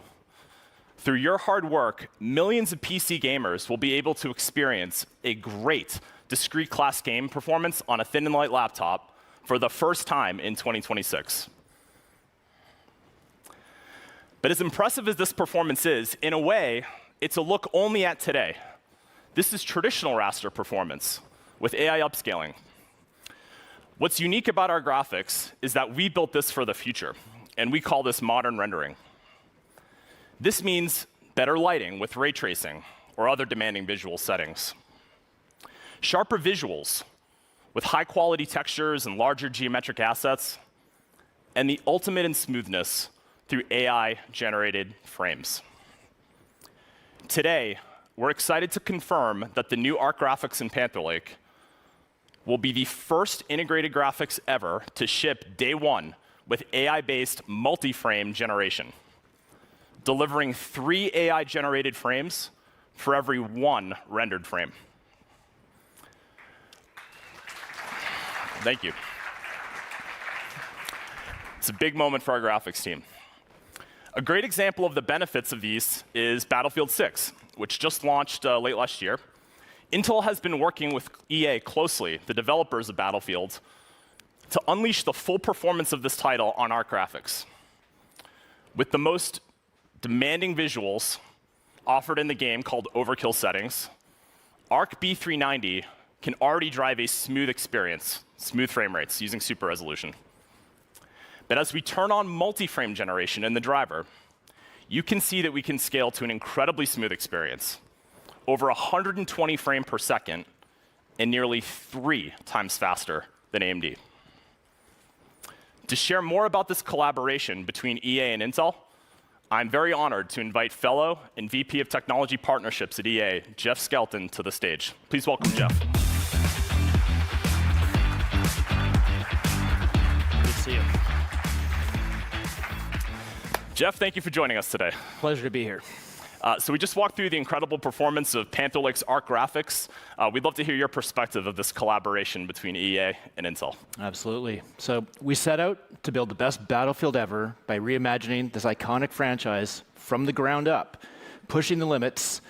Through your hard work, millions of PC gamers will be able to experience a great discrete class game performance on a thin and light laptop for the first time in 2026. But as impressive as this performance is, in a way, it's a look only at today. This is traditional raster performance with AI upscaling. What's unique about our graphics is that we built this for the future, and we call this modern rendering. This means better lighting with ray tracing or other demanding visual settings. Sharper visuals with high-quality textures and larger geometric assets, and the ultimate in smoothness through AI-generated frames. Today, we're excited to confirm that the new Arc graphics in Panther Lake will be the first integrated graphics ever to ship day one with AI-based multi-frame generation, delivering 3 AI-generated frames for every 1 rendered frame. Thank you. It's a big moment for our graphics team. A great example of the benefits of these is Battlefield 6, which just launched late last year. Intel has been working with EA closely, the developers of Battlefield, to unleash the full performance of this title on Arc graphics. With the most demanding visuals offered in the game called overkill settings, Arc B390 can already drive a smooth experience, smooth frame rates using super resolution. But as we turn on multi-frame generation in the driver, you can see that we can scale to an incredibly smooth experience, over 120 frames per second and nearly 3 times faster than AMD. To share more about this collaboration between EA and Intel, I'm very honored to invite fellow and VP of Technology Partnerships at EA, Jeff Skelton, to the stage. Please welcome Jeff. Good to see you. Jeff, thank you for joining us today. Pleasure to be here. So we just walked through the incredible performance of Panther Lake's Arc graphics. We'd love to hear your perspective of this collaboration between EA and Intel. Absolutely. So we set out to build the best Battlefield ever by reimagining this iconic franchise from the ground up, pushing the limits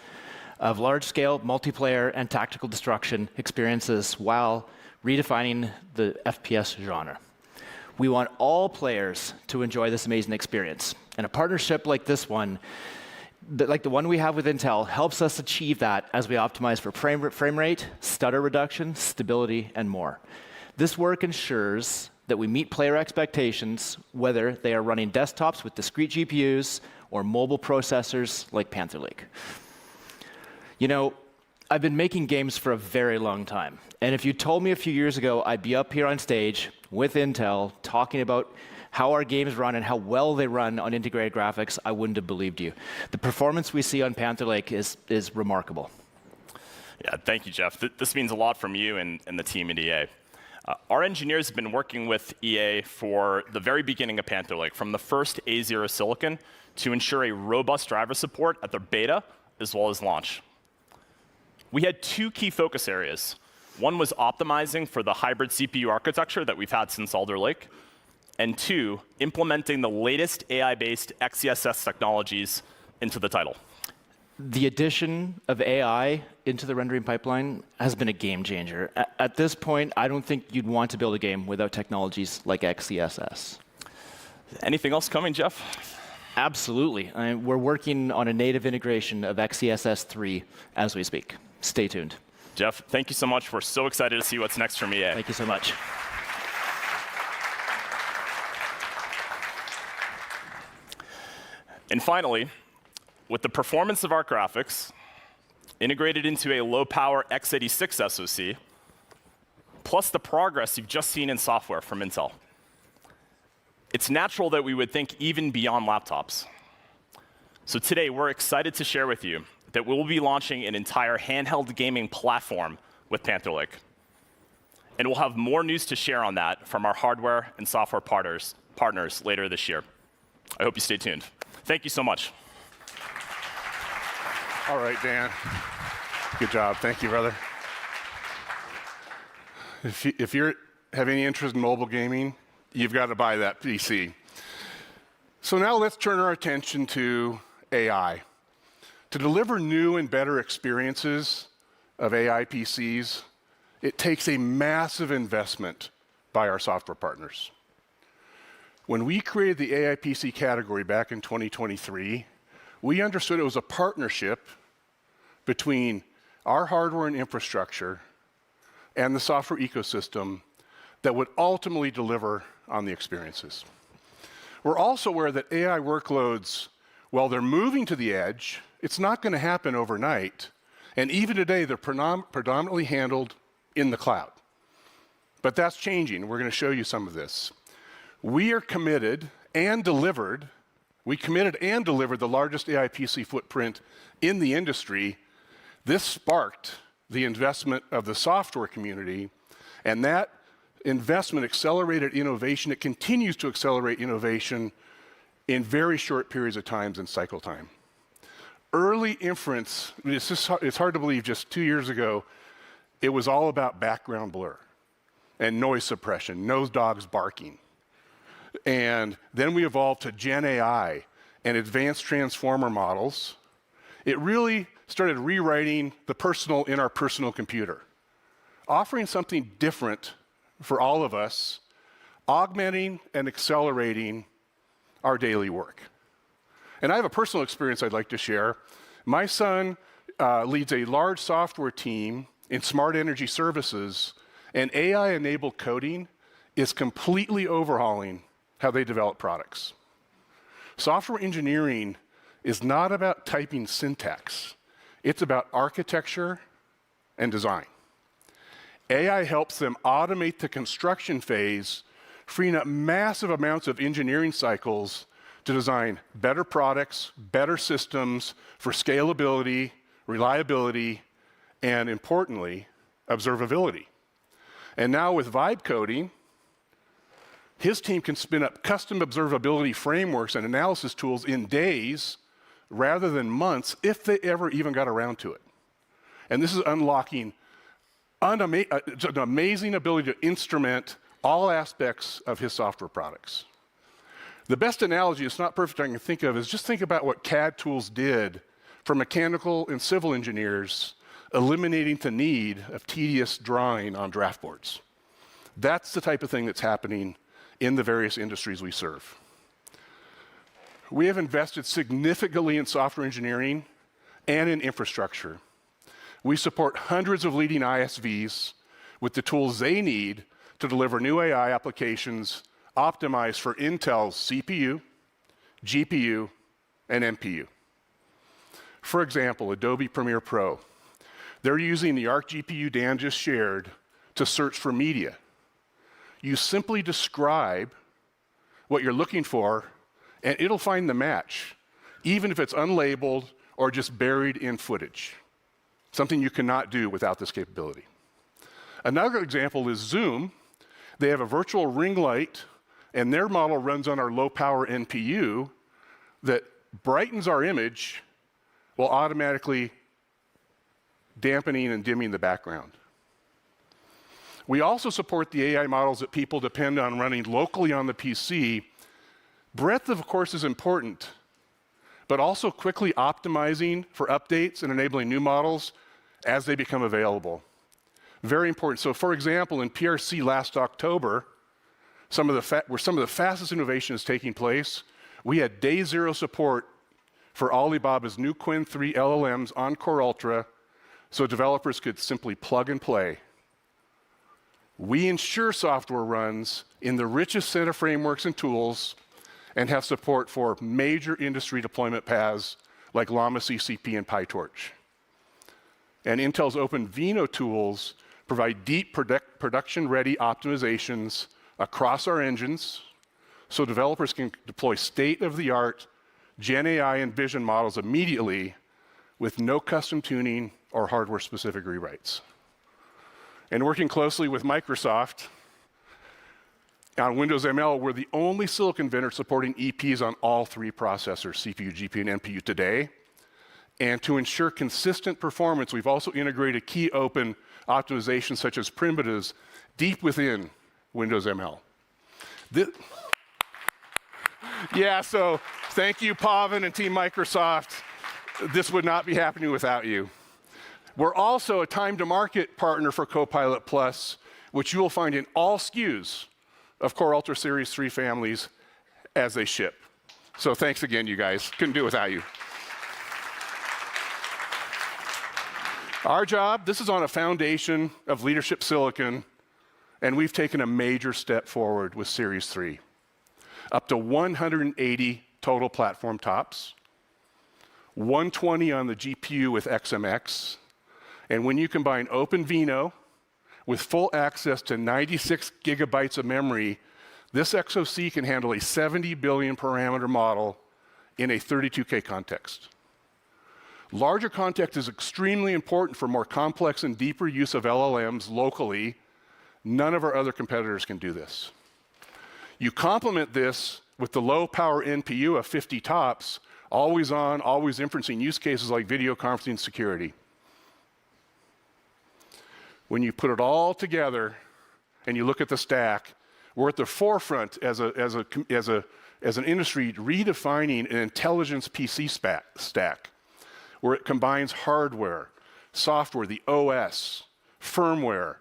of large-scale multiplayer and tactical destruction experiences while redefining the FPS genre. We want all players to enjoy this amazing experience. And a partnership like this one, like the one we have with Intel, helps us achieve that as we optimize for frame rate, stutter reduction, stability, and more. This work ensures that we meet player expectations, whether they are running desktops with discrete GPUs or mobile processors like Panther Lake. You know, I've been making games for a very long time. And if you told me a few years ago I'd be up here on stage with Intel talking about how our games run and how well they run on integrated graphics, I wouldn't have believed you. The performance we see on Panther Lake is remarkable. Yeah, thank you, Jeff. This means a lot from you and the team at EA. Our engineers have been working with EA for the very beginning of Panther Lake, from the first A0 silicon, to ensure a robust driver support at their beta as well as launch. We had 2 key focus areas. One was optimizing for the hybrid CPU architecture that we've had since Alder Lake, and 2, implementing the latest AI-based XCSS technologies into the title. The addition of AI into the rendering pipeline has been a game changer. At this point, I don't think you'd want to build a game without technologies like XCSS. Anything else coming, Jeff? Absolutely. We're working on a native integration of XCSS 3 as we speak. Stay tuned. Jeff, thank you so much. We're so excited to see what's next from EA. Thank you so much. And finally, with the performance of our graphics integrated into a low-power x86 SoC, plus the progress you've just seen in software from Intel, it's natural that we would think even beyond laptops. So today, we're excited to share with you that we will be launching an entire handheld gaming platform with Panther Lake. And we'll have more news to share on that from our hardware and software partners later this year. I hope you stay tuned. Thank you so much. All right, Dan. Good job. Thank you, brother. If you have any interest in mobile gaming, you've got to buy that PC. So now let's turn our attention to AI. To deliver new and better experiences of AI PCs, it takes a massive investment by our software partners. When we created the AI PC category back in 2023, we understood it was a partnership between our hardware and infrastructure and the software ecosystem that would ultimately deliver on the experiences. We're also aware that AI workloads, while they're moving to the edge, it's not going to happen overnight. And even today, they're predominantly handled in the cloud. But that's changing. We're going to show you some of this. We are committed and delivered. We committed and delivered the largest AI PC footprint in the industry. This sparked the investment of the software community, and that investment accelerated innovation. It continues to accelerate innovation in very short periods of time and cycle time. Early inference, it's hard to believe, just 2 years ago, it was all about background blur and noise suppression, no dogs barking. And then we evolved to Gen AI and advanced transformer models. It really started rewriting the personal in our personal computer, offering something different for all of us, augmenting and accelerating our daily work. And I have a personal experience I'd like to share. My son leads a large software team in smart energy services, and AI-enabled coding is completely overhauling how they develop products. Software engineering is not about typing syntax. It's about architecture and design. AI helps them automate the construction phase, freeing up massive amounts of engineering cycles to design better products, better systems for scalability, reliability, and importantly, observability. And now with vibe coding, his team can spin up custom observability frameworks and analysis tools in days rather than months if they ever even got around to it. And this is unlocking an amazing ability to instrument all aspects of his software products. The best analogy, it's not perfect I can think of, is just think about what CAD tools did for mechanical and civil engineers, eliminating the need of tedious drawing on draft boards. That's the type of thing that's happening in the various industries we serve. We have invested significantly in software engineering and in infrastructure. We support hundreds of leading ISVs with the tools they need to deliver new AI applications optimized for Intel's CPU, GPU, and NPU. For example, Adobe Premiere Pro. They're using the Arc GPU Dan just shared to search for media. You simply describe what you're looking for, and it'll find the match, even if it's unlabeled or just buried in footage. Something you cannot do without this capability. Another example is Zoom. They have a virtual ring light, and their model runs on our low-power NPU that brightens our image while automatically dampening and dimming the background. We also support the AI models that people depend on running locally on the PC. Breadth, of course, is important, but also quickly optimizing for updates and enabling new models as they become available. Very important. So for example, in PRC last October, where some of the fastest innovation is taking place, we had day zero support for Alibaba's new Qwen 3 LLMs on Core Ultra, so developers could simply plug and play. We ensure software runs in the richest set of frameworks and tools and have support for major industry deployment paths like Llama CCP and PyTorch. And Intel's OpenVINO tools provide deep production-ready optimizations across our engines so developers can deploy state-of-the-art Gen AI and vision models immediately with no custom tuning or hardware-specific rewrites. And working closely with Microsoft on Windows ML, we're the only silicon vendor supporting EPs on all three processors, CPU, GPU, and NPU today. And to ensure consistent performance, we've also integrated key open optimizations such as primitives deep within Windows ML. Yeah, so thank you, Pavan and Team Microsoft. This would not be happening without you. We're also a time-to-market partner for Copilot Plus, which you will find in all SKUs of Core Ultra Series 3 families as they ship. So thanks again, you guys. Couldn't do it without you. Our job, this is on a foundation of leadership silicon, and we've taken a major step forward with Series 3. Up to 180 total platform tops, 120 on the GPU with XMX, and when you combine OpenVINO with full access to 96 gigabytes of memory, this SoC can handle a 70 billion parameter model in a 32K context. Larger context is extremely important for more complex and deeper use of LLMs locally. None of our other competitors can do this. You complement this with the low power NPU of 50 tops, always on, always inferencing use cases like video conferencing security. When you put it all together and you look at the stack, we're at the forefront as an industry redefining an intelligence PC stack, where it combines hardware, software, the OS, firmware,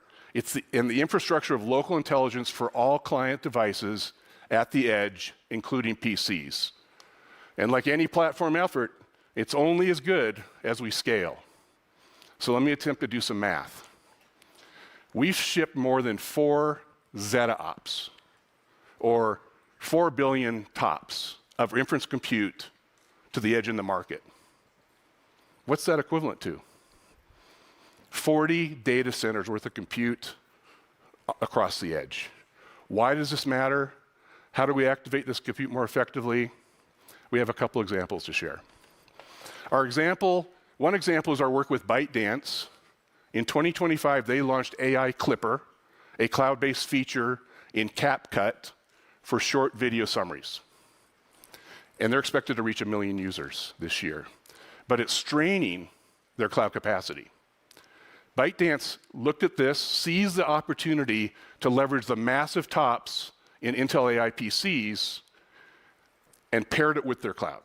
and the infrastructure of local intelligence for all client devices at the edge, including PCs. And like any platform effort, it's only as good as we scale. So let me attempt to do some math. We've shipped more than 4 zettaops, or 4 billion tops of inference compute to the edge in the market. What's that equivalent to? 40 data centers worth of compute across the edge. Why does this matter? How do we activate this compute more effectively? We have a couple examples to share. One example is our work with ByteDance. In 2025, they launched AI Clipper, a cloud-based feature in CapCut for short video summaries. And they're expected to reach 1 million users this year. But it's straining their cloud capacity. ByteDance looked at this, seized the opportunity to leverage the massive tops in Intel AI PCs, and paired it with their cloud.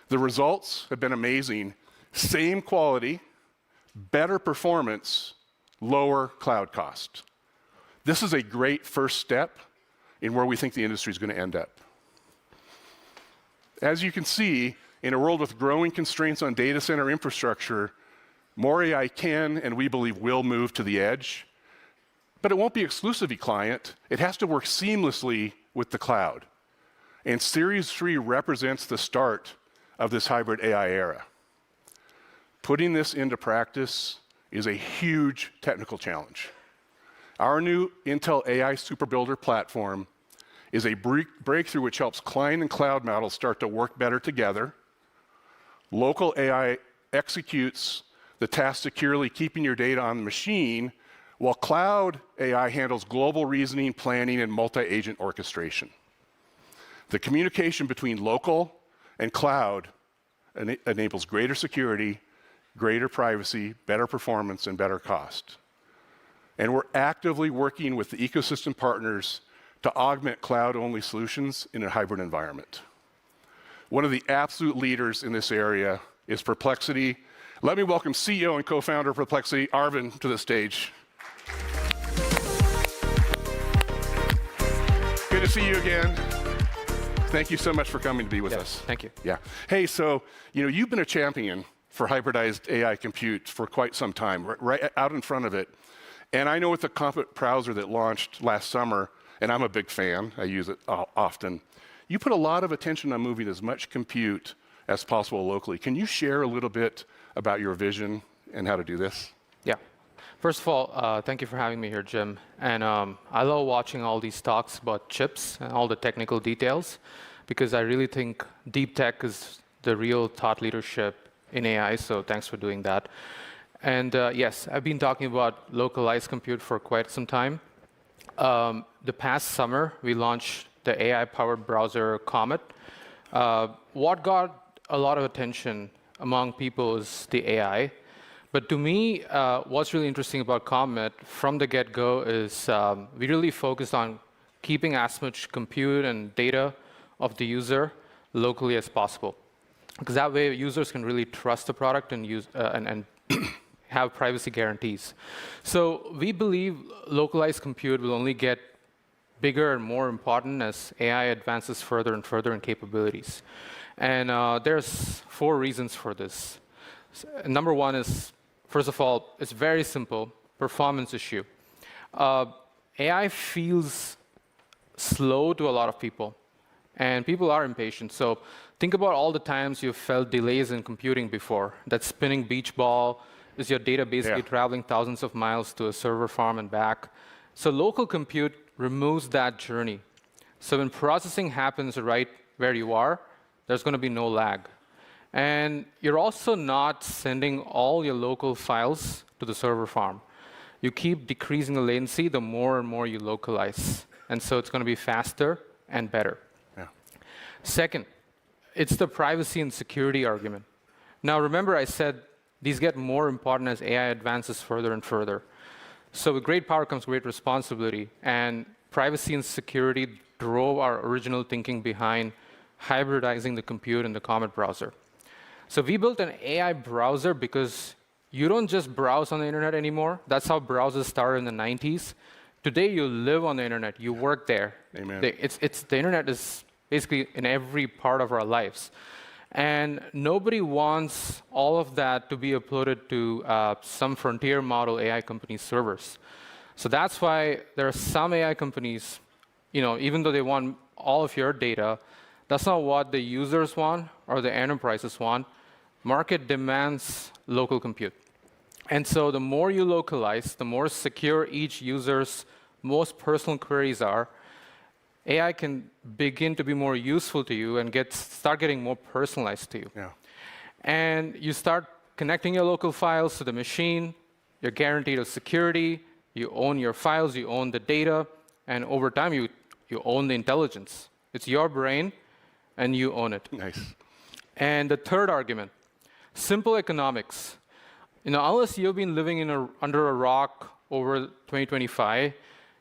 The results have been amazing. Same quality, better performance, lower cloud cost. This is a great first step in where we think the industry is going to end up. As you can see, in a world with growing constraints on data center infrastructure, more AI can, and we believe will, move to the edge. But it won't be exclusively client. It has to work seamlessly with the cloud. And Series 3 represents the start of this hybrid AI era. Putting this into practice is a huge technical challenge. Our new Intel AI Superbuilder platform is a breakthrough which helps client and cloud models start to work better together. Local AI executes the task securely, keeping your data on the machine, while cloud AI handles global reasoning, planning, and multi-agent orchestration. The communication between local and cloud enables greater security, greater privacy, better performance, and better cost. And we're actively working with the ecosystem partners to augment cloud-only solutions in a hybrid environment. One of the absolute leaders in this area is Perplexity. Let me welcome CEO and co-founder of Perplexity, Arvind, to the stage. Good to see you again. Thank you so much for coming to be with us. Thank you. Yeah. Hey, so you've been a champion for hybridized AI compute for quite some time, right out in front of it. And I know with the Comet browser that launched last summer, and I'm a big fan, I use it often, you put a lot of attention on moving as much compute as possible locally. Can you share a little bit about your vision and how to do this? Yeah. First of all, thank you for having me here, Jim. And I love watching all these talks about chips and all the technical details, because I really think deep tech is the real thought leadership in AI, so thanks for doing that. And yes, I've been talking about localized compute for quite some time. The past summer, we launched the AI-powered browser Comet. What got a lot of attention among people is the AI. But to me, what's really interesting about Comet from the get-go is we really focused on keeping as much compute and data of the user locally as possible. Because that way, users can really trust the product and use and have privacy guarantees. So we believe localized compute will only get bigger and more important as AI advances further and further in capabilities. And there's 4 reasons for this. Number 1 is, first of all, it's very simple, performance issue. AI feels slow to a lot of people, and people are impatient. So think about all the times you've felt delays in computing before. That spinning beach ball is your data basically traveling thousands of miles to a server farm and back. So local compute removes that journey. So when processing happens right where you are, there's going to be no lag. And you're also not sending all your local files to the server farm. You keep decreasing the latency the more and more you localize. And so it's going to be faster and better. Yeah. Second, it's the privacy and security argument. Now, remember I said these get more important as AI advances further and further. So with great power comes great responsibility. And privacy and security drove our original thinking behind hybridizing the compute in the Comet browser. So we built an AI browser because you don't just browse on the internet anymore. That's how browsers started in the 90s. Today, you live on the internet. You work there. Amen. The internet is basically in every part of our lives. And nobody wants all of that to be uploaded to some frontier model AI company servers. So that's why there are some AI companies, even though they want all of your data, that's not what the users want or the enterprises want. Market demands local compute. And so the more you localize, the more secure each user's most personal queries are, AI can begin to be more useful to you and start getting more personalized to you. Yeah. And you start connecting your local files to the machine. You're guaranteed of security. You own your files. You own the data. And over time, you own the intelligence. It's your brain, and you own it. Nice. And the third argument, simple economics. Unless you've been living under a rock over 2025,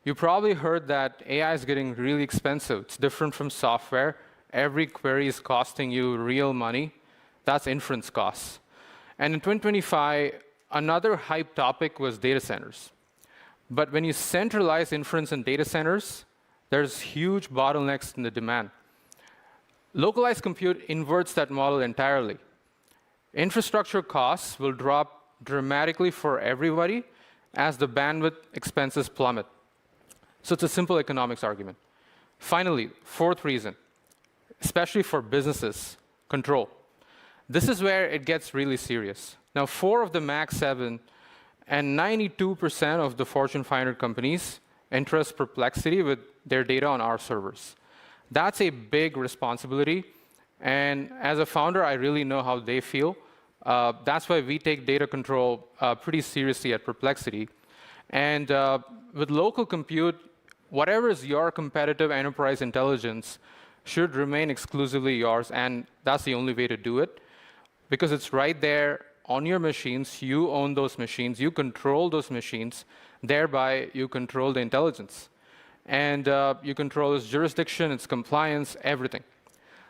you probably heard that AI is getting really expensive. It's different from software. Every query is costing you real money. That's inference costs. And in 2025, another hype topic was data centers. But when you centralize inference in data centers, there's huge bottlenecks in the demand. Localized compute inverts that model entirely. Infrastructure costs will drop dramatically for everybody as the bandwidth expenses plummet. So it's a simple economics argument. Finally, 4th reason, especially for businesses, control. This is where it gets really serious. Now, 4 of the Max 7 and 92% of the Fortune 500 companies entrust Perplexity with their data on our servers. That's a big responsibility. And as a founder, I really know how they feel. That's why we take data control pretty seriously at Perplexity. And with local compute, whatever is your competitive enterprise intelligence should remain exclusively yours. And that's the only way to do it, because it's right there on your machines. You own those machines. You control those machines. Thereby, you control the intelligence. And you control its jurisdiction, its compliance, everything.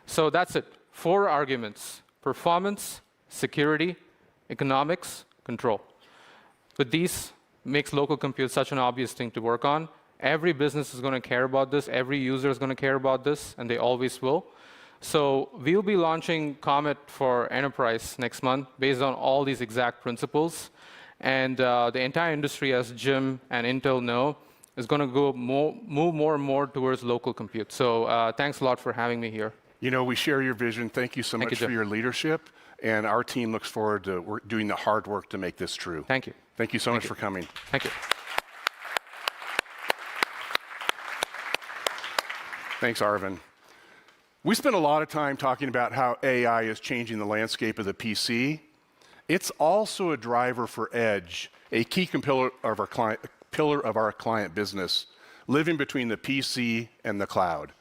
So that's it. 4 arguments: performance, security, economics, control. With these, makes local compute such an obvious thing to work on. Every business is going to care about this. Every user is going to care about this, and they always will. So we'll be launching Comet for Enterprise next month based on all these exact principles. And the entire industry, as Jim and Intel know, is going to move more and more towards local compute. So thanks a lot for having me here. You know, we share your vision. Thank you so much for your leadership. And our team looks forward to doing the hard work to make this true. Thank you. Thank you so much for coming. Thank you. Thanks, Arvind. We spent a lot of time talking about how AI is changing the landscape of the PC. It's also a driver for Edge, a key pillar of our client business, living between the PC and the cloud.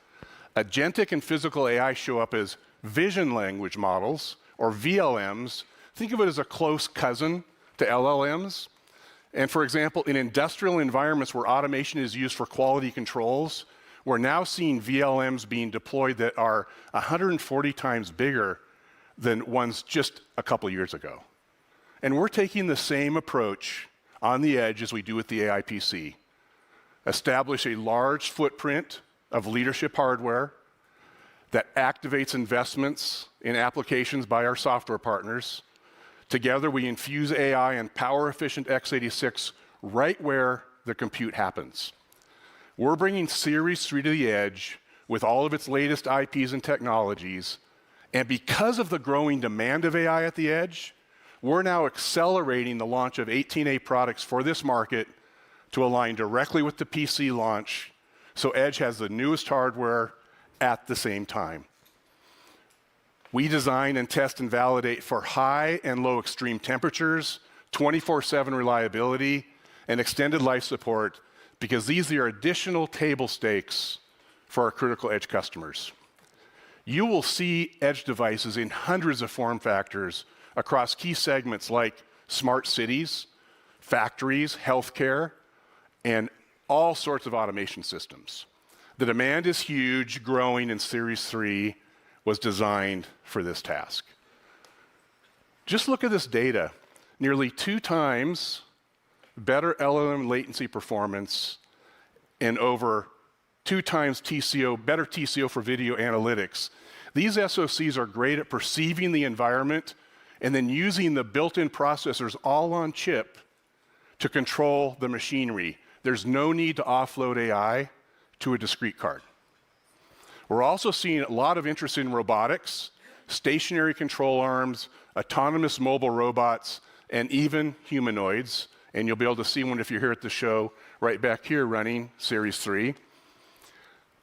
Agentic and physical AI show up as vision language models, or VLMs. Think of it as a close cousin to LLMs. And for example, in industrial environments where automation is used for quality controls, we're now seeing VLMs being deployed that are 140 times bigger than ones just a couple years ago. And we're taking the same approach on the edge as we do with the AI PC. Establish a large footprint of leadership hardware that activates investments in applications by our software partners. Together, we infuse AI and power-efficient x86 right where the compute happens. We're bringing Series 3 to the edge with all of its latest IPs and technologies, and because of the growing demand of AI at the edge, we're now accelerating the launch of 18A products for this market to align directly with the PC launch, so Edge has the newest hardware at the same time. We design and test and validate for high and low extreme temperatures, 24/7 reliability, and extended life support, because these are additional table stakes for our critical Edge customers. You will see Edge devices in hundreds of form factors across key segments like smart cities, factories, healthcare, and all sorts of automation systems. The demand is huge, growing, and Series 3 was designed for this task. Just look at this data. Nearly 2 times better LLM latency performance and over 2 times better TCO for video analytics. These SoCs are great at perceiving the environment and then using the built-in processors all on chip to control the machinery. There's no need to offload AI to a discrete card. We're also seeing a lot of interest in robotics, stationary control arms, autonomous mobile robots, and even humanoids. And you'll be able to see one if you're here at the show right back here running Series 3.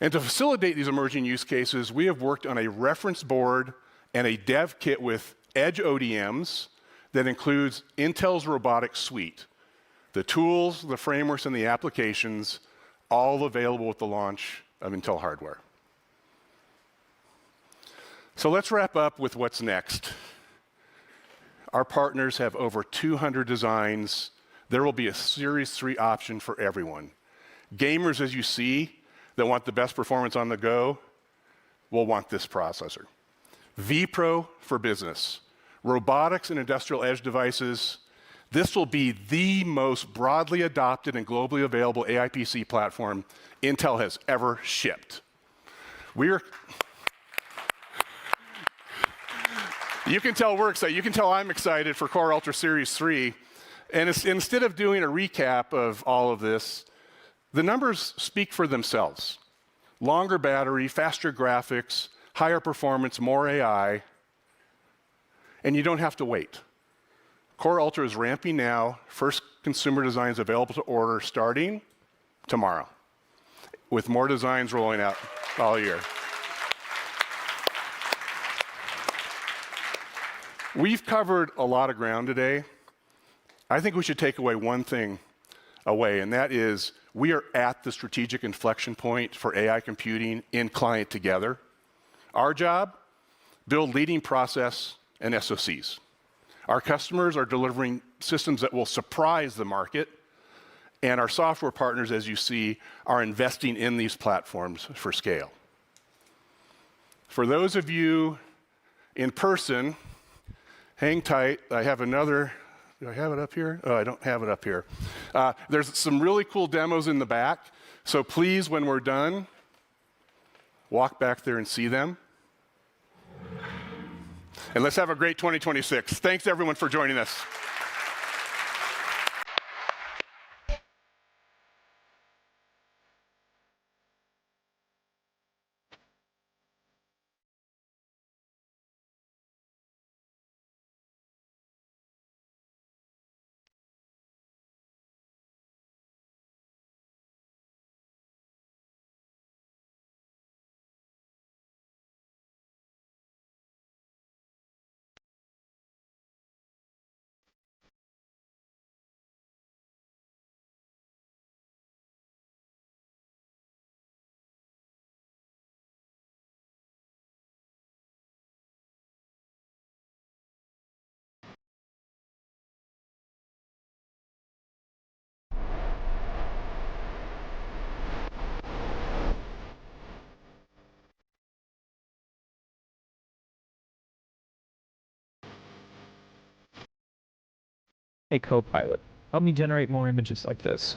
And to facilitate these emerging use cases, we have worked on a reference board and a dev kit with Edge ODMs that includes Intel's robotics suite. The tools, the frameworks, and the applications, all available with the launch of Intel hardware. So let's wrap up with what's next. Our partners have over 200 designs. There will be a Series 3 option for everyone. Gamers, as you see, that want the best performance on the go will want this processor. vPro for business. Robotics and industrial edge devices. This will be the most broadly adopted and globally available AI PC platform Intel has ever shipped. You can tell we're excited. You can tell I'm excited for Core Ultra Series 3. And instead of doing a recap of all of this, the numbers speak for themselves. Longer battery, faster graphics, higher performance, more AI, and you don't have to wait. Core Ultra is ramping now. First consumer designs available to order starting tomorrow, with more designs rolling out all year. We've covered a lot of ground today. I think we should take away one thing and that is we are at the strategic inflection point for AI computing in client together. Our job, build leading process and SoCs. Our customers are delivering systems that will surprise the market, and our software partners, as you see, are investing in these platforms for scale. For those of you in person, hang tight. I have another. Do I have it up here? Oh, I don't have it up here. There's some really cool demos in the back. So please, when we're done, walk back there and see them. And let's have a great 2026. Thanks, everyone, for joining us. Hey, Copilot, help me generate more images like this.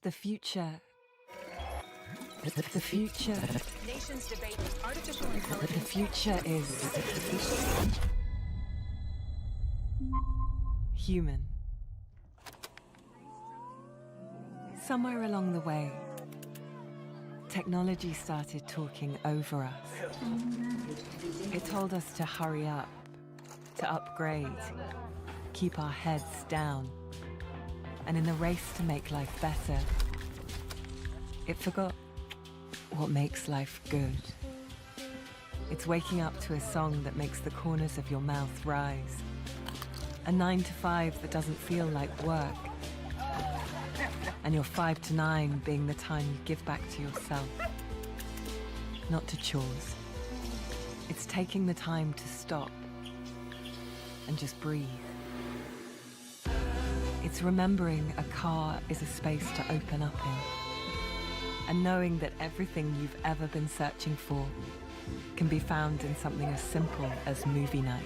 The future. The future. Nations debate artificial intelligence. The future is human. Somewhere along the way, technology started talking over us. It told us to hurry up, to upgrade, keep our heads down. And in the race to make life better, it forgot what makes life good. It's waking up to a song that makes the corners of your mouth rise. A 9 to 5 that doesn't feel like work. And your 5 to 9 being the time you give back to yourself. Not to chores. It's taking the time to stop and just breathe. It's remembering a car is a space to open up in. And knowing that everything you've ever been searching for can be found in something as simple as movie night.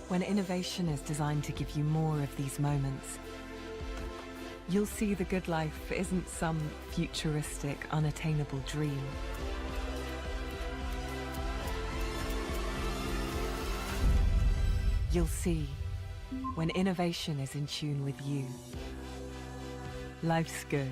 When innovation is designed to give you more of these moments, you'll see the good life isn't some futuristic, unattainable dream. You'll see when innovation is in tune with you. Life's good.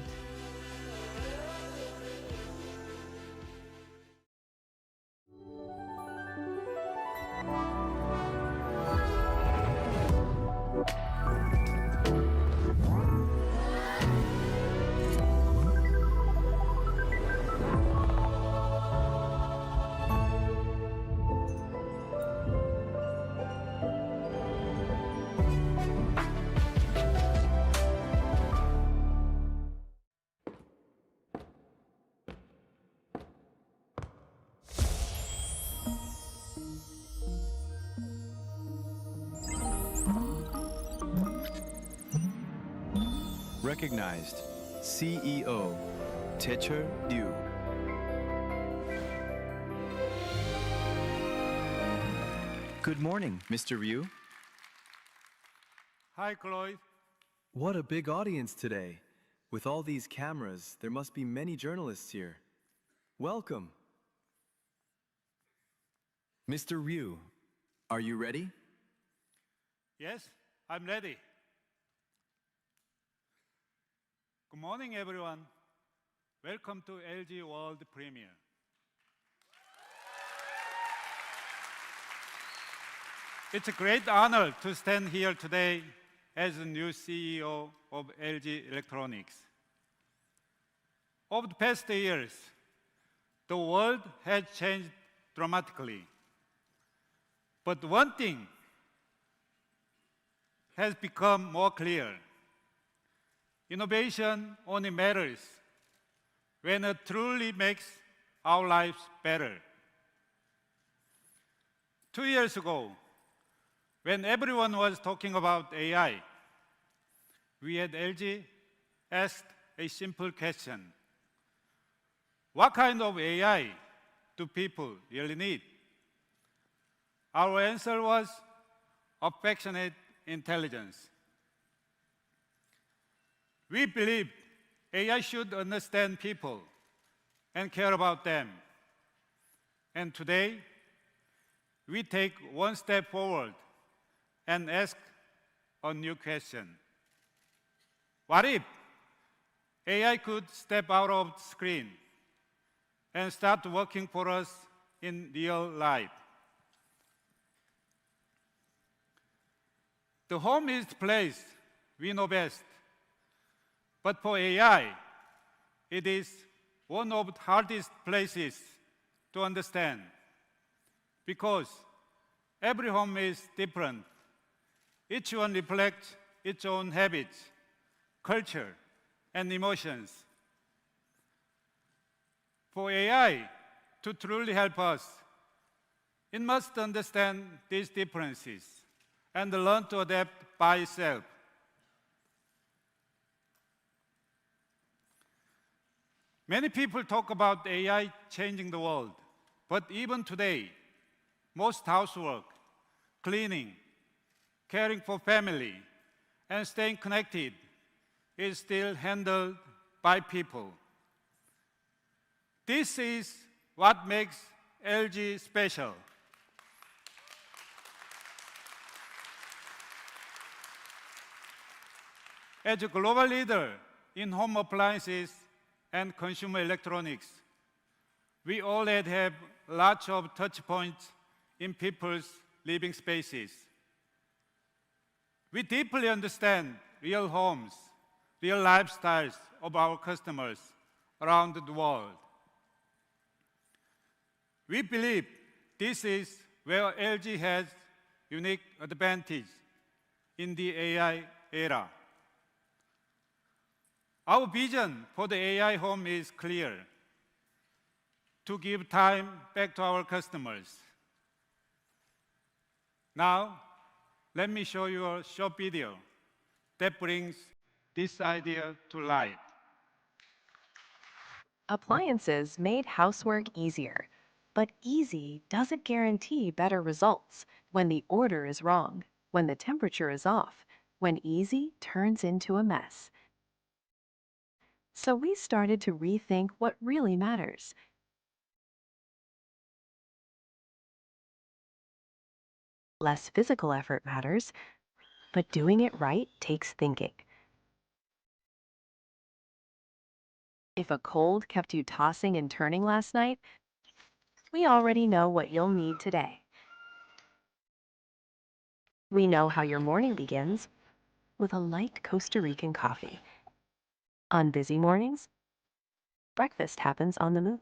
Recognized CEO Teacher Liu. Good morning, Mr. Ryu. Hi, Chloe. What a big audience today. With all these cameras, there must be many journalists here. Welcome. Mr. Ryu, are you ready? Yes, I'm ready. Good morning, everyone. Welcome to LG World Premiere. It's a great honor to stand here today as the new CEO of LG Electronics. Over the past years, the world has changed dramatically. But one thing has become more clear. Innovation only matters when it truly makes our lives better. 2 years ago, when everyone was talking about AI, we at LG asked a simple question. What kind of AI do people really need? Our answer was affectionate intelligence. We believe AI should understand people and care about them. And today, we take one step forward and ask a new question. What if AI could step out of the screen and start working for us in real life? The home is the place we know best. But for AI, it is one of the hardest places to understand because every home is different. Each one reflects its own habits, culture, and emotions. For AI to truly help us, it must understand these differences and learn to adapt by itself. Many people talk about AI changing the world, but even today, most housework, cleaning, caring for family, and staying connected is still handled by people. This is what makes LG special. As a global leader in home appliances and consumer electronics, we already have lots of touch points in people's living spaces. We deeply understand real homes, real lifestyles of our customers around the world. We believe this is where LG has unique advantage in the AI era. Our vision for the AI home is clear: to give time back to our customers. Now, let me show you a short video that brings this idea to life. Appliances made housework easier, but easy doesn't guarantee better results. When the order is wrong, when the temperature is off, when easy turns into a mess. So we started to rethink what really matters. Less physical effort matters, but doing it right takes thinking. If a cold kept you tossing and turning last night, we already know what you'll need today. We know how your morning begins with a light Costa Rican coffee. On busy mornings, breakfast happens on the move.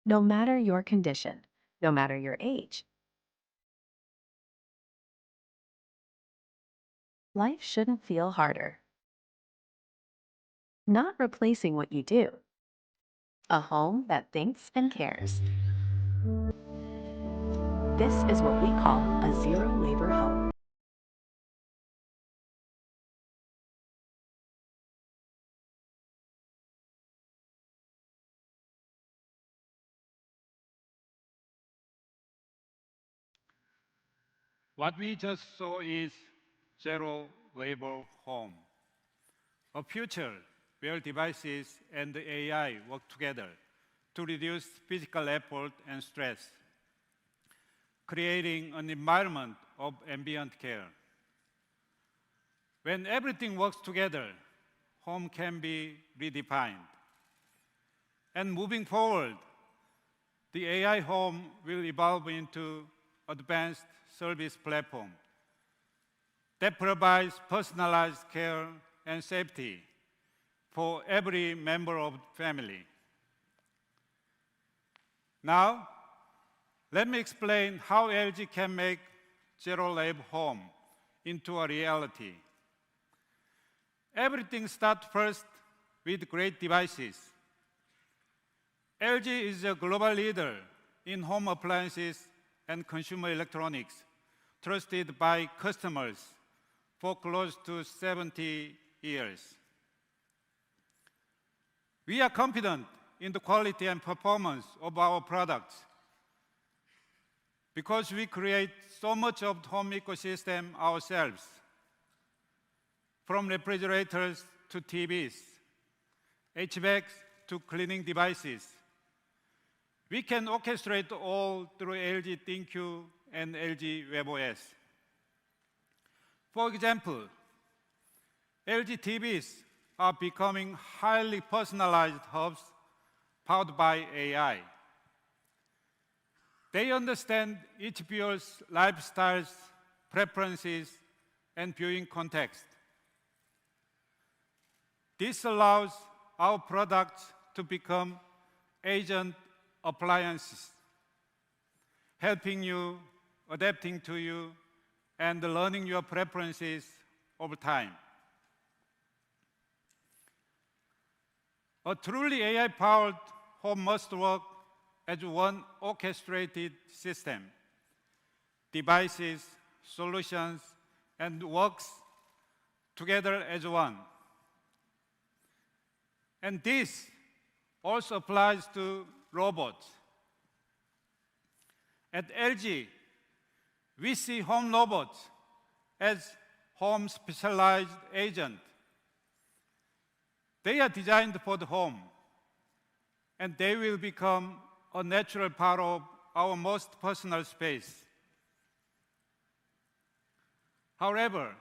No matter your condition, no matter your age, life shouldn't feel harder. Not replacing what you do. A home that thinks and cares. This is what we call a zero-labor home. What we just saw is zero labor home, a future where devices and the AI work together to reduce physical effort and stress, creating an environment of ambient care. When everything works together, home can be redefined. And moving forward, the AI home will evolve into advanced service platform that provides personalized care and safety for every member of the family. Now, let me explain how LG can make Zero Lab Home into a reality. Everything starts first with great devices. LG is a global leader in home appliances and consumer electronics, trusted by customers for close to 70 years. We are confident in the quality and performance of our products because we create so much of the home ecosystem ourselves, from refrigerators to TVs, HVACs to cleaning devices. We can orchestrate all through LG ThinQ and LG WebOS. For example, LG TVs are becoming highly personalized hubs powered by AI. They understand each viewer's lifestyles, preferences, and viewing context. This allows our products to become agent appliances, helping you, adapting to you, and learning your preferences over time. A truly AI-powered home must work as one orchestrated system. Devices, solutions, and works together as one. And this also applies to robots. At LG, we see home robots as home specialized agents. They are designed for the home, and they will become a natural part of our most personal space. However,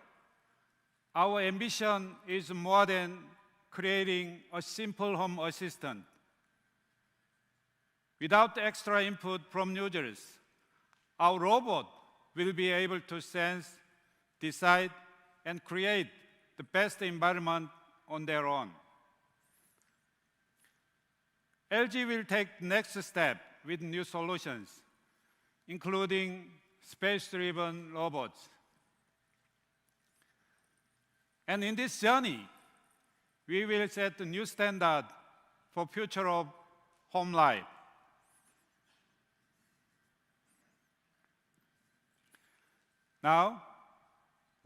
our ambition is more than creating a simple home assistant. Without extra input from users, our robot will be able to sense, decide, and create the best environment on their own. LG will take the next step with new solutions, including space-driven robots. And in this journey, we will set a new standard for future of home life. Now,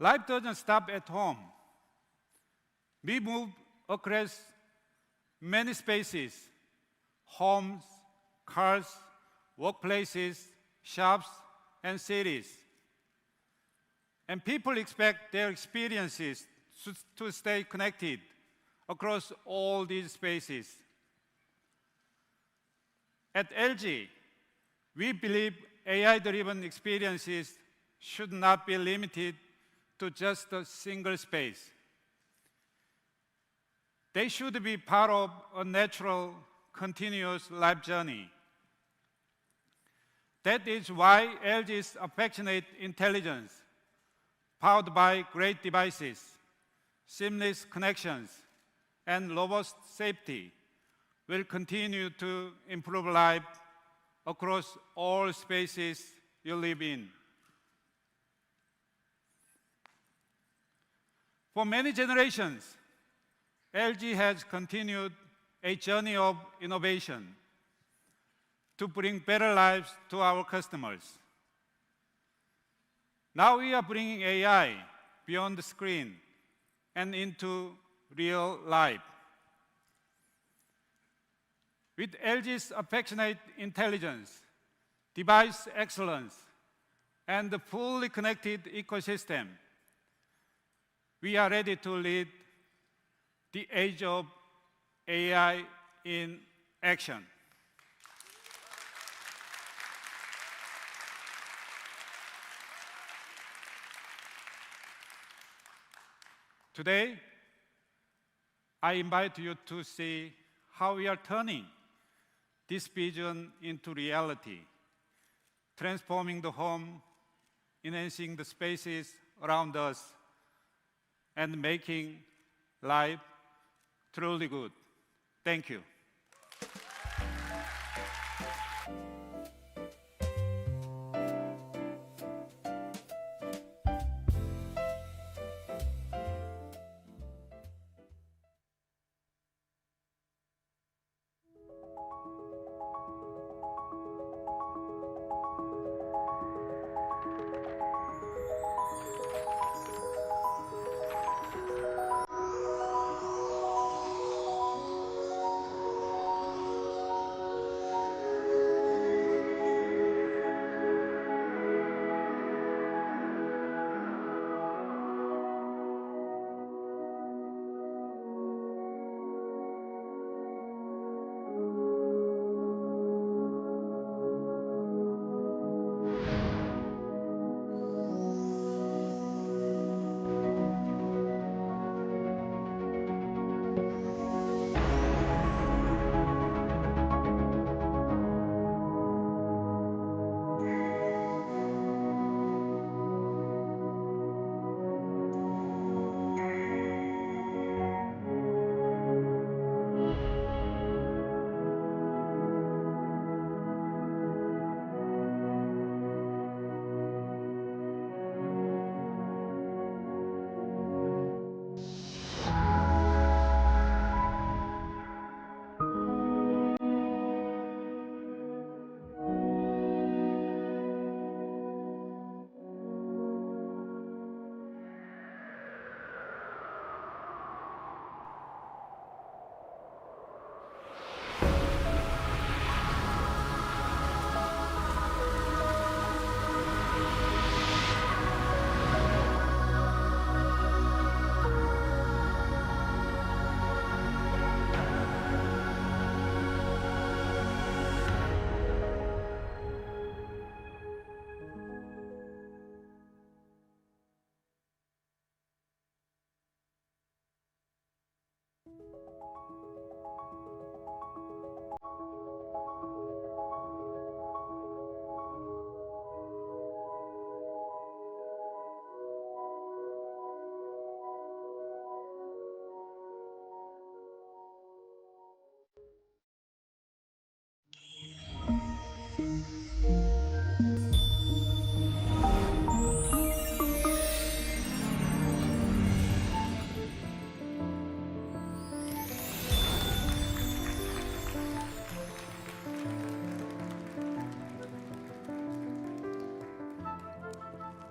life doesn't stop at home. We move across many spaces: homes, cars, workplaces, shops, and cities. And people expect their experiences to stay connected across all these spaces. At LG, we believe AI-driven experiences should not be limited to just a single space. They should be part of a natural, continuous life journey. That is why LG's affectionate intelligence, powered by great devices, seamless connections, and robust safety, will continue to improve life across all spaces you live in. For many generations, LG has continued a journey of innovation to bring better lives to our customers. Now we are bringing AI beyond the screen and into real life. With LG's affectionate intelligence, device excellence, and the fully connected ecosystem, we are ready to lead the age of AI in action. Today, I invite you to see how we are turning this vision into reality, transforming the home, enhancing the spaces around us, and making life truly good. Thank you.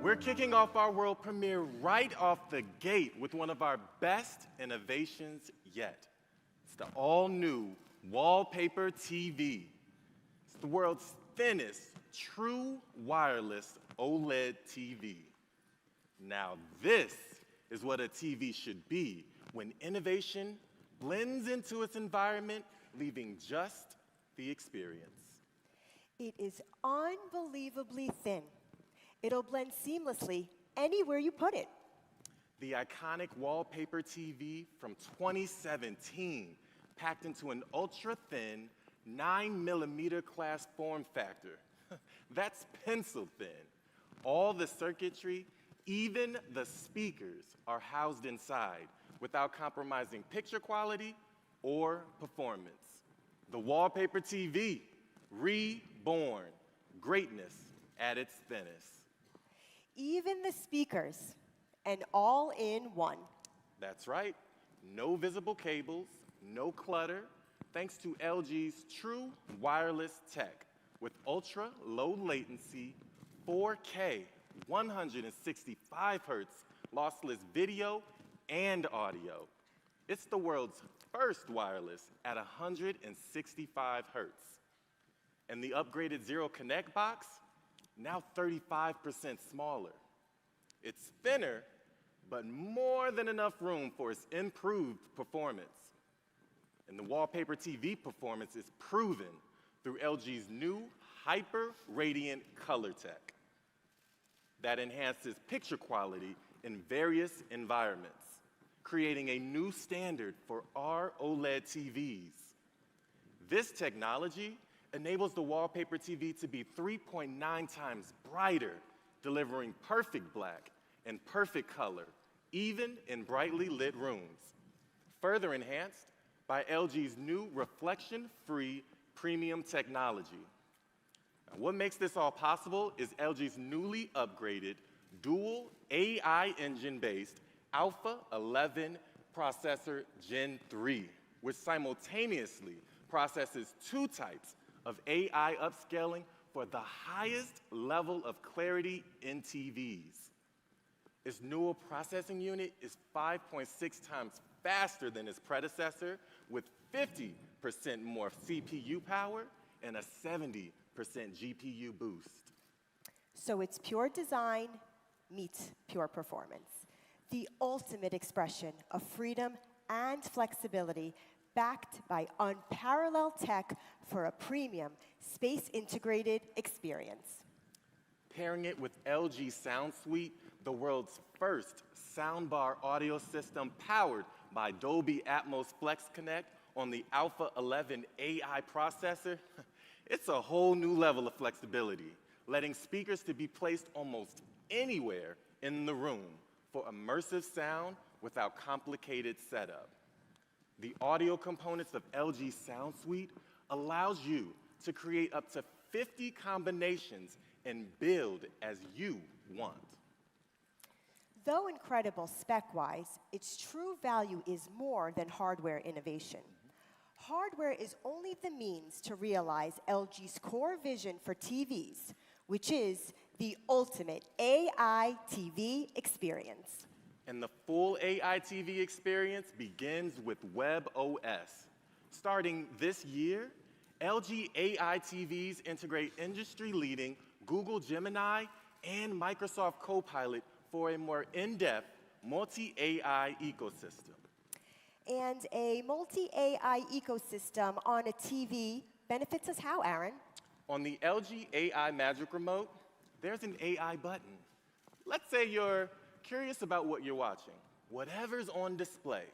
We're kicking off our world premiere right off the gate with one of our best innovations yet. It's the all-new wallpaper TV. It's the world's thinnest, true wireless OLED TV. Now this is what a TV should be when innovation blends into its environment, leaving just the experience. It is unbelievably thin. It'll blend seamlessly anywhere you put it. The iconic wallpaper TV from 2017, packed into an ultra-thin 9mm class form factor. That's pencil thin. All the circuitry, even the speakers, are housed inside without compromising picture quality or performance. The wallpaper TV, reborn, greatness at its thinnest. Even the speakers, an all-in-one. That's right. No visible cables, no clutter, thanks to LG's true wireless tech with ultra-low latency, 4K, 165 hertz lossless video and audio. It's the world's first wireless at 165 hertz. And the upgraded Zero Connect box, now 35% smaller. It's thinner, but more than enough room for its improved performance. And the wallpaper TV performance is proven through LG's new Hyper Radiant color tech that enhances picture quality in various environments, creating a new standard for our OLED TVs. This technology enables the wallpaper TV to be 3.9 times brighter, delivering perfect black and perfect color, even in brightly lit rooms. Further enhanced by LG's new reflection-free premium technology. Now, what makes this all possible is LG's newly upgraded dual AI engine-based Alpha 11 processor Gen 3, which simultaneously processes 2 types of AI upscaling for the highest level of clarity in TVs. Its neural processing unit is 5.6 times faster than its predecessor, with 50% more CPU power and a 70% GPU boost. So it's pure design meets pure performance. The ultimate expression of freedom and flexibility, backed by unparalleled tech for a premium, space-integrated experience. Pairing it with LG Sound Suite, the world's first soundbar audio system powered by Dolby Atmos Flex Connect on the Alpha 11 AI processor, it's a whole new level of flexibility, letting speakers to be placed almost anywhere in the room for immersive sound without complicated setup. The audio components of LG Sound Suite allows you to create up to 50 combinations and build as you want. Though incredible spec-wise, its true value is more than hardware innovation. Hardware is only the means to realize LG's core vision for TVs, which is the ultimate AI TV experience. And the full AI TV experience begins with WebOS. Starting this year, LG AI TVs integrate industry-leading Google Gemini and Microsoft Copilot for a more in-depth multi-AI ecosystem. And a multi-AI ecosystem on a TV benefits us how, Aaron? On the LG AI Magic Remote, there's an AI button. Let's say you're curious about what you're watching. Whatever's on display,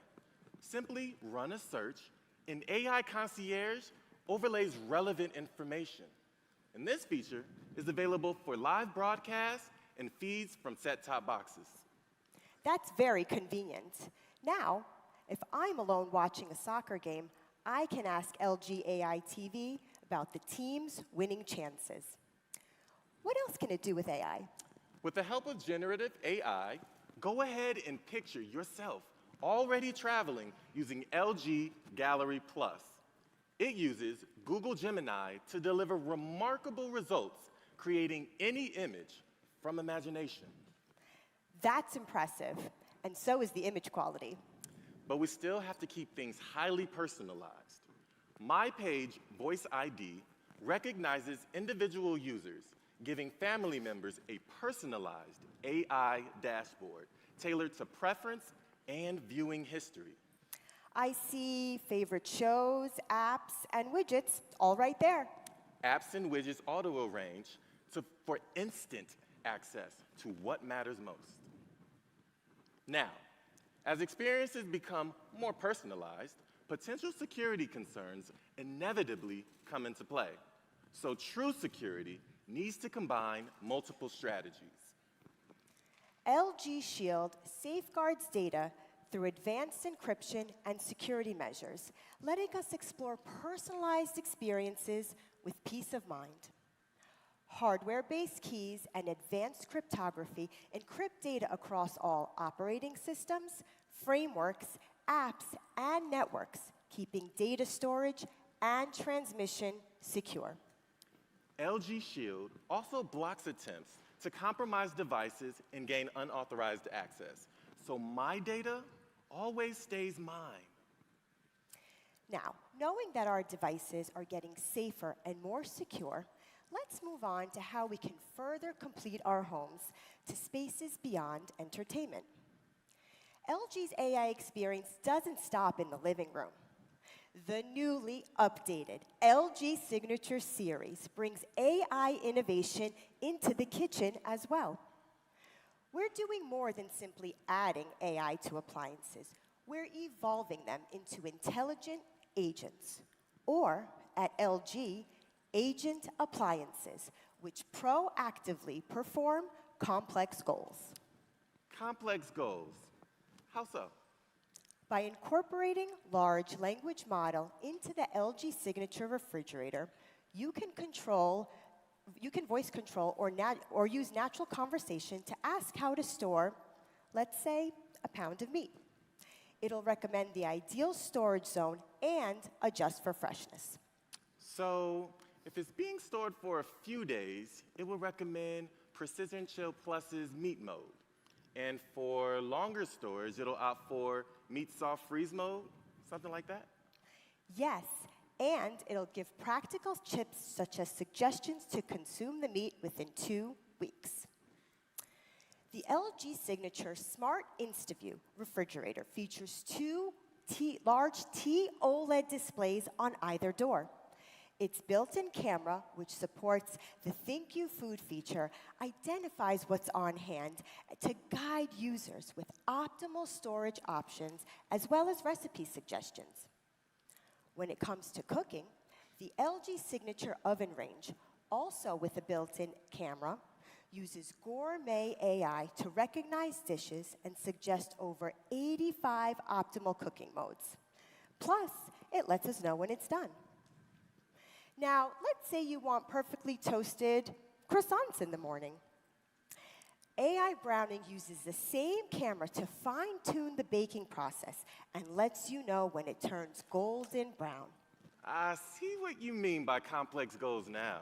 simply run a search, and AI Concierge overlays relevant information. And this feature is available for live broadcasts and feeds from set-top boxes. That's very convenient. Now, if I'm alone watching a soccer game, I can ask LG AI TV about the team's winning chances. What else can it do with AI? With the help of generative AI, go ahead and picture yourself already traveling using LG Gallery Plus. It uses Google Gemini to deliver remarkable results, creating any image from imagination. That's impressive, and so is the image quality. But we still have to keep things highly personalized. My Page Voice ID recognizes individual users, giving family members a personalized AI dashboard tailored to preference and viewing history. I see favorite shows, apps, and widgets all right there. Apps and widgets auto-arrange for instant access to what matters most. Now, as experiences become more personalized, potential security concerns inevitably come into play. So true security needs to combine multiple strategies. LG Shield safeguards data through advanced encryption and security measures, letting us explore personalized experiences with peace of mind. Hardware-based keys and advanced cryptography encrypt data across all operating systems, frameworks, apps, and networks, keeping data storage and transmission secure. LG Shield also blocks attempts to compromise devices and gain unauthorized access, so my data always stays mine. Now, knowing that our devices are getting safer and more secure, let's move on to how we can further complete our homes to spaces beyond entertainment. LG's AI experience doesn't stop in the living room. The newly updated LG Signature Series brings AI innovation into the kitchen as well. We're doing more than simply adding AI to appliances. We're evolving them into intelligent agents, or at LG, agent appliances, which proactively perform complex goals. Complex goals. How so? By incorporating large language model into the LG Signature refrigerator, you can voice control or use natural conversation to ask how to store, let's say, a pound of meat. It'll recommend the ideal storage zone and adjust for freshness. So, if it's being stored for a few days, it will recommend Precision Chill Plus's meat mode. And for longer storage, it'll opt for meat soft freeze mode, something like that? Yes, and it'll give practical tips such as suggestions to consume the meat within 2 weeks. The LG Signature Smart InstaView refrigerator features two large TOLED displays on either door. Its built-in camera, which supports the Think You Food feature, identifies what's on hand to guide users with optimal storage options as well as recipe suggestions. When it comes to cooking, the LG Signature Oven Range, also with a built-in camera, uses gourmet AI to recognize dishes and suggest over 85 optimal cooking modes. Plus, it lets us know when it's done. Now, let's say you want perfectly toasted croissants in the morning. AI Browning uses the same camera to fine-tune the baking process and lets you know when it turns golden brown. I see what you mean by complex goals now.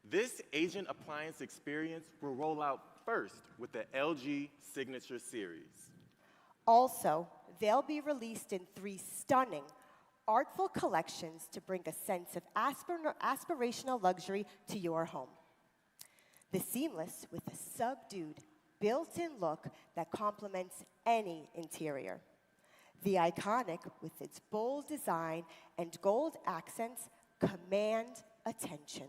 This agent appliance experience will roll out first with the LG Signature Series. Also, they'll be released in 3 stunning, artful collections to bring a sense of aspirational luxury to your home. The Seamless with a subdued, built-in look that complements any interior. The Iconic with its bold design and gold accents command attention.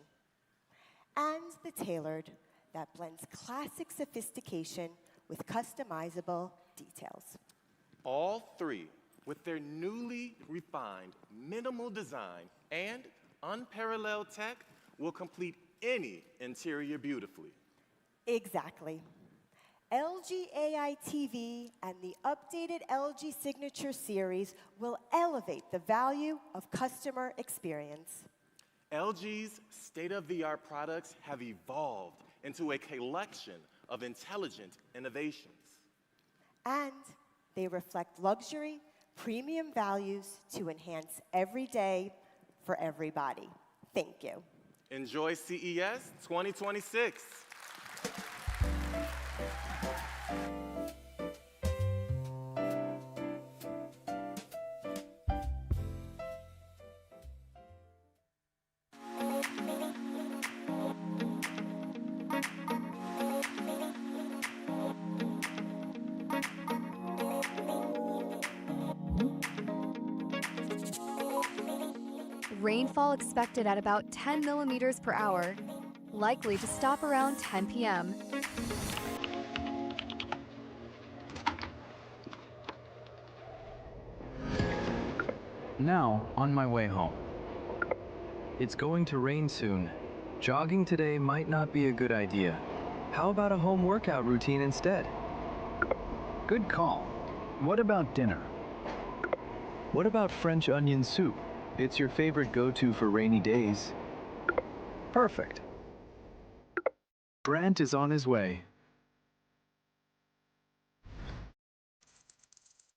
And the Tailored that blends classic sophistication with customizable details. All 3, with their newly refined minimal design and unparalleled tech, will complete any interior beautifully. Exactly. LG AI TV and the updated LG Signature Series will elevate the value of customer experience. LG's state-of-the-art products have evolved into a collection of intelligent innovations. And they reflect luxury, premium values to enhance every day for everybody. Thank you. Enjoy CES 2026. Rainfall expected at about 10 millimeters per hour, likely to stop around 10 p.m. Now, on my way home. It's going to rain soon. Jogging today might not be a good idea. How about a home workout routine instead? Good call. What about dinner? What about French onion soup? It's your favorite go-to for rainy days. Perfect. Brant is on his way.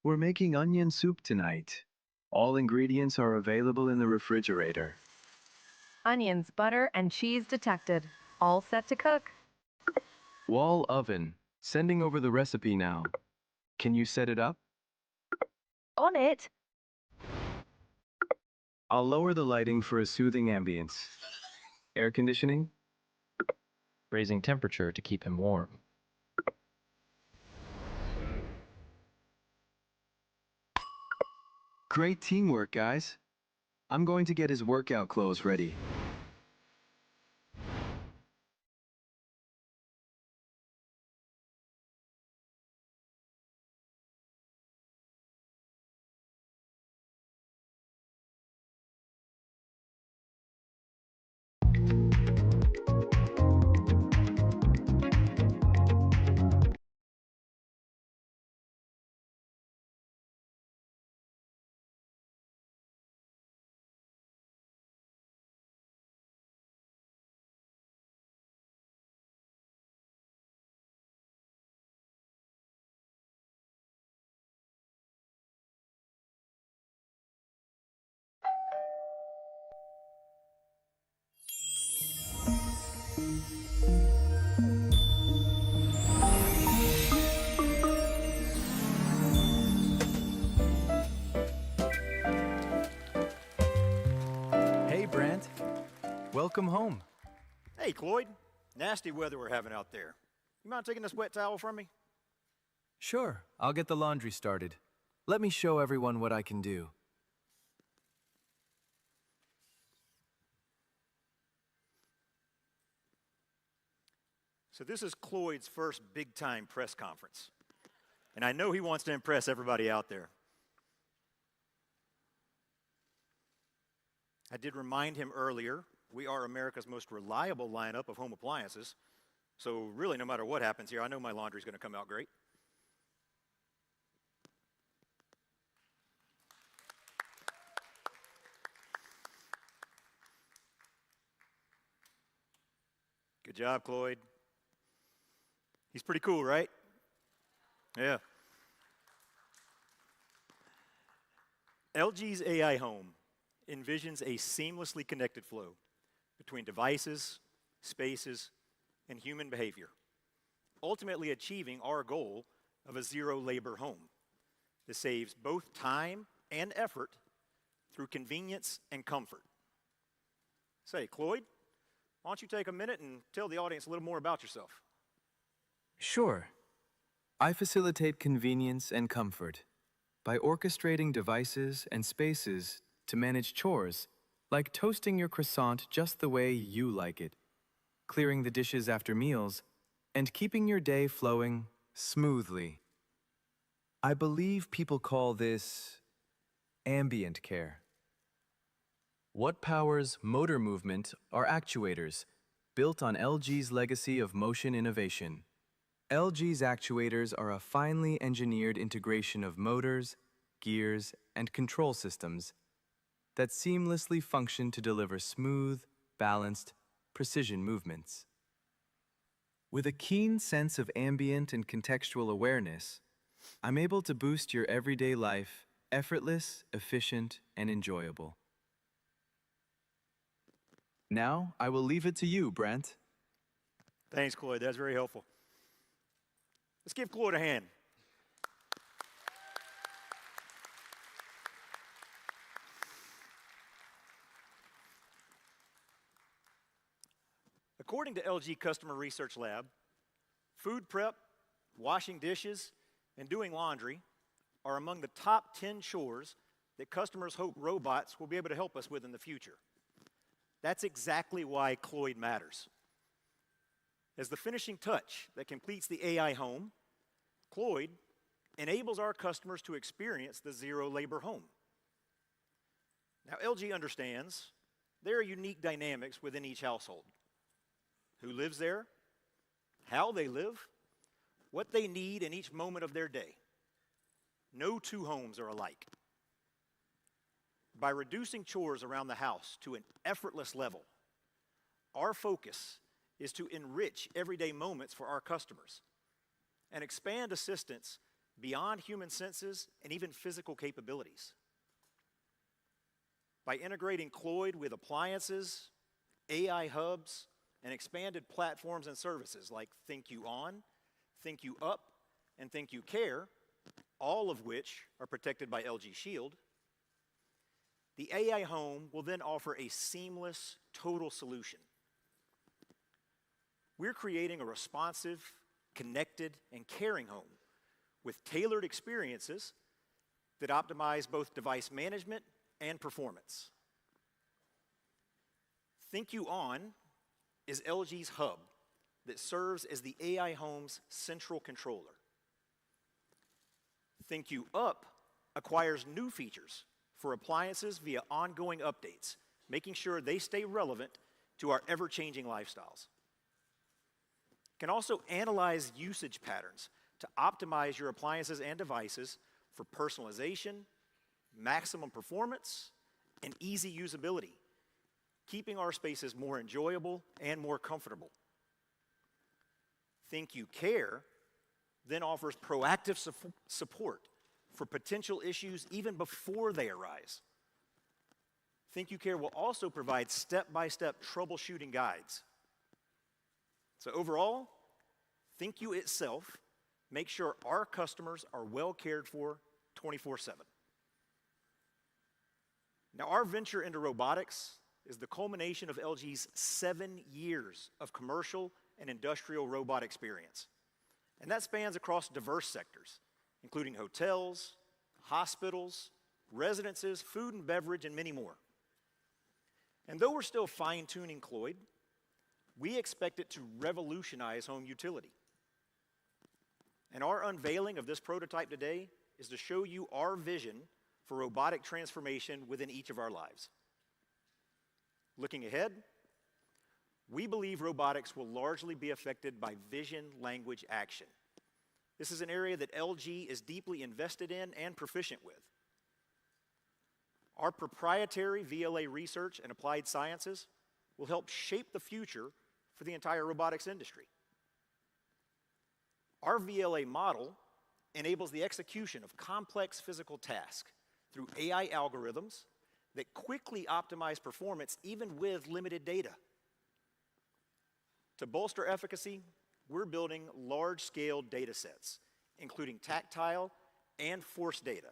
We're making onion soup tonight. All ingredients are available in the refrigerator. Onions, butter, and cheese detected. All set to cook. Wall oven. Sending over the recipe now. Can you set it up? On it. I'll lower the lighting for a soothing ambience. Air conditioning? Raising temperature to keep him warm. Great teamwork, guys. I'm going to get his workout clothes ready. Hey, Brant. Welcome home. Hey, Cloyd. Nasty weather we're having out there. You mind taking this wet towel from me? Sure, I'll get the laundry started. Let me show everyone what I can do. So this is Cloyd's first big-time press conference. And I know he wants to impress everybody out there. I did remind him earlier, we are America's most reliable lineup of home appliances. So really, no matter what happens here, I know my laundry's going to come out great. Good job, Cloyd. He's pretty cool, right? Yeah. LG's AI Home envisions a seamlessly connected flow between devices, spaces, and human behavior, ultimately achieving our goal of a zero-labor home that saves both time and effort through convenience and comfort. Say, Cloyd, why don't you take a minute and tell the audience a little more about yourself? Sure. I facilitate convenience and comfort by orchestrating devices and spaces to manage chores, like toasting your croissant just the way you like it, clearing the dishes after meals, and keeping your day flowing smoothly. I believe people call this ambient care. What powers motor movement are actuators, built on LG's legacy of motion innovation. LG's actuators are a finely engineered integration of motors, gears, and control systems that seamlessly function to deliver smooth, balanced, precision movements. With a keen sense of ambient and contextual awareness, I'm able to boost your everyday life effortless, efficient, and enjoyable. Now, I will leave it to you, Brant. Thanks, Cloyd. That's very helpful. Let's give Cloyd a hand. According to LG Customer Research Lab, food prep, washing dishes, and doing laundry are among the top 10 chores that customers hope robots will be able to help us with in the future. That's exactly why Cloyd matters. As the finishing touch that completes the AI home, Cloyd enables our customers to experience the zero-labor home. Now, LG understands there are unique dynamics within each household. Who lives there, how they live, what they need in each moment of their day. No two homes are alike. By reducing chores around the house to an effortless level, our focus is to enrich everyday moments for our customers and expand assistance beyond human senses and even physical capabilities. By integrating Cloyd with appliances, AI hubs, and expanded platforms and services like Think You On, Think You Up, and Think You Care, all of which are protected by LG Shield, the AI home will then offer a seamless, total solution. We're creating a responsive, connected, and caring home with tailored experiences that optimize both device management and performance. Think You On is LG's hub that serves as the AI home's central controller. Think You Up acquires new features for appliances via ongoing updates, making sure they stay relevant to our ever-changing lifestyles. It can also analyze usage patterns to optimize your appliances and devices for personalization, maximum performance, and easy usability, keeping our spaces more enjoyable and more comfortable. Think You Care then offers proactive support for potential issues even before they arise. Think You Care will also provide step-by-step troubleshooting guides. So overall, Think You itself makes sure our customers are well cared for 24/7. Now, our venture into robotics is the culmination of LG's 7 years of commercial and industrial robot experience. And that spans across diverse sectors, including hotels, hospitals, residences, food and beverage, and many more. And though we're still fine-tuning Cloyd, we expect it to revolutionize home utility. And our unveiling of this prototype today is to show you our vision for robotic transformation within each of our lives. Looking ahead, we believe robotics will largely be affected by vision, language, action. This is an area that LG is deeply invested in and proficient with. Our proprietary VLA research and applied sciences will help shape the future for the entire robotics industry. Our VLA model enables the execution of complex physical tasks through AI algorithms that quickly optimize performance even with limited data. To bolster efficacy, we're building large-scale data sets, including tactile and force data,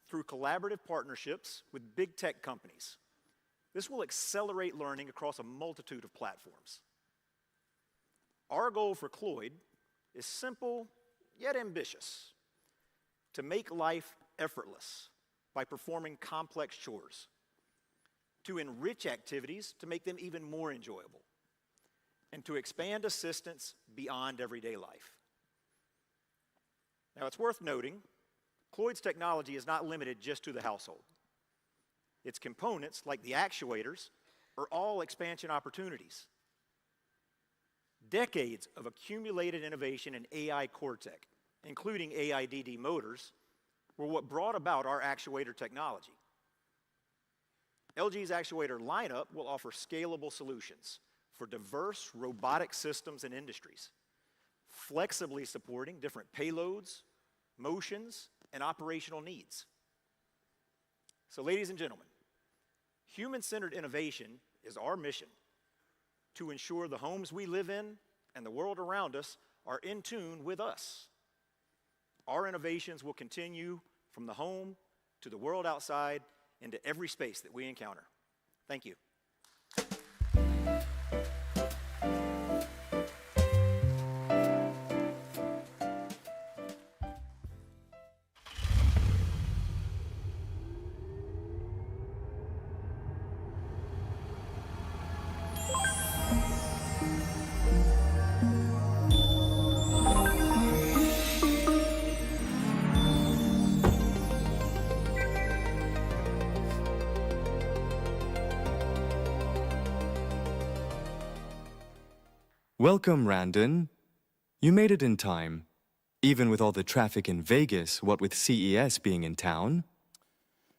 through collaborative partnerships with big tech companies. This will accelerate learning across a multitude of platforms. Our goal for Cloyd is simple yet ambitious: to make life effortless by performing complex chores, to enrich activities to make them even more enjoyable, and to expand assistance beyond everyday life. Now, it's worth noting, Cloyd's technology is not limited just to the household. Its components, like the actuators, are all expansion opportunities. Decades of accumulated innovation in AI core tech, including AIDD motors, were what brought about our actuator technology. LG's actuator lineup will offer scalable solutions for diverse robotic systems and industries, flexibly supporting different payloads, motions, and operational needs. So, ladies and gentlemen, human-centered innovation is our mission to ensure the homes we live in and the world around us are in tune with us. Our innovations will continue from the home to the world outside into every space that we encounter. Thank you. Welcome, Randon. You made it in time. Even with all the traffic in Vegas, what with CES being in town.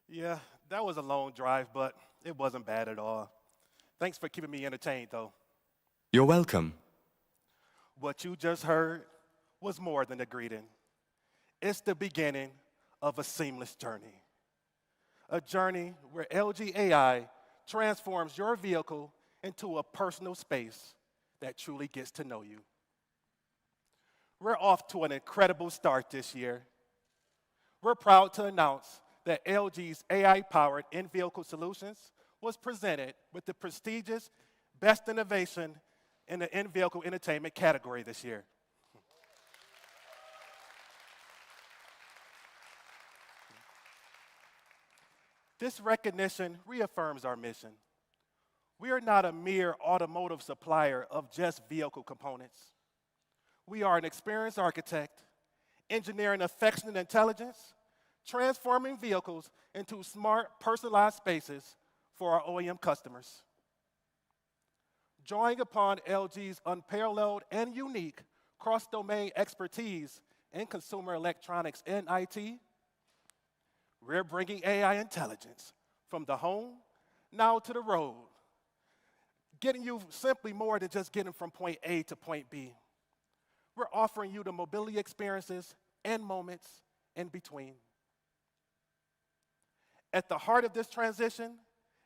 Yeah, that was a long drive, but it wasn't bad at all. Thanks for keeping me entertained, though. You're welcome. What you just heard was more than a greeting. It's the beginning of a seamless journey. A journey where LG AI transforms your vehicle into a personal space that truly gets to know you. We're off to an incredible start this year. We're proud to announce that LG's AI-powered in-vehicle solutions was presented with the prestigious Best Innovation in the in-vehicle entertainment category this year. This recognition reaffirms our mission. We are not a mere automotive supplier of just vehicle components. We are an experienced architect, engineering affectionate intelligence, transforming vehicles into smart, personalized spaces for our OEM customers. Drawing upon LG's unparalleled and unique cross-domain expertise in consumer electronics and IT, we're bringing AI intelligence from the home now to the road, getting you simply more than just getting from point A to point B. We're offering you the mobility experiences and moments in between. At the heart of this transition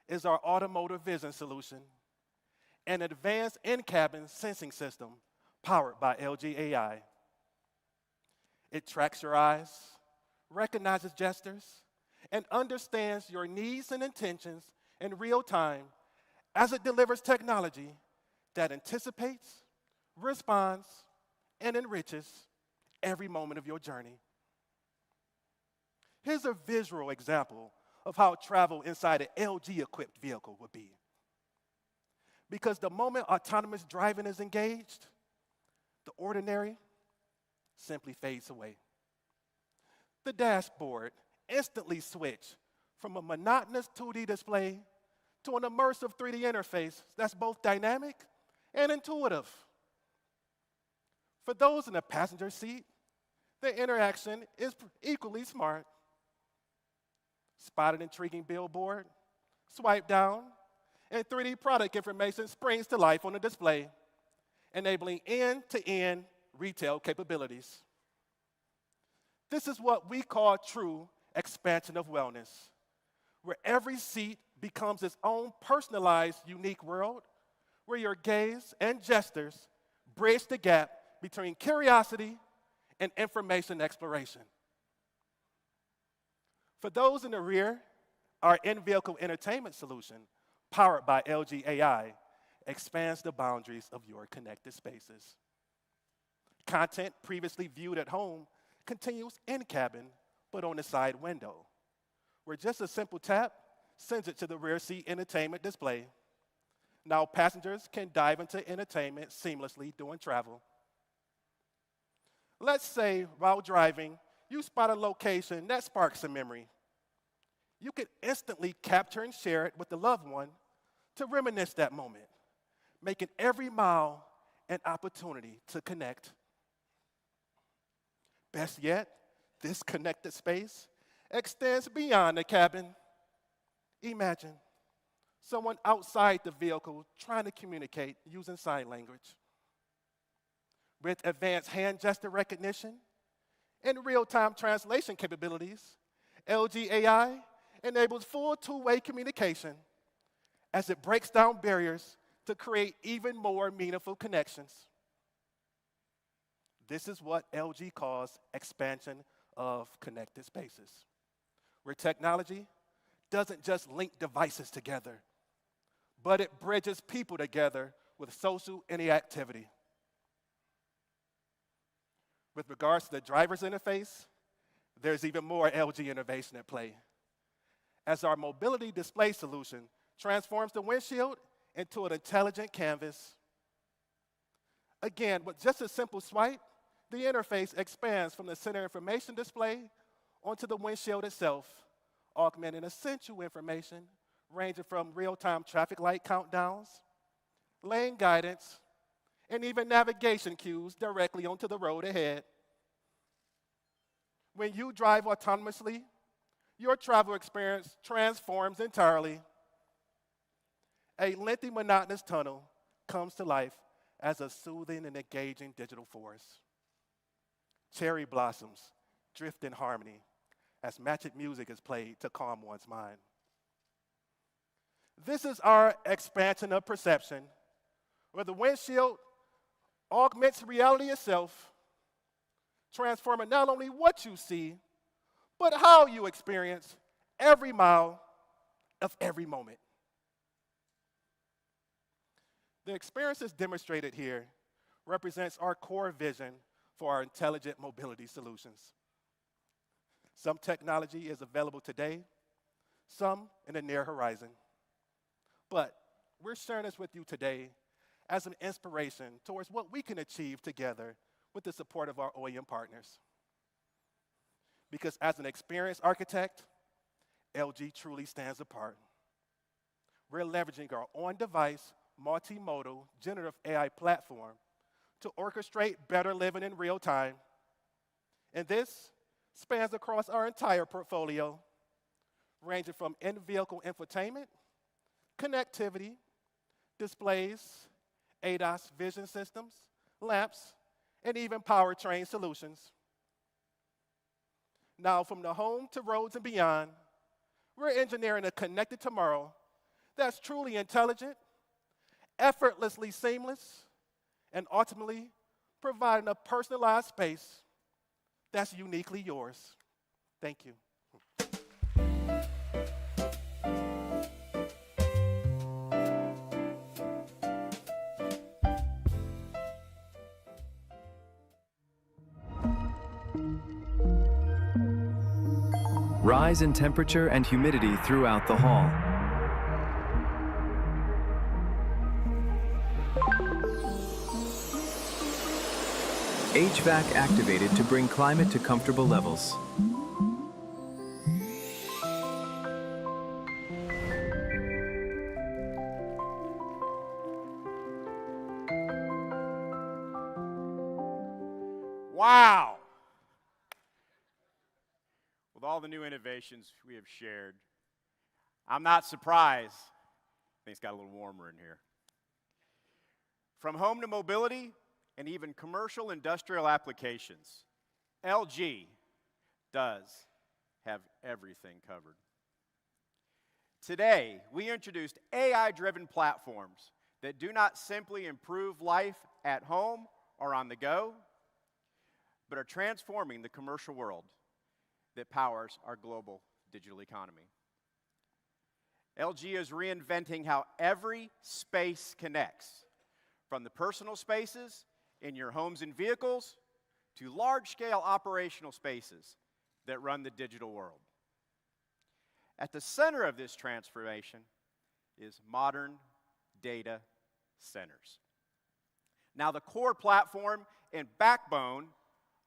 is our automotive vision solution, an advanced in-cabin sensing system powered by LG AI. It tracks your eyes, recognizes gestures, and understands your needs and intentions in real time as it delivers technology that anticipates, responds, and enriches every moment of your journey. Here's a visual example of how travel inside an LG-equipped vehicle would be. Because the moment autonomous driving is engaged, the ordinary simply fades away. The dashboard instantly switches from a monotonous 2D display to an immersive 3D interface that's both dynamic and intuitive. For those in the passenger seat, the interaction is equally smart. Spot an intriguing billboard, swipe down, and 3D product information springs to life on the display, enabling end-to-end retail capabilities. This is what we call true expansion of wellness, where every seat becomes its own personalized, unique world, where your gaze and gestures bridge the gap between curiosity and information exploration. For those in the rear, our in-vehicle entertainment solution, powered by LG AI, expands the boundaries of your connected spaces. Content previously viewed at home continues in-cabin, but on the side window, where just a simple tap sends it to the rear seat entertainment display. Now passengers can dive into entertainment seamlessly during travel. Let's say while driving, you spot a location that sparks a memory. You can instantly capture and share it with a loved one to reminisce that moment, making every mile an opportunity to connect. Best yet, this connected space extends beyond the cabin. Imagine someone outside the vehicle trying to communicate using sign language. With advanced hand gesture recognition and real-time translation capabilities, LG AI enables full two-way communication as it breaks down barriers to create even more meaningful connections. This is what LG calls expansion of connected spaces, where technology doesn't just link devices together, but it bridges people together with social interactivity. With regards to the driver's interface, there's even more LG innovation at play, as our mobility display solution transforms the windshield into an intelligent canvas. Again, with just a simple swipe, the interface expands from the center information display onto the windshield itself, augmenting essential information ranging from real-time traffic light countdowns, lane guidance, and even navigation cues directly onto the road ahead. When you drive autonomously, your travel experience transforms entirely. A lengthy, monotonous tunnel comes to life as a soothing and engaging digital forest. Cherry blossoms drift in harmony as magic music is played to calm one's mind. This is our expansion of perception, where the windshield augments reality itself, transforming not only what you see, but how you experience every mile of every moment. The experiences demonstrated here represents our core vision for our intelligent mobility solutions. Some technology is available today, some in the near horizon. But we're sharing this with you today as an inspiration towards what we can achieve together with the support of our OEM partners. Because as an experienced architect, LG truly stands apart. We're leveraging our on-device, multimodal, generative AI platform to orchestrate better living in real time. And this spans across our entire portfolio, ranging from in-vehicle infotainment, connectivity, displays, ADAS vision systems, lamps, and even powertrain solutions. Now, from the home to roads and beyond, we're engineering a connected tomorrow that's truly intelligent, effortlessly seamless, and ultimately providing a personalized space that's uniquely yours. Thank you. Rise in temperature and humidity throughout the hall. HVAC activated to bring climate to comfortable levels. Wow! With all the new innovations we have shared, I'm not surprised things got a little warmer in here. From home to mobility and even commercial industrial applications, LG does have everything covered. Today, we introduced AI-driven platforms that do not simply improve life at home or on the go, but are transforming the commercial world that powers our global digital economy. LG is reinventing how every space connects, from the personal spaces in your homes and vehicles to large-scale operational spaces that run the digital world. At the center of this transformation is modern data centers. Now, the core platform and backbone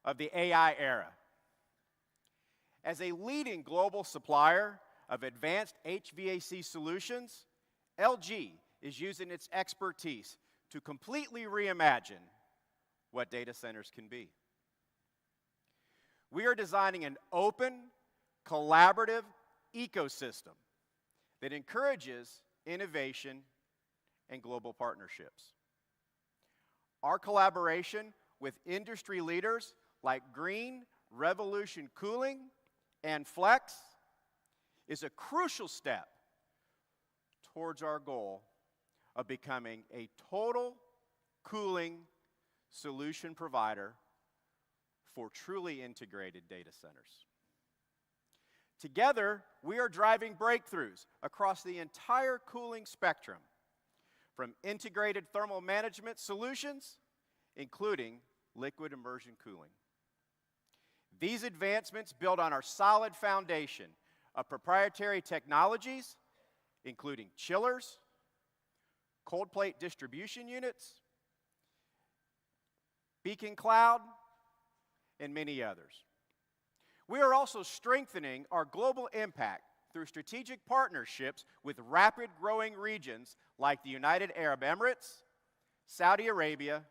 of the AI era. As a leading global supplier of advanced HVAC solutions, LG is using its expertise to completely reimagine what data centers can be. We are designing an open, collaborative ecosystem that encourages innovation and global partnerships. Our collaboration with industry leaders like Green Revolution Cooling and Flex is a crucial step towards our goal of becoming a total cooling solution provider for truly integrated data centers. Together, we are driving breakthroughs across the entire cooling spectrum, from integrated thermal management solutions, including liquid immersion cooling. These advancements build on our solid foundation of proprietary technologies, including chillers, cold plate distribution units, beacon cloud, and many others. We are also strengthening our global impact through strategic partnerships with rapid growing regions like the United Arab Emirates, Saudi Arabia,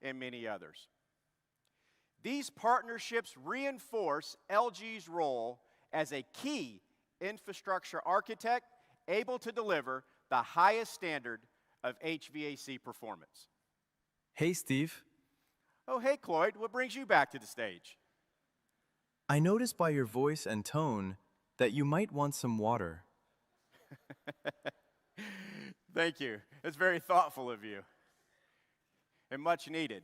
and many others. These partnerships reinforce LG's role as a key infrastructure architect able to deliver the highest standard of HVAC performance. Hey, Steve. Oh, hey, Cloyd, what brings you back to the stage? I noticed by your voice and tone that you might want some water. Thank you. It's very thoughtful of you and much needed.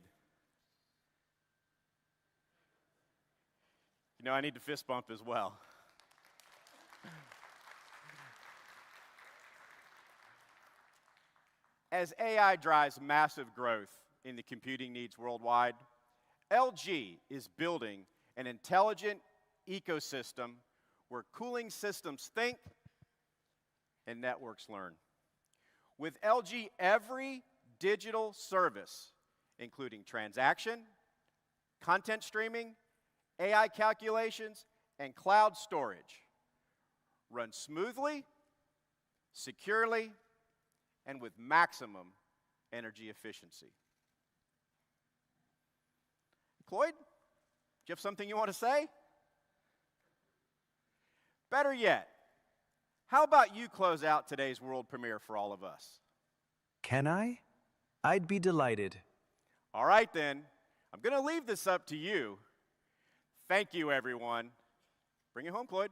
You know, I need to fist bump as well. As AI drives massive growth in the computing needs worldwide, LG is building an intelligent ecosystem where cooling systems think and networks learn. With LG, every digital service, including transaction, content streaming, AI calculations, and cloud storage, runs smoothly, securely, and with maximum energy efficiency. Cloyd, do you have something you want to say? Better yet, how about you close out today's world premiere for all of us? Can I? I'd be delighted. All right, then. I'm going to leave this up to you. Thank you, everyone. Bring it home, Cloyd.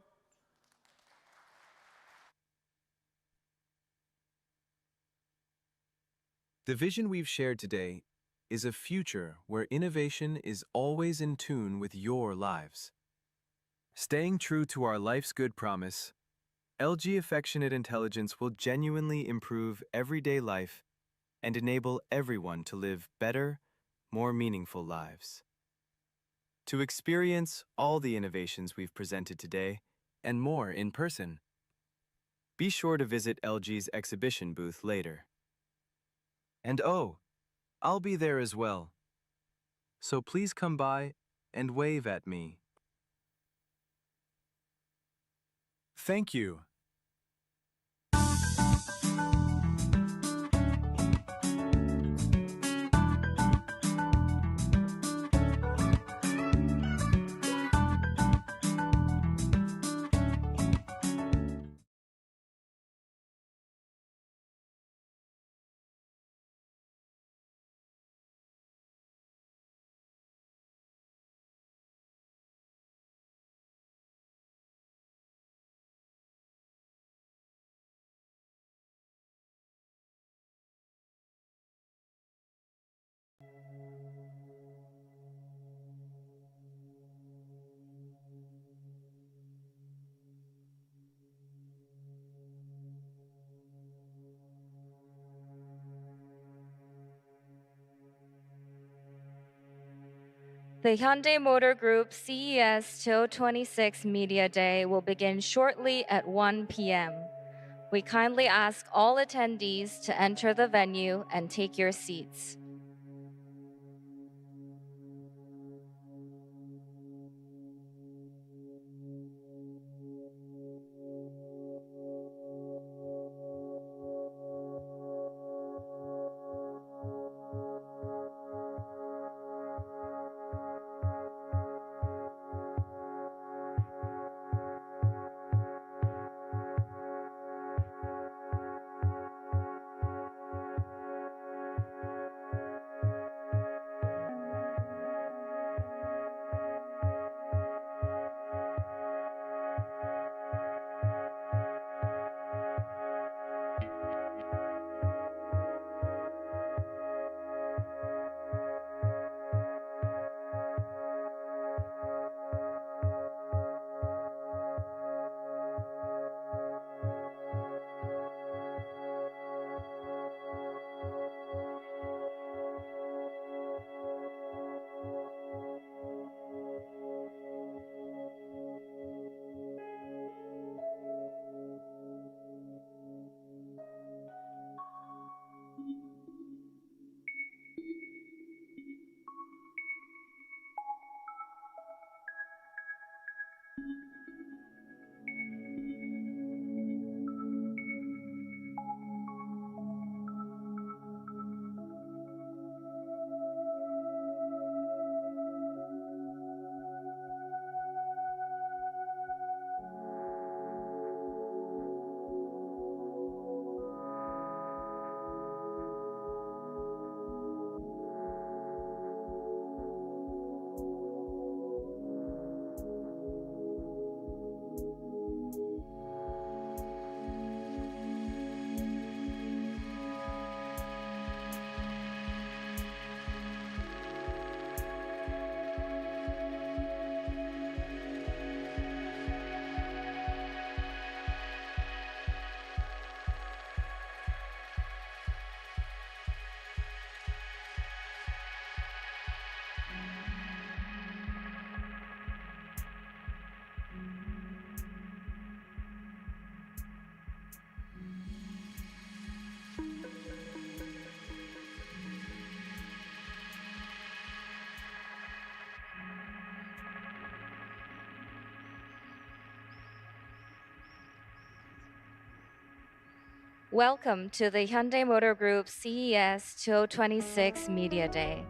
The vision we've shared today is a future where innovation is always in tune with your lives. Staying true to our life's good promise, LG Affectionate Intelligence will genuinely improve everyday life and enable everyone to live better, more meaningful lives. To experience all the innovations we've presented today and more in person, be sure to visit LG's exhibition booth later. And oh, I'll be there as well. So please come by and wave at me. Thank you. The Hyundai Motor Group CES 2026 Media Day will begin shortly at 1 p.m. We kindly ask all attendees to enter the venue and take your seats. Welcome to the Hyundai Motor Group CES 2026 Media Day.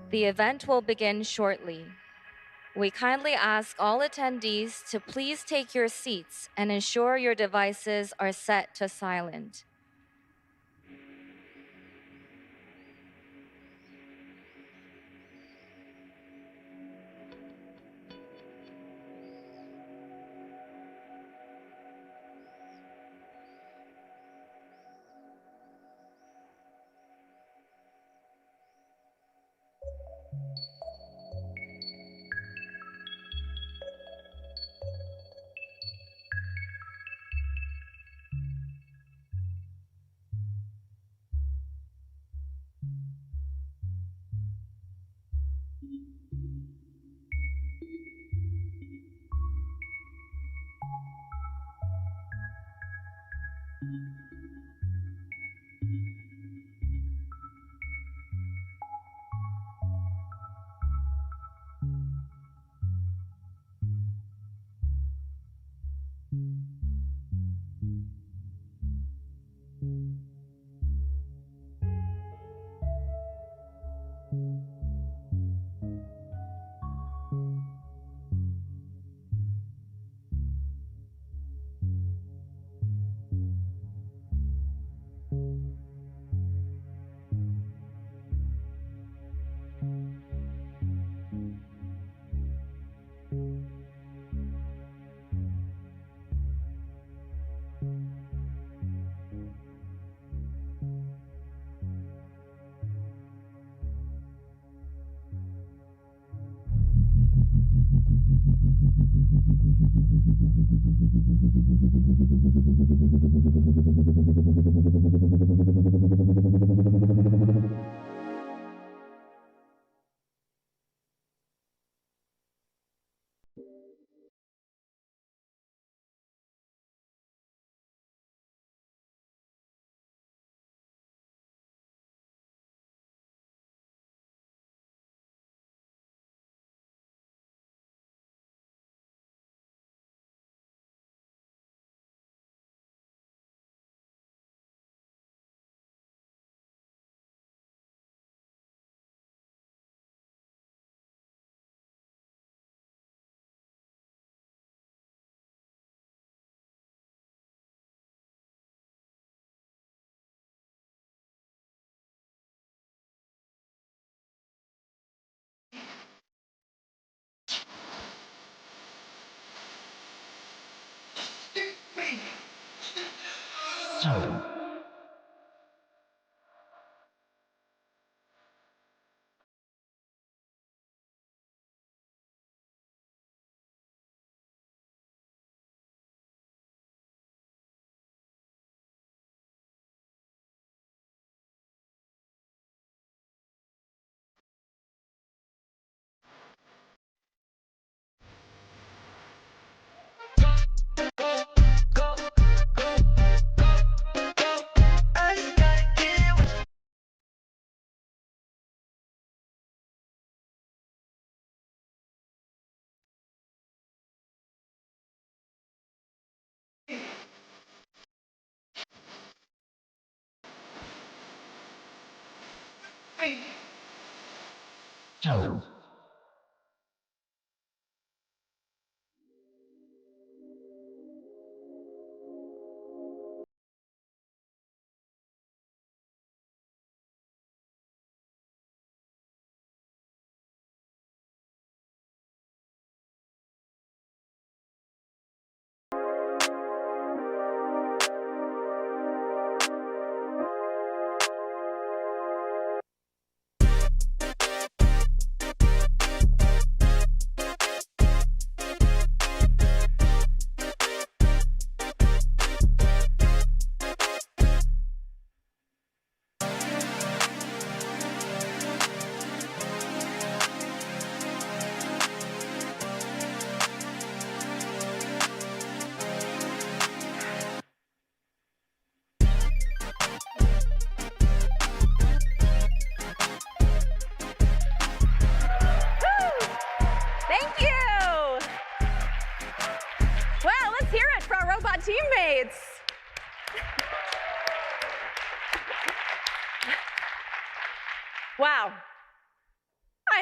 The event will begin shortly. We kindly ask all attendees to please take your seats and ensure your devices are set to silent.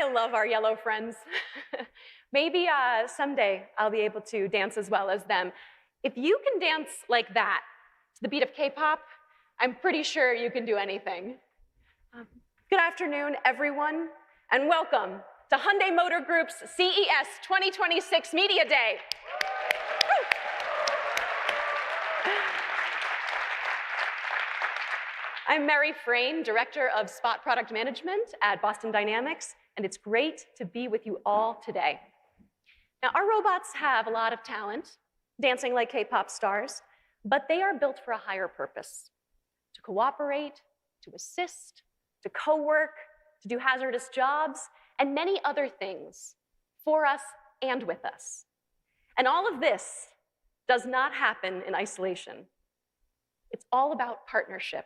I love our yellow friends. Maybe someday I'll be able to dance as well as them. If you can dance like that to the beat of K-pop, I'm pretty sure you can do anything. Good afternoon, everyone, and welcome to Hyundai Motor Group's CES 2026 Media Day. I'm Mary Frayne, Director of Spot Product Management at Boston Dynamics, and it's great to be with you all today. Now, our robots have a lot of talent, dancing like K-pop stars, but they are built for a higher purpose: to cooperate, to assist, to co-work, to do hazardous jobs, and many other things for us and with us. And all of this does not happen in isolation. It's all about partnership.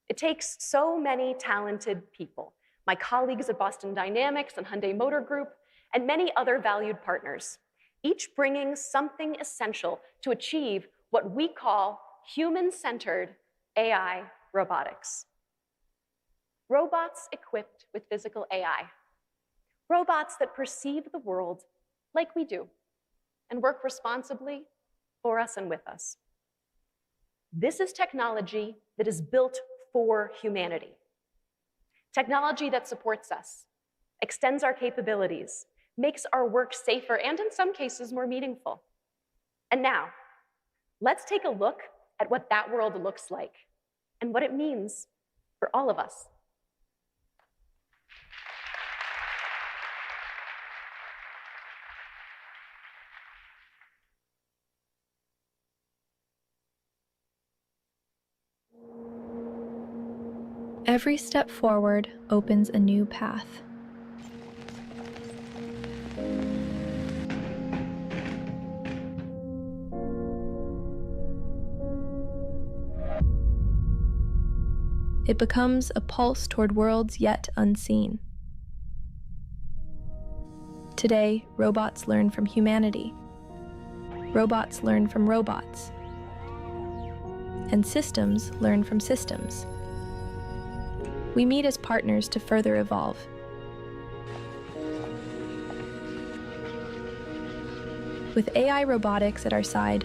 It takes so many talented people, my colleagues at Boston Dynamics and Hyundai Motor Group, and many other valued partners, each bringing something essential to achieve what we call human-centered AI robotics. Robots equipped with physical AI. Robots that perceive the world like we do and work responsibly for us and with us. This is technology that is built for humanity. Technology that supports us, extends our capabilities, makes our work safer, and in some cases more meaningful. And now, let's take a look at what that world looks like and what it means for all of us. Every step forward opens a new path. It becomes a pulse toward worlds yet unseen. Today, robots learn from humanity. Robots learn from robots. And systems learn from systems. We meet as partners to further evolve. With AI robotics at our side,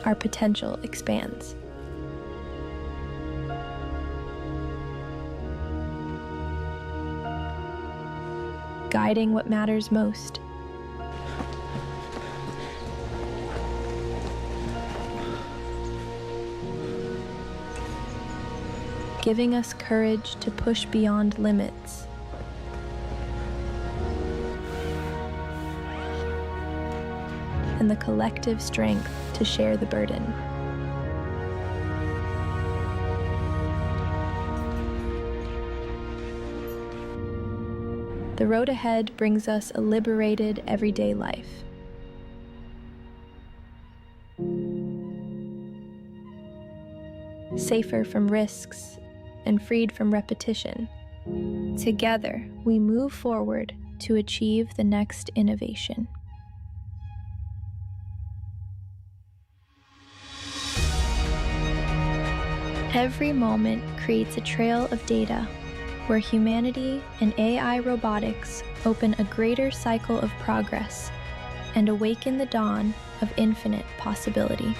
our potential expands. Guiding what matters most. Giving us courage to push beyond limits. And the collective strength to share the burden. The road ahead brings us a liberated everyday life. Safer from risks and freed from repetition. Together, we move forward to achieve the next innovation. Every moment creates a trail of data where humanity and AI robotics open a greater cycle of progress and awaken the dawn of infinite possibility.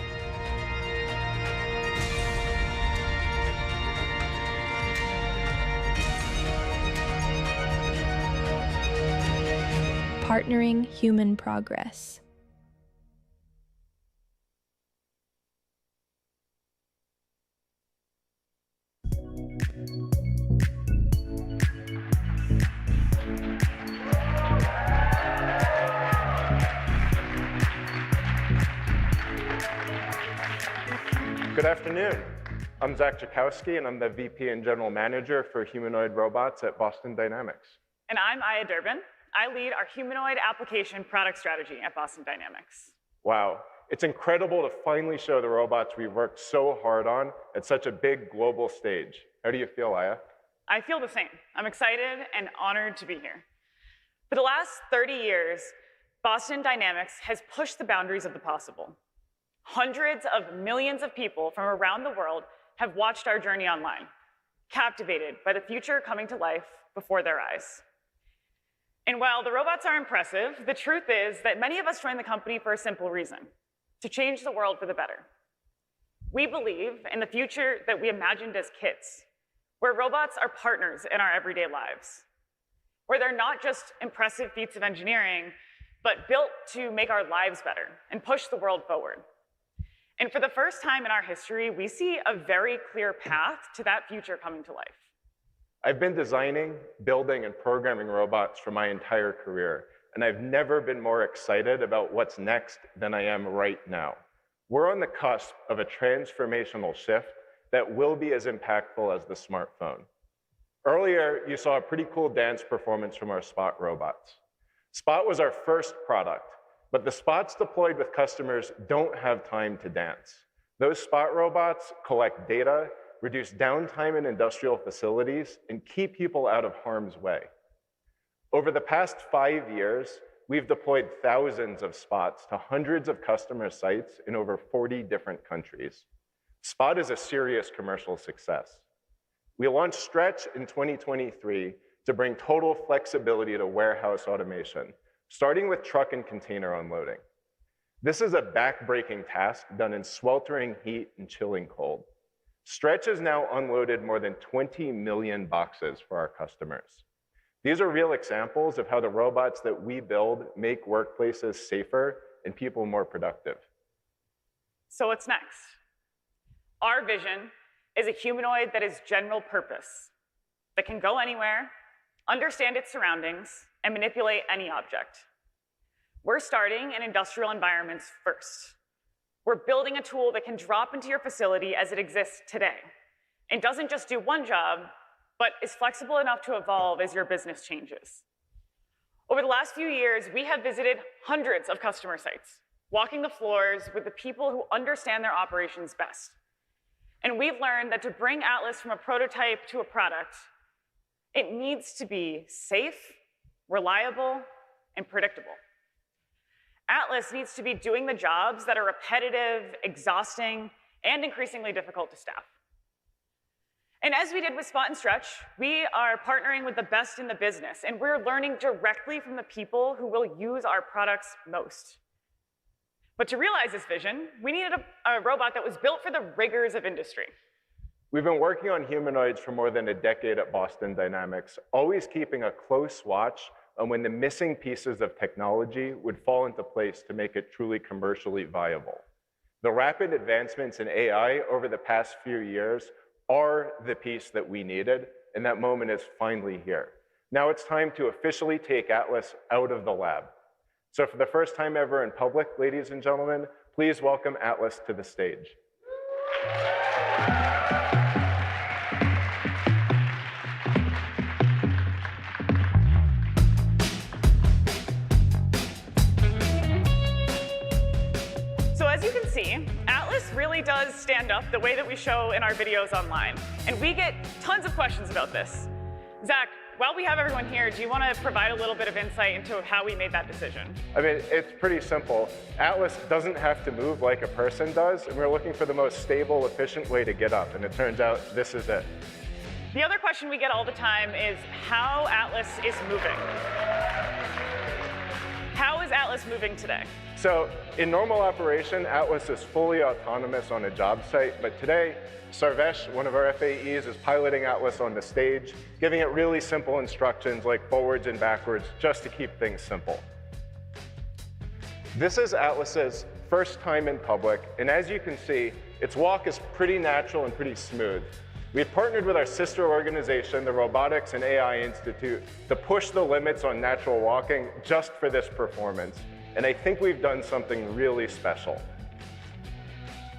Partnering human progress. Good afternoon. I'm Zach Jakowski, and I'm the VP and General Manager for Humanoid Robots at Boston Dynamics. And I'm Aya Durbin. I lead our humanoid application product strategy at Boston Dynamics. Wow, it's incredible to finally show the robots we worked so hard on at such a big global stage. How do you feel, Aya? I feel the same. I'm excited and honored to be here. For the last 30 years, Boston Dynamics has pushed the boundaries of the possible. Hundreds of millions of people from around the world have watched our journey online, captivated by the future coming to life before their eyes. And while the robots are impressive, the truth is that many of us joined the company for a simple reason: to change the world for the better. We believe in the future that we imagined as kids, where robots are partners in our everyday lives, where they're not just impressive feats of engineering, but built to make our lives better and push the world forward. And for the first time in our history, we see a very clear path to that future coming to life. I've been designing, building, and programming robots for my entire career, and I've never been more excited about what's next than I am right now. We're on the cusp of a transformational shift that will be as impactful as the smartphone. Earlier, you saw a pretty cool dance performance from our Spot robots. Spot was our first product, but the Spots deployed with customers don't have time to dance. Those Spot robots collect data, reduce downtime in industrial facilities, and keep people out of harm's way. Over the past 5 years, we've deployed thousands of Spots to hundreds of customer sites in over 40 different countries. Spot is a serious commercial success. We launched Stretch in 2023 to bring total flexibility to warehouse automation, starting with truck and container unloading. This is a back-breaking task done in sweltering heat and chilling cold. Stretch has now unloaded more than 20 million boxes for our customers. These are real examples of how the robots that we build make workplaces safer and people more productive. So what's next? Our vision is a humanoid that is general purpose, that can go anywhere, understand its surroundings, and manipulate any object. We're starting in industrial environments first. We're building a tool that can drop into your facility as it exists today. It doesn't just do one job, but is flexible enough to evolve as your business changes. Over the last few years, we have visited hundreds of customer sites, walking the floors with the people who understand their operations best. And we've learned that to bring Atlas from a prototype to a product, it needs to be safe, reliable, and predictable. Atlas needs to be doing the jobs that are repetitive, exhausting, and increasingly difficult to staff. And as we did with Spot and Stretch, we are partnering with the best in the business, and we're learning directly from the people who will use our products most. But to realize this vision, we needed a robot that was built for the rigors of industry. We've been working on humanoids for more than a decade at Boston Dynamics, always keeping a close watch on when the missing pieces of technology would fall into place to make it truly commercially viable. The rapid advancements in AI over the past few years are the piece that we needed, and that moment is finally here. Now it's time to officially take Atlas out of the lab. So for the first time ever in public, ladies and gentlemen, please welcome Atlas to the stage. So as you can see, Atlas really does stand up the way that we show in our videos online. And we get tons of questions about this. Zach, while we have everyone here, do you want to provide a little bit of insight into how we made that decision? I mean, it's pretty simple. Atlas doesn't have to move like a person does, and we're looking for the most stable, efficient way to get up, and it turns out this is it. The other question we get all the time is how Atlas is moving. How is Atlas moving today? So in normal operation, Atlas is fully autonomous on a job site, but today, Sarvesh, one of our FAEs, is piloting Atlas on the stage, giving it really simple instructions like forwards and backwards, just to keep things simple. This is Atlas's first time in public, and as you can see, its walk is pretty natural and pretty smooth. We've partnered with our sister organization, the Robotics and AI Institute, to push the limits on natural walking just for this performance, and I think we've done something really special.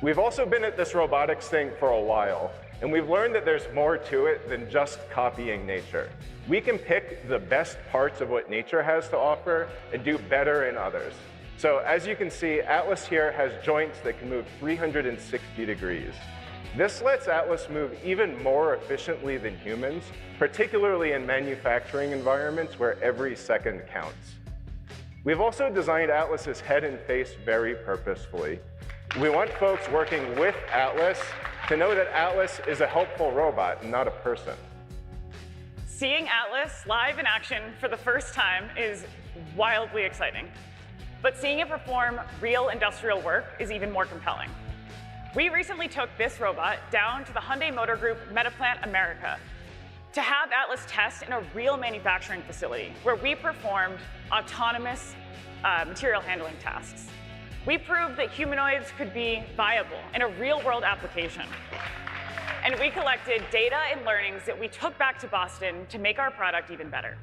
We've also been at this robotics thing for a while, and we've learned that there's more to it than just copying nature. We can pick the best parts of what nature has to offer and do better in others. So as you can see, Atlas here has joints that can move 360 degrees. This lets Atlas move even more efficiently than humans, particularly in manufacturing environments where every second counts. We've also designed Atlas's head and face very purposefully. We want folks working with Atlas to know that Atlas is a helpful robot and not a person. Seeing Atlas live in action for the first time is wildly exciting. But seeing it perform real industrial work is even more compelling. We recently took this robot down to the Hyundai Motor Group Metaplant America to have Atlas test in a real manufacturing facility where we performed autonomous material handling tasks. We proved that humanoids could be viable in a real-world application. And we collected data and learnings that we took back to Boston to make our product even better.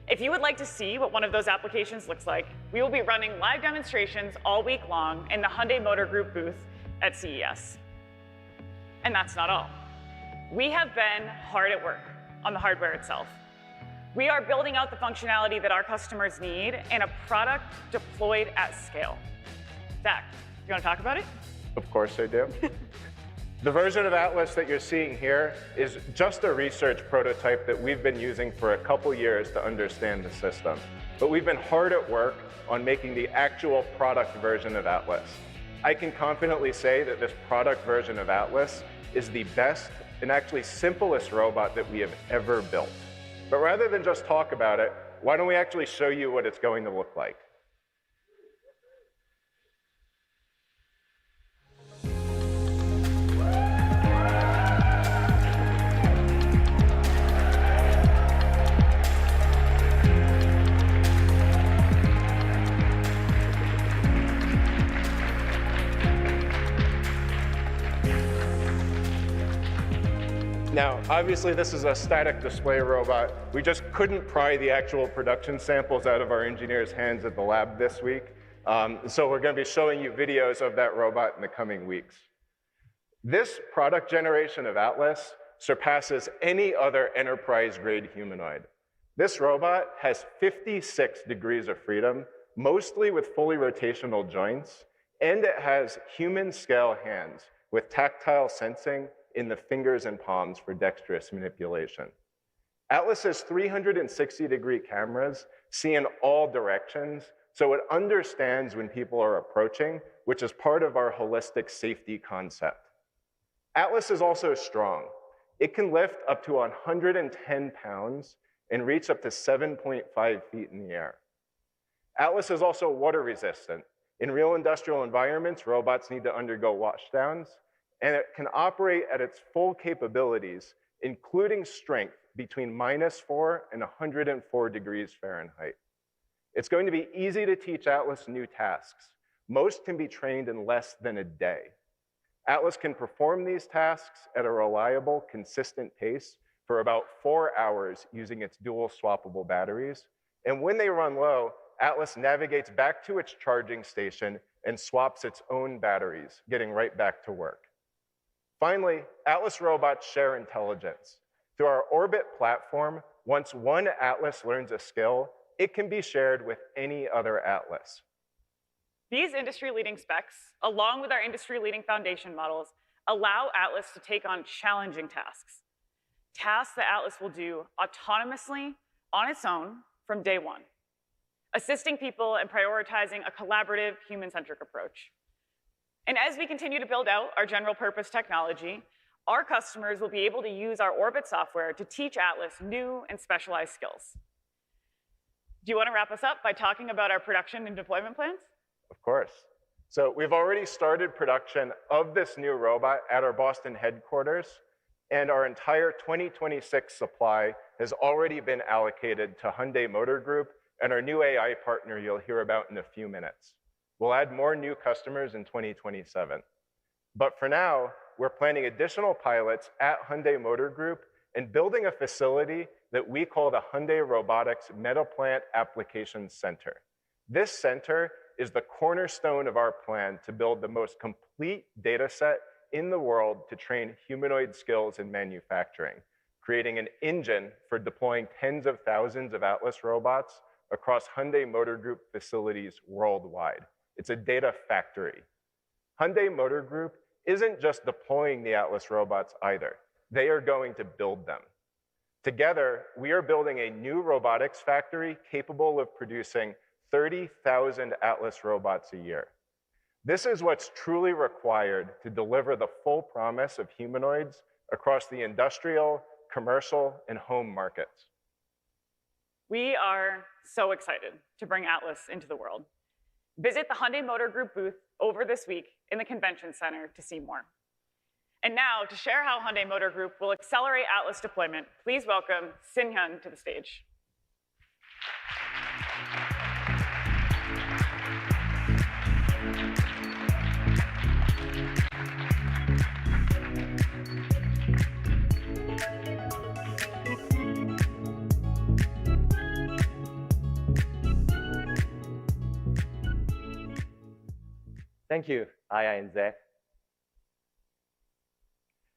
If you would like to see what one of those applications looks like, we will be running live demonstrations all week long in the Hyundai Motor Group booth at CES. And that's not all. We have been hard at work on the hardware itself. We are building out the functionality that our customers need in a product deployed at scale. Zach, you want to talk about it? Of course I do. The version of Atlas that you're seeing here is just a research prototype that we've been using for a couple years to understand the system. But we've been hard at work on making the actual product version of Atlas. I can confidently say that this product version of Atlas is the best and actually simplest robot that we have ever built. But rather than just talk about it, why don't we actually show you what it's going to look like? Now, obviously, this is a static display robot. We just couldn't pry the actual production samples out of our engineers' hands at the lab this week. So we're going to be showing you videos of that robot in the coming weeks. This product generation of Atlas surpasses any other enterprise-grade humanoid. This robot has 56 degrees of freedom, mostly with fully rotational joints, and it has human-scale hands with tactile sensing in the fingers and palms for dexterous manipulation. Atlas's 360-degree cameras see in all directions, so it understands when people are approaching, which is part of our holistic safety concept. Atlas is also strong. It can lift up to 110 pounds and reach up to 7.5 feet in the air. Atlas is also water resistant. In real industrial environments, robots need to undergo washdowns, and it can operate at its full capabilities, including strength between -4 and 104 degrees Fahrenheit. It's going to be easy to teach Atlas new tasks. Most can be trained in less than a day. Atlas can perform these tasks at a reliable, consistent pace for about 4 hours using its dual swappable batteries. And when they run low, Atlas navigates back to its charging station and swaps its own batteries, getting right back to work. Finally, Atlas robots share intelligence. Through our Orbit platform, once one Atlas learns a skill, it can be shared with any other Atlas. These industry-leading specs, along with our industry-leading foundation models, allow Atlas to take on challenging tasks. Tasks that Atlas will do autonomously on its own from day one, assisting people and prioritizing a collaborative, human-centric approach. And as we continue to build out our general purpose technology, our customers will be able to use our Orbit software to teach Atlas new and specialized skills. Do you want to wrap us up by talking about our production and deployment plans? Of course. So we've already started production of this new robot at our Boston headquarters, and our entire 2026 supply has already been allocated to Hyundai Motor Group and our new AI partner you'll hear about in a few minutes. We'll add more new customers in 2027. But for now, we're planning additional pilots at Hyundai Motor Group and building a facility that we call the Hyundai Robotics Metaplant Applications Center. This center is the cornerstone of our plan to build the most complete data set in the world to train humanoid skills in manufacturing, creating an engine for deploying tens of thousands of Atlas robots across Hyundai Motor Group facilities worldwide. It's a data factory. Hyundai Motor Group isn't just deploying the Atlas robots either. They are going to build them. Together, we are building a new robotics factory capable of producing 30,000 Atlas robots a year. This is what's truly required to deliver the full promise of humanoids across the industrial, commercial, and home markets. We are so excited to bring Atlas into the world. Visit the Hyundai Motor Group booth over this week in the Convention Center to see more. And now, to share how Hyundai Motor Group will accelerate Atlas deployment, please welcome Sin-hyun to the stage. Thank you, Aya and Zach.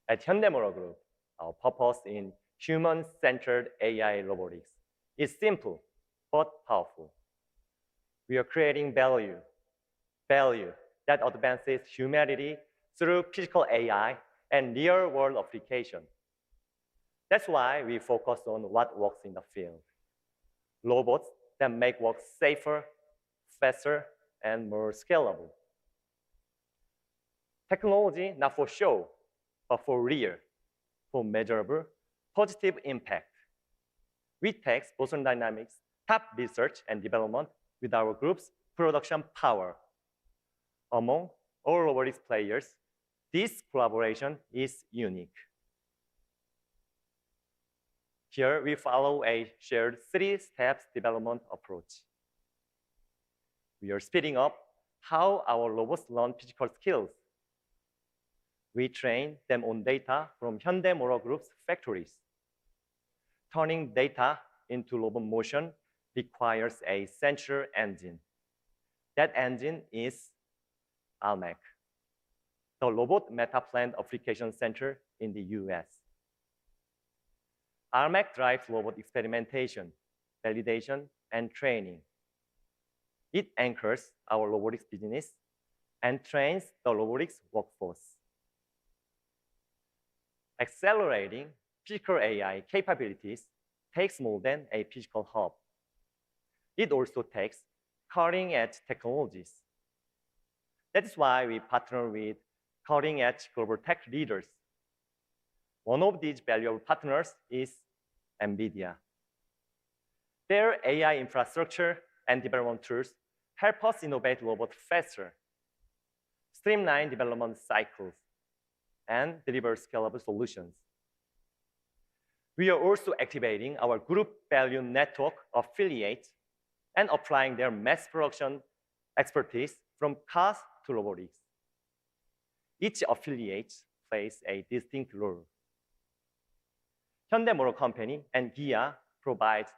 At Hyundai Motor Group, our purpose in human-centered AI robotics is simple but powerful. We are creating value that advances humanity through physical AI and real-world application. That's why we focus on what works in the field. Robots that make work safer, faster, and more scalable. Technology not for show, but for real, for measurable, positive impact. We take Boston Dynamics' top research and development with our group's production power. Among all robotics players, this collaboration is unique. Here we follow a shared three-step development approach. We are speeding up how our robots learn physical skills. We train them on data from Hyundai Motor Group's factories. Turning data into robot motion requires a central engine. That engine is ALMEC, the Robot Meta Plant Application Center in the US. ALMEC drives robot experimentation, validation, and training. It anchors our robotics business and trains the robotics workforce. Accelerating physical AI capabilities takes more than a physical hub. It also takes cutting-edge technologies. That is why we partner with cutting-edge global tech leaders. One of these valuable partners is NVIDIA. Their AI infrastructure and development tools help us innovate robots faster, streamline development cycles, and deliver scalable solutions. We are also activating our group value network affiliates and applying their mass production expertise from cars to robotics. Each affiliate plays a distinct role. Hyundai Motor Company and Kia provide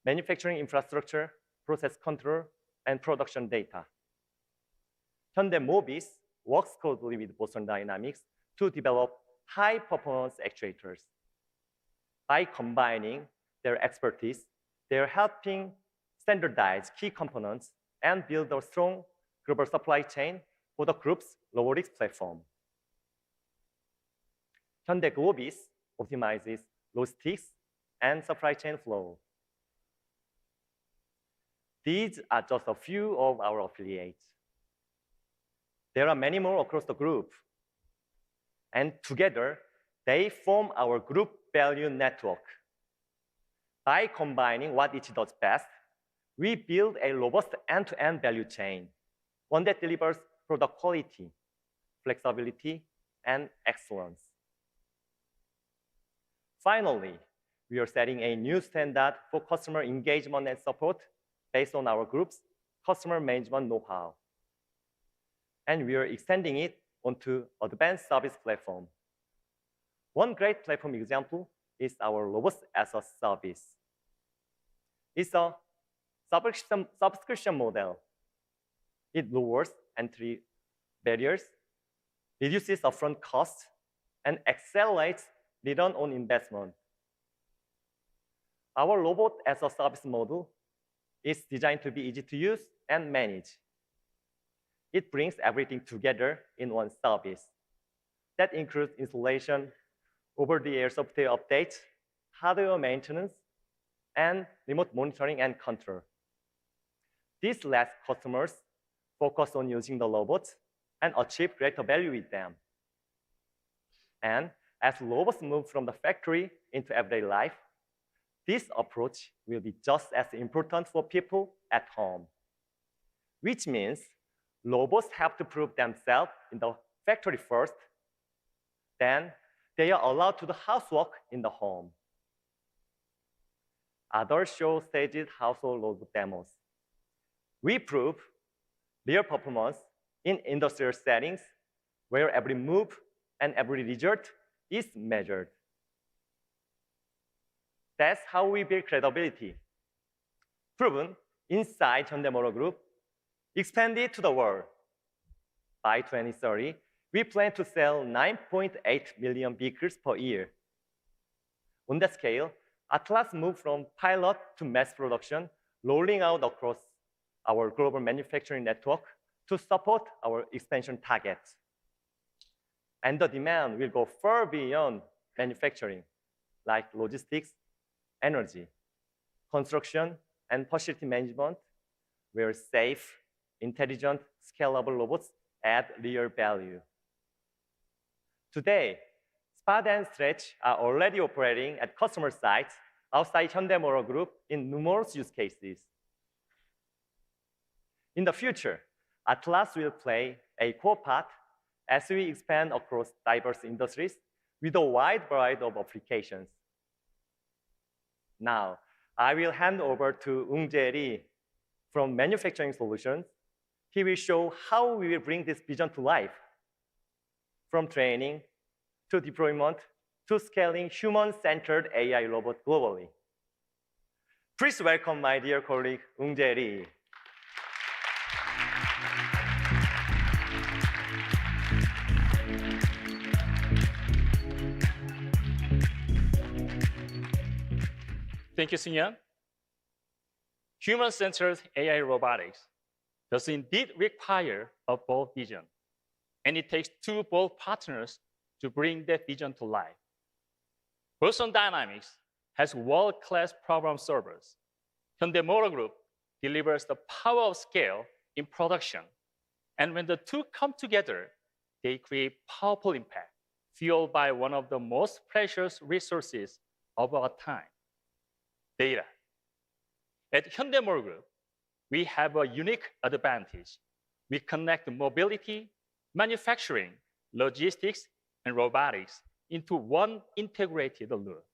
manufacturing infrastructure, process control, and production data. Hyundai Mobis works closely with Boston Dynamics to develop high-performance actuators. By combining their expertise, they're helping standardize key components and build a strong global supply chain for the group's robotics platform. Hyundai Globis optimizes logistics and supply chain flow. These are just a few of our affiliates. There are many more across the group. And together, they form our group value network. By combining what each does best, we build a robust end-to-end value chain, one that delivers product quality, flexibility, and excellence. Finally, we are setting a new standard for customer engagement and support based on our group's customer management know-how. And we are extending it onto advanced service platform. One great platform example is our Robot as a Service. It's a subscription model. It lowers entry barriers, reduces upfront costs, and accelerates return on investment. Our Robot as a Service model is designed to be easy to use and manage. It brings everything together in one service. That includes installation, over-the-air software updates, hardware maintenance, and remote monitoring and control. This lets customers focus on using the robots and achieve greater value with them. And As robots move from the factory into everyday life, this approach will be just as important for people at home, which means robots have to prove themselves in the factory first, then they are allowed to do housework in the home. Others show staged household robot demos. We prove real performance in industrial settings where every move and every result is measured. That's how we build credibility. Proven inside Hyundai Motor Group, expanded to the world. By 2030, we plan to sell 9.8 million vehicles per year. On that scale, Atlas moved from pilot to mass production, rolling out across our global manufacturing network to support our expansion targets. And the demand will go far beyond manufacturing, like logistics, energy, construction, and facility management, where safe, intelligent, scalable robots add real value. Today, Spot and Stretch are already operating at customer sites outside Hyundai Motor Group in numerous use cases. In the future, Atlas will play a core part as we expand across diverse industries with a wide variety of applications. Now, I will hand over to Ung-jae Lee from Manufacturing Solutions. He will show how we will bring this vision to life, from training to deployment to scaling human-centered AI robots globally. Please welcome my dear colleague, Ung-jae Lee. Thank you, Sun-Young. Human-centered AI robotics does indeed require a bold vision, and it takes two bold partners to bring that vision to life. Boston Dynamics has world-class problem solvers. Hyundai Motor Group delivers the power of scale in production, and when the two come together, they create powerful impact, fueled by one of the most precious resources of our time: data. At Hyundai Motor Group, we have a unique advantage. We connect mobility, manufacturing, logistics, and robotics into one integrated loop.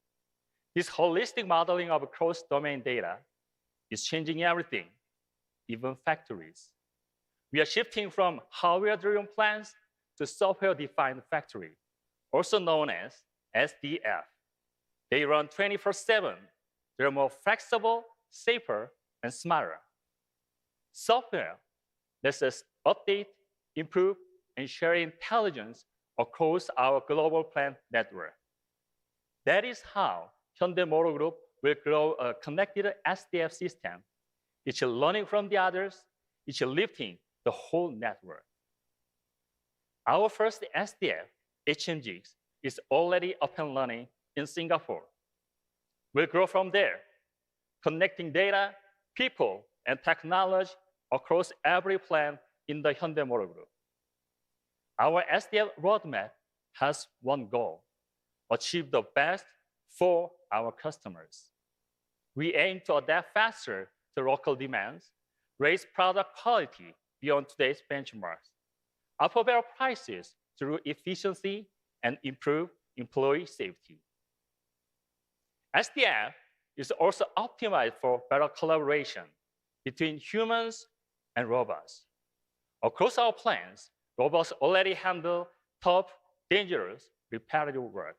This holistic modeling of cross-domain data is changing everything, even factories. We are shifting from hardware-driven plants to software-defined factory, also known as SDF. They run 24/7. They're more flexible, safer, and smarter. Software lets us update, improve, and share intelligence across our global plant network. That is how Hyundai Motor Group will grow a connected SDF system, each learning from the others, each lifting the whole network. Our first SDF, HMGs, is already up and running in Singapore. We'll grow from there, connecting data, people, and technology across every plant in the Hyundai Motor Group. Our SDF roadmap has one goal: achieve the best for our customers. We aim to adapt faster to local demands, raise product quality beyond today's benchmarks, offer better prices through efficiency, and improve employee safety. SDF is also optimized for better collaboration between humans and robots. Across our plants, robots already handle tough, dangerous, repetitive work.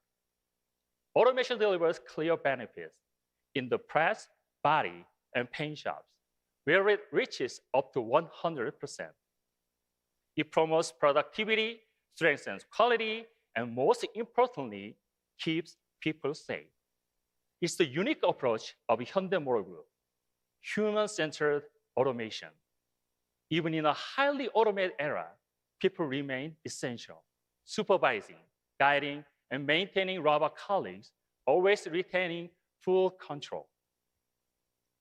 Automation delivers clear benefits in the press, body, and paint shops, where it reaches up to 100%. It promotes productivity, strengthens quality, and most importantly, keeps people safe. It's the unique approach of Hyundai Motor Group, human-centered automation. Even in a highly automated era, people remain essential, supervising, guiding, and maintaining robot colleagues, always retaining full control.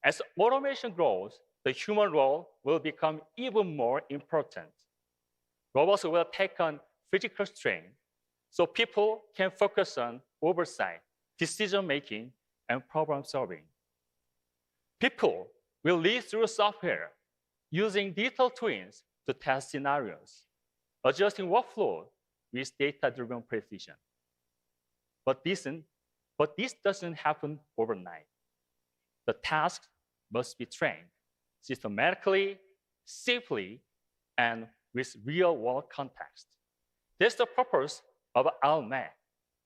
As automation grows, the human role will become even more important. Robots will take on physical strain, so people can focus on oversight, decision-making, and problem-solving. People will lead through software, using digital twins to test scenarios, adjusting workflow with data-driven precision. But this doesn't happen overnight. The tasks must be trained systematically, safely, and with real-world context. That's the purpose of ALMAC,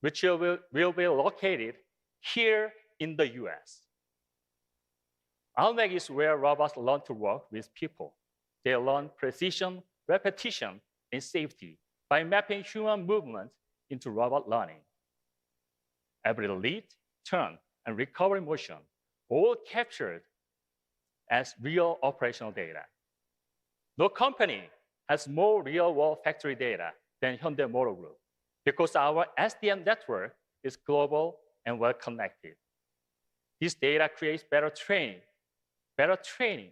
which will be located here in the US. ALMAC is where robots learn to work with people. They learn precision, repetition, and safety by mapping human movement into robot learning. Every lead, turn, and recovery motion, all captured as real operational data. No company has more real-world factory data than Hyundai Motor Group because our SDM network is global and well-connected. This data creates better training. Better training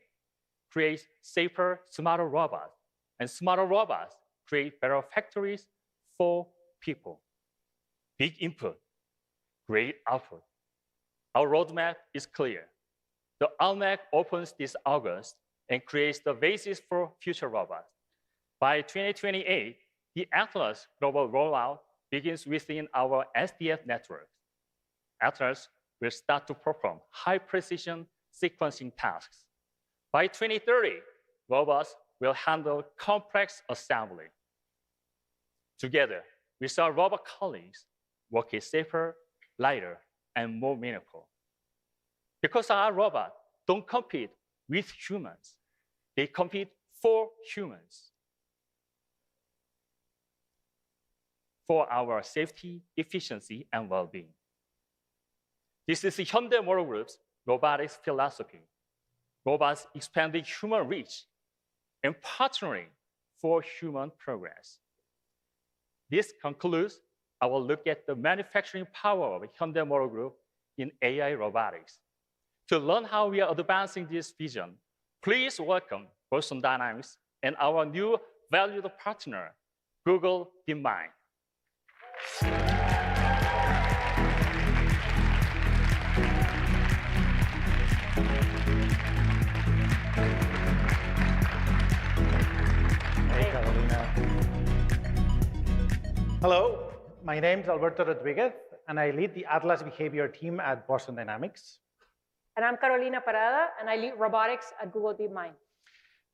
creates safer, smarter robots, and smarter robots create better factories for people. Big input, great output. Our roadmap is clear. The ALMAC opens this August and creates the basis for future robots. By 2028, the Atlas global rollout begins within our SDF network. Atlas will start to perform high-precision sequencing tasks. By 2030, robots will handle complex assembly. Together, with our robot colleagues, work is safer, lighter, and more meaningful. Because our robots don't compete with humans, they compete for humans. For our safety, efficiency, and well-being. This is Hyundai Motor Group's robotics philosophy. Robots expanding human reach and partnering for human progress. This concludes our look at the manufacturing power of Hyundai Motor Group in AI robotics. To learn how we are advancing this vision, please welcome Boston Dynamics and our new valued partner, Google DeepMind. Hey, Carolina. Hello, my name is Alberto Rodriguez, and I lead the Atlas Behavior team at Boston Dynamics. And I'm Carolina Parada, and I lead robotics at Google DeepMind.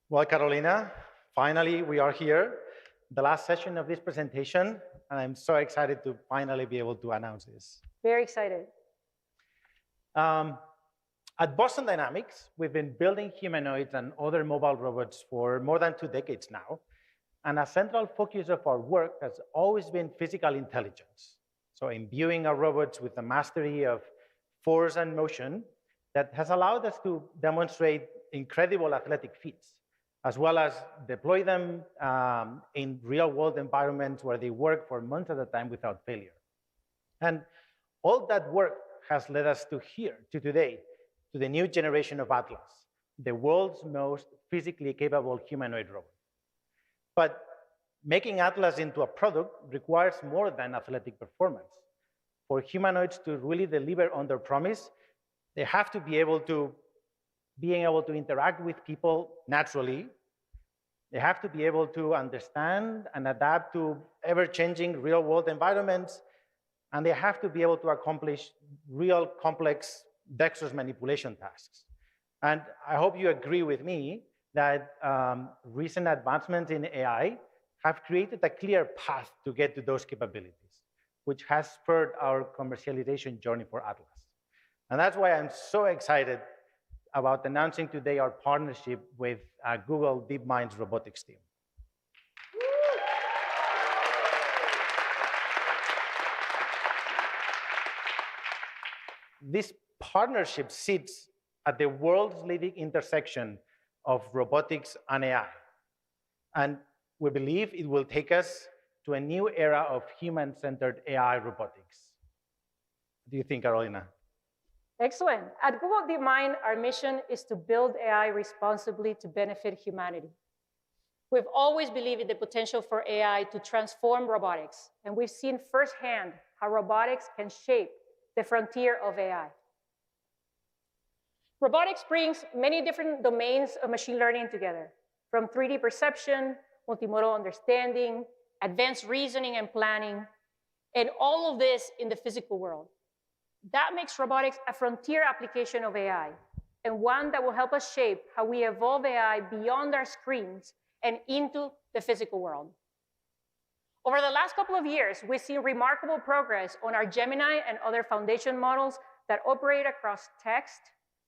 Well, Carolina, finally we are here, the last session of this presentation, and I'm so excited to finally be able to announce this. Very excited. At Boston Dynamics, we've been building humanoids and other mobile robots for more than 2 decades now, and a central focus of our work has always been physical intelligence. So imbuing our robots with the mastery of force and motion that has allowed us to demonstrate incredible athletic feats, as well as deploy them in real-world environments where they work for months at a time without failure. And all that work has led us to here, to today, to the new generation of Atlas, the world's most physically capable humanoid robot. But making Atlas into a product requires more than athletic performance. For humanoids to really deliver on their promise, they have to be able to interact with people naturally. They have to be able to understand and adapt to ever-changing real-world environments, and they have to be able to accomplish real complex dexterous manipulation tasks. And I hope you agree with me that recent advancements in AI have created a clear path to get to those capabilities, which has spurred our commercialization journey for Atlas. And that's why I'm so excited about announcing today our partnership with Google DeepMind's robotics team. This partnership sits at the world's leading intersection of robotics and AI. And we believe it will take us to a new era of human-centered AI robotics. What do you think, Carolina? Excellent. At Google DeepMind, our mission is to build AI responsibly to benefit humanity. We've always believed in the potential for AI to transform robotics, and we've seen firsthand how robotics can shape the frontier of AI. Robotics brings many different domains of machine learning together, from 3D perception, multimodal understanding, advanced reasoning and planning, and all of this in the physical world. That makes robotics a frontier application of AI, and one that will help us shape how we evolve AI beyond our screens and into the physical world. Over the last couple of years, we've seen remarkable progress on our Gemini and other foundation models that operate across text,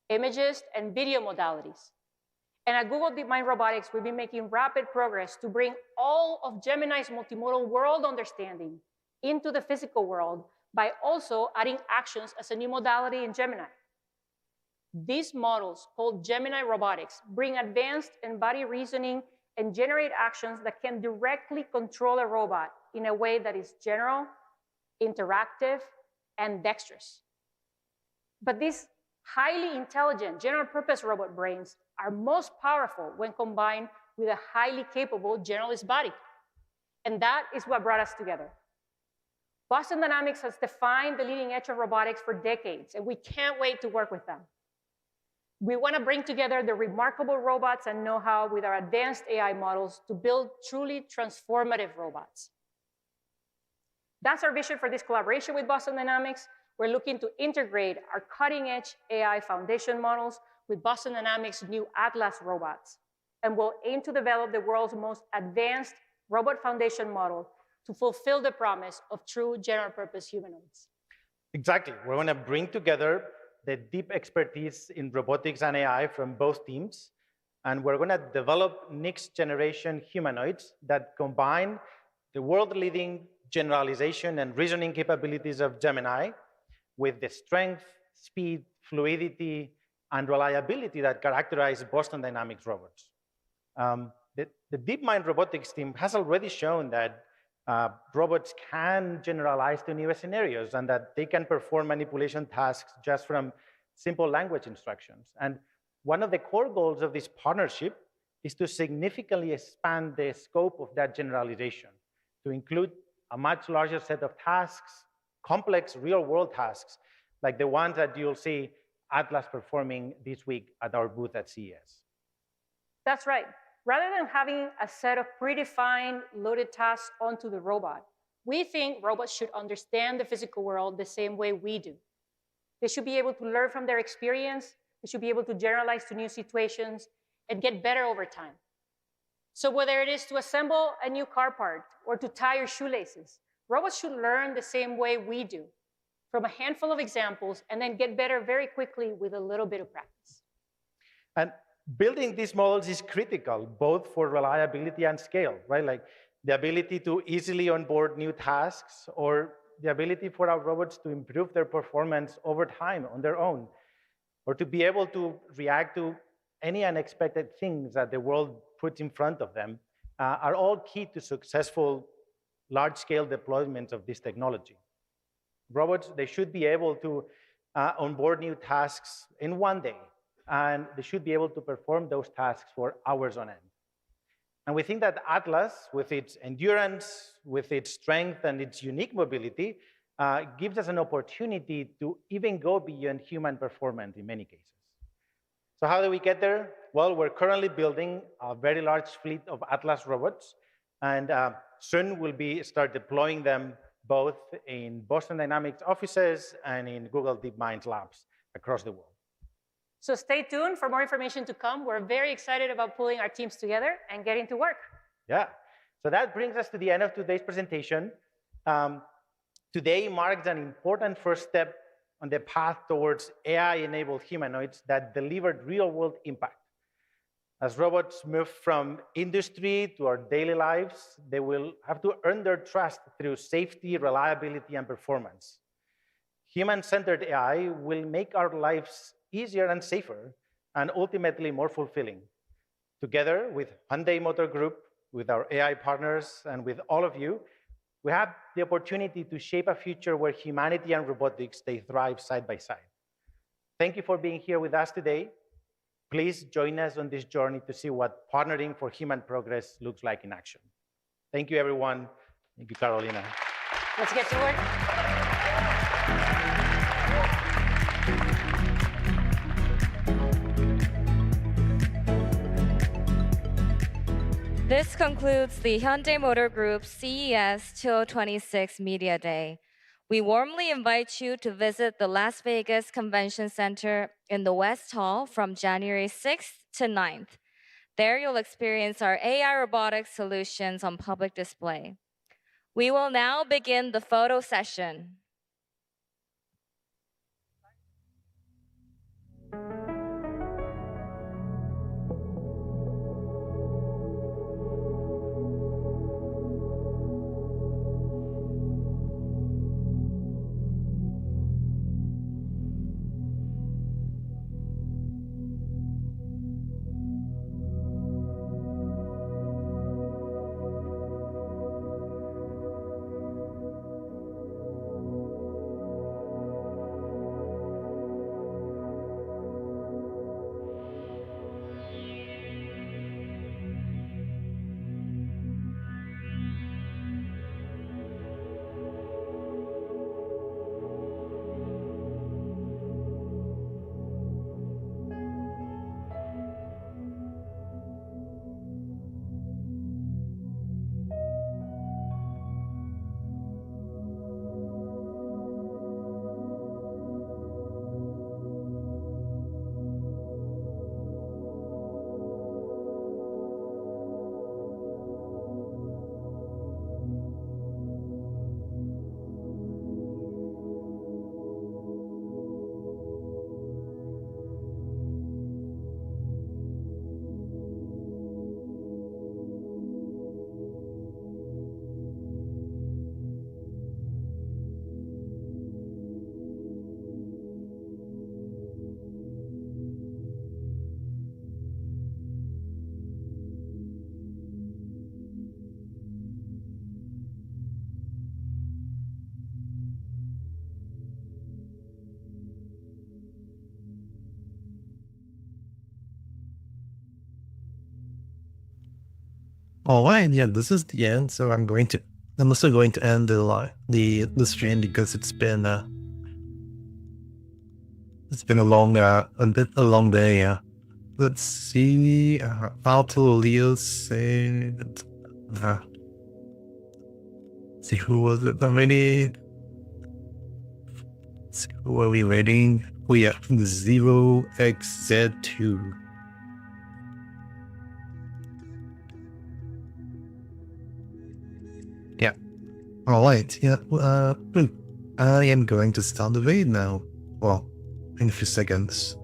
images, and video modalities. And at Google DeepMind Robotics, we've been making rapid progress to bring all of Gemini's multimodal world understanding into the physical world by also adding actions as a new modality in Gemini. These models, called Gemini Robotics, bring advanced embodied reasoning and generate actions that can directly control a robot in a way that is general, interactive, and dexterous. But these highly intelligent general-purpose robot brains are most powerful when combined with a highly capable generalist body. And that is what brought us together. Boston Dynamics has defined the leading edge of robotics for decades, and we can't wait to work with them. We want to bring together the remarkable robots and know-how with our advanced AI models to build truly transformative robots. That's our vision for this collaboration with Boston Dynamics. We're looking to integrate our cutting-edge AI foundation models with Boston Dynamics' new Atlas robots. And we'll aim to develop the world's most advanced robot foundation model to fulfill the promise of true general-purpose humanoids. Exactly. We're going to bring together the deep expertise in robotics and AI from both teams, and we're going to develop next-generation humanoids that combine the world-leading generalization and reasoning capabilities of Gemini with the strength, speed, fluidity, and reliability that characterize Boston Dynamics robots. The DeepMind robotics team has already shown that robots can generalize to new scenarios and that they can perform manipulation tasks just from simple language instructions. And one of the core goals of this partnership is to significantly expand the scope of that generalization to include a much larger set of tasks, complex real-world tasks, like the ones that you'll see Atlas performing this week at our booth at CES. That's right. Rather than having a set of predefined loaded tasks onto the robot, we think robots should understand the physical world the same way we do. They should be able to learn from their experience, they should be able to generalize to new situations, and get better over time. So whether it is to assemble a new car part or to tie your shoelaces, robots should learn the same way we do, from a handful of examples, and then get better very quickly with a little bit of practice. And building these models is critical, both for reliability and scale, right? Like the ability to easily onboard new tasks or the ability for our robots to improve their performance over time on their own, or to be able to react to any unexpected things that the world puts in front of them are all key to successful large-scale deployments of this technology. Robots, they should be able to onboard new tasks in one day, and they should be able to perform those tasks for hours on end. And we think that Atlas, with its endurance, with its strength, and its unique mobility, gives us an opportunity to even go beyond human performance in many cases. So how do we get there? Well, we're currently building a very large fleet of Atlas robots, and soon we'll start deploying them both in Boston Dynamics offices and in Google DeepMind's labs across the world. So stay tuned for more information to come. We're very excited about pulling our teams together and getting to work. Yeah, so that brings us to the end of today's presentation. Today marks an important first step on the path towards AI-enabled humanoids that delivered real-world impact. As robots move from industry to our daily lives, they will have to earn their trust through safety, reliability, and performance. Human-centered AI will make our lives easier and safer, and ultimately more fulfilling. Together with Hyundai Motor Group, with our AI partners, and with all of you, we have the opportunity to shape a future where humanity and robotics, they thrive side by side. Thank you for being here with us today. Please join us on this journey to see what partnering for human progress looks like in action. Thank you, everyone. Thank you, Carolina. Let's get to work. This concludes the Hyundai Motor Group CES 2026 Media Day. We warmly invite you to visit the Las Vegas Convention Center in the West Hall from January 6th to 9th. There you'll experience our AI robotics solutions on public display. We will now begin the photo session. All right, yeah, this is the end. So I'm also going to end the stream because it's been a long day. Yeah. Let's see how to Leo said. See who was it already? See who are we waiting? Oh yeah, 0xz2. Yeah. All right. Yeah. I am going to start the raid now. Well, in a few seconds.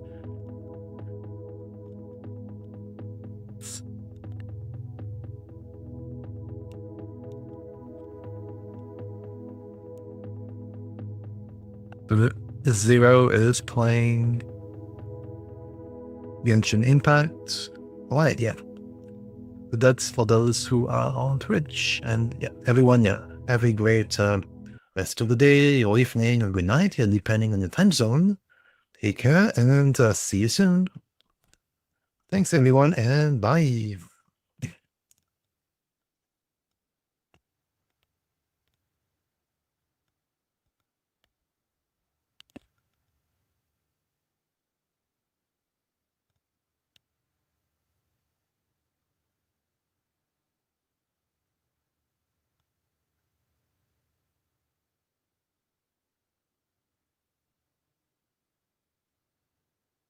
Zero is playing Genshin Impact. Right, yeah. But that's for those who are on Twitch. And yeah, everyone, yeah, have a great rest of the day or evening or good night, yeah, depending on your time zone. Take care and see you soon. Thanks, everyone, and bye.